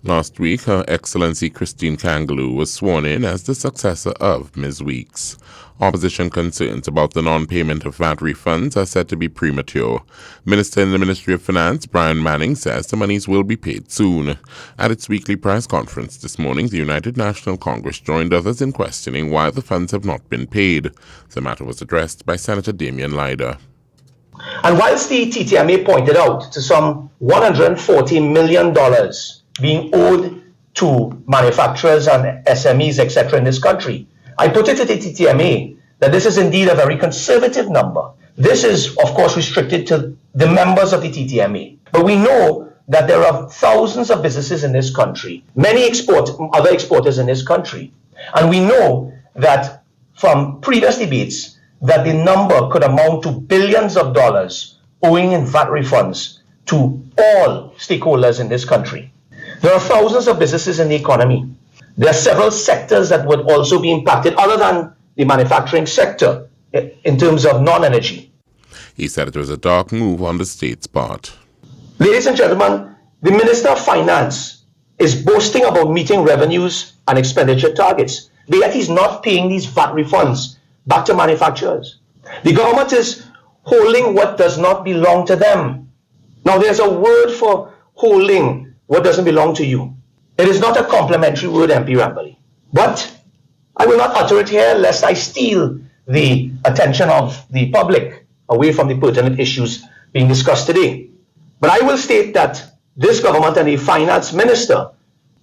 Last week, Her Excellency Christine Kangaloo was sworn in as the successor of Ms. Weeks. Opposition concerns about the non-payment of VAT refunds are said to be premature. Minister in the Ministry of Finance, Brian Manning, says the monies will be paid soon. At its weekly press conference this morning, the United National Congress joined others in questioning why the funds have not been paid. The matter was addressed by Senator Damian Lyder. And whilst the TTMA pointed out to some $140 million being owed to manufacturers and SMEs, etc. in this country, I put it to the TTMA that this is indeed a very conservative number. This is, of course, restricted to the members of the TTMA. But we know that there are thousands of businesses in this country, many other exporters in this country. And we know that from previous debates that the number could amount to billions of dollars owing in VAT refunds to all stakeholders in this country. There are thousands of businesses in the economy. There are several sectors that would also be impacted other than the manufacturing sector in terms of non-energy. He said it was a dark move on the state's part. Ladies and gentlemen, the Minister of Finance is boasting about meeting revenues and expenditure targets, but yet he's not paying these VAT refunds back to manufacturers. The government is holding what does not belong to them. Now, there's a word for holding what doesn't belong to you. It is not a complimentary word, MP Rambali. But I will not utter it here lest I steal the attention of the public away from the pertinent issues being discussed today. But I will state that this government and the finance minister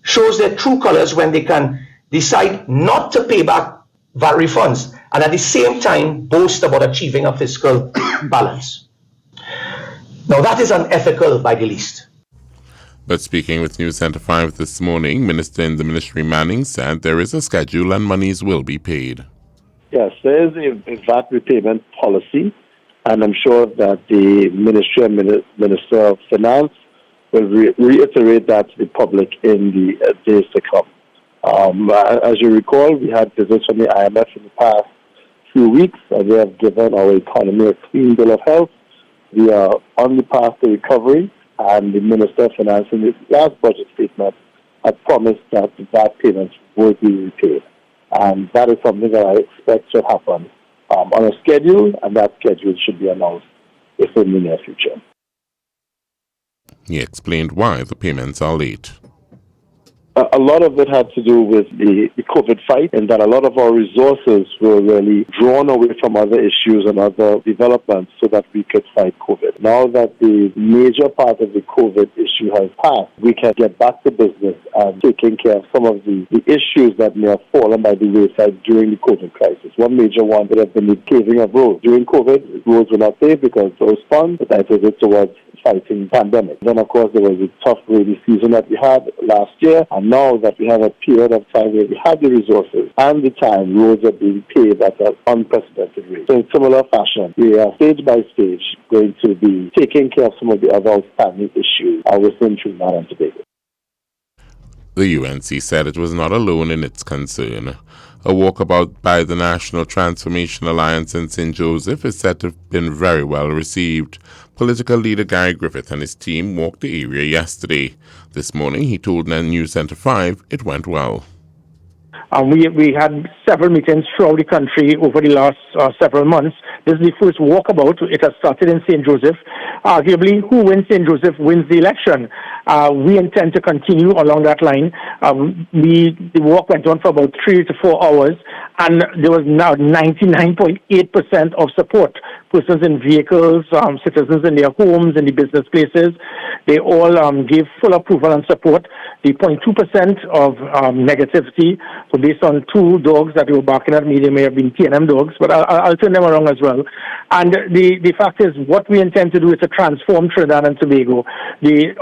shows their true colors when they can decide not to pay back VAT refunds and at the same time boast about achieving a fiscal balance. Now that is unethical by the least. But speaking with News Centre 5 this morning, Minister in the Ministry Manning said there is a schedule and monies will be paid. Yes, there is a VAT repayment policy, and I'm sure that the Ministry and Minister of Finance will reiterate that to the public in the days to come. As you recall, we had visits from the IMF in the past few weeks, and they have given our economy a clean bill of health. We are on the path to recovery, and the Minister of Finance in his last budget statement had promised that the VAT payments will be repaid. And that is something that I expect should happen on a schedule, and that schedule should be announced within the near future. He explained why the payments are late. A lot of it had to do with the COVID fight, and that a lot of our resources were really drawn away from other issues and other developments so that we could fight COVID. Now that the major part of the COVID issue has passed, we can get back to business and taking care of some of the issues that may have fallen by the wayside during the COVID crisis. One major one would have been the paving of roads. During COVID, roads were not paved because those funds were diverted towards fighting the pandemic. Then, of course, there was a tough rainy season that we had last year, and now that we have a period of time where we have the resources and the time, roads are being paved at an unprecedented rate. So in similar fashion, we are stage by stage going to be taking care of some of the other outstanding issues within Trinidad and Tobago. The UNC said it was not alone in its concern. A walkabout by the National Transformation Alliance in St. Joseph is said to have been very well received. Political leader Gary Griffith and his team walked the area yesterday. This morning, he told News Centre 5 it went well. We had several meetings throughout the country over the last several months. This is the first walkabout. It has started in St. Joseph. Arguably, who wins St. Joseph wins the election. We intend to continue along that line. The walk went on for about 3 to 4 hours, and there was now 99.8% of support. Persons in vehicles, citizens in their homes, in the business places, they all gave full approval and support. The 0.2% of negativity, so based on 2 dogs that were barking at me, they may have been P&M dogs, but I'll turn them around as well. And the fact is, what we intend to do is to transform Trinidad and Tobago.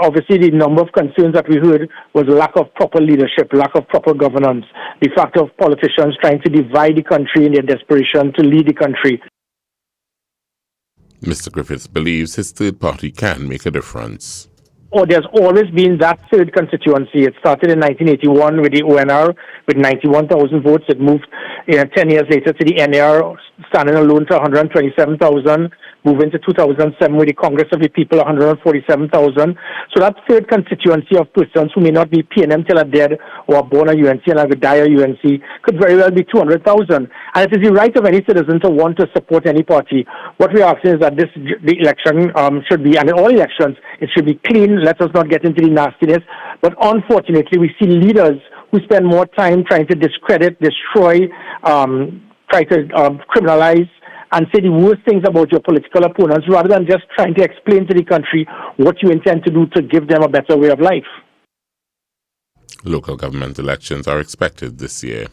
Obviously, the number of concerns that we heard was lack of proper leadership, lack of proper governance, the fact of politicians trying to divide the country in their desperation to lead the country. Mr. Griffiths believes his third party can make a difference. There's always been that third constituency. It started in 1981 with the ONR with 91,000 votes. It moved 10 years later to the NAR, standing alone to 127,000. Moving to 2007 with the Congress of the People, 147,000. So that third constituency of persons who may not be P&M till are dead or are born a UNC and have a die a UNC could very well be 200,000. And it is the right of any citizen to want to support any party. What we're asking is that the election should be, and in all elections, it should be clean. Let us not get into the nastiness. But unfortunately, we see leaders who spend more time trying to discredit, destroy, try to criminalize, and say the worst things about your political opponents rather than just trying to explain to the country what you intend to do to give them a better way of life. Local government elections are expected this year.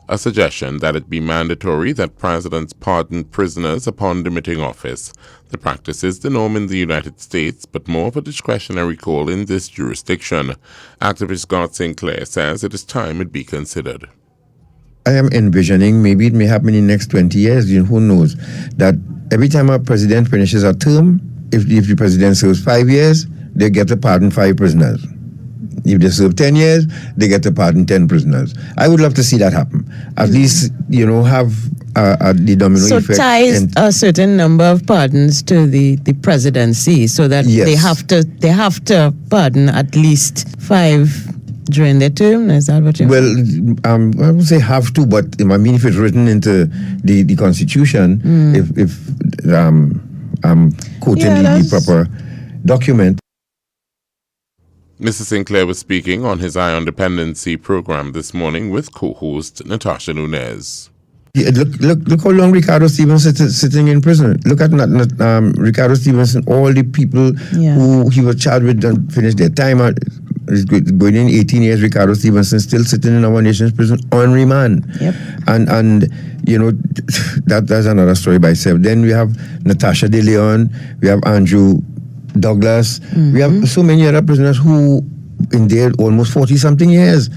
A suggestion that it be mandatory that presidents pardon prisoners upon demitting office. The practice is the norm in the United States, but more of a discretionary call in this jurisdiction. Activist God Sinclair says it is time it be considered. I am envisioning maybe it may happen in the next 20 years, who knows, that every time a president finishes a term, if the president serves 5 years, they get to pardon 5 prisoners. If they serve 10 years, they get to pardon 10 prisoners. I would love to see that happen. At least, have the domino effect. So ties a certain number of pardons to the presidency so that yes. they have to pardon at least 5 during their term? Is that what you mean? Well, I would say have to, but I mean, if it's written into the Constitution, if quoting the proper document. Mr. Sinclair was speaking on his Eye on Dependency program this morning with co-host Natasha Nunez. Yeah, look how long Ricardo Stevenson sitting in prison. Look at Ricardo Stevenson, all the people who he was charged with and finished their time out. Going in 18 years, Ricardo Stevenson still sitting in our nation's prison on remand. Yep. And you know, that's another story by itself. Then we have Natasha De Leon, we have Andrew Douglas, we have so many other prisoners who in there almost 40-something years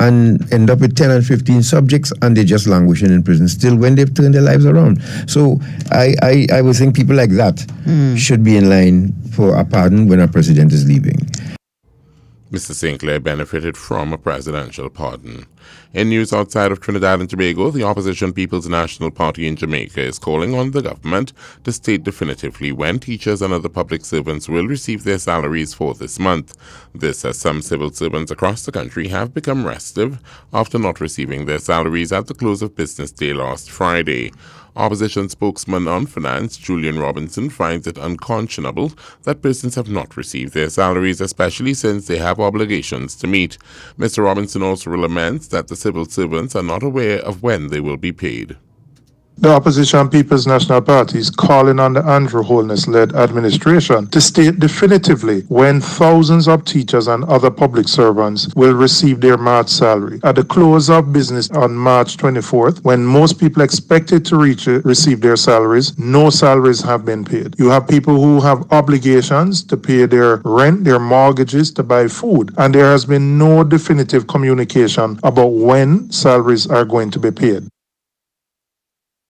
and end up with 10 and 15 subjects and they're just languishing in prison still when they've turned their lives around. So I would think people like that should be in line for a pardon when a president is leaving. Mr. Sinclair benefited from a presidential pardon. In news outside of Trinidad and Tobago, the opposition People's National Party in Jamaica is calling on the government to state definitively when teachers and other public servants will receive their salaries for this month. This as some civil servants across the country have become restive after not receiving their salaries at the close of business day last Friday. Opposition spokesman on finance, Julian Robinson, finds it unconscionable that persons have not received their salaries, especially since they have obligations to meet. Mr. Robinson also laments that the civil servants are not aware of when they will be paid. The opposition People's National Party is calling on the Andrew Holness-led administration to state definitively when thousands of teachers and other public servants will receive their March salary. At the close of business on March 24th, when most people expected to receive their salaries, no salaries have been paid. You have people who have obligations to pay their rent, their mortgages, to buy food, and there has been no definitive communication about when salaries are going to be paid.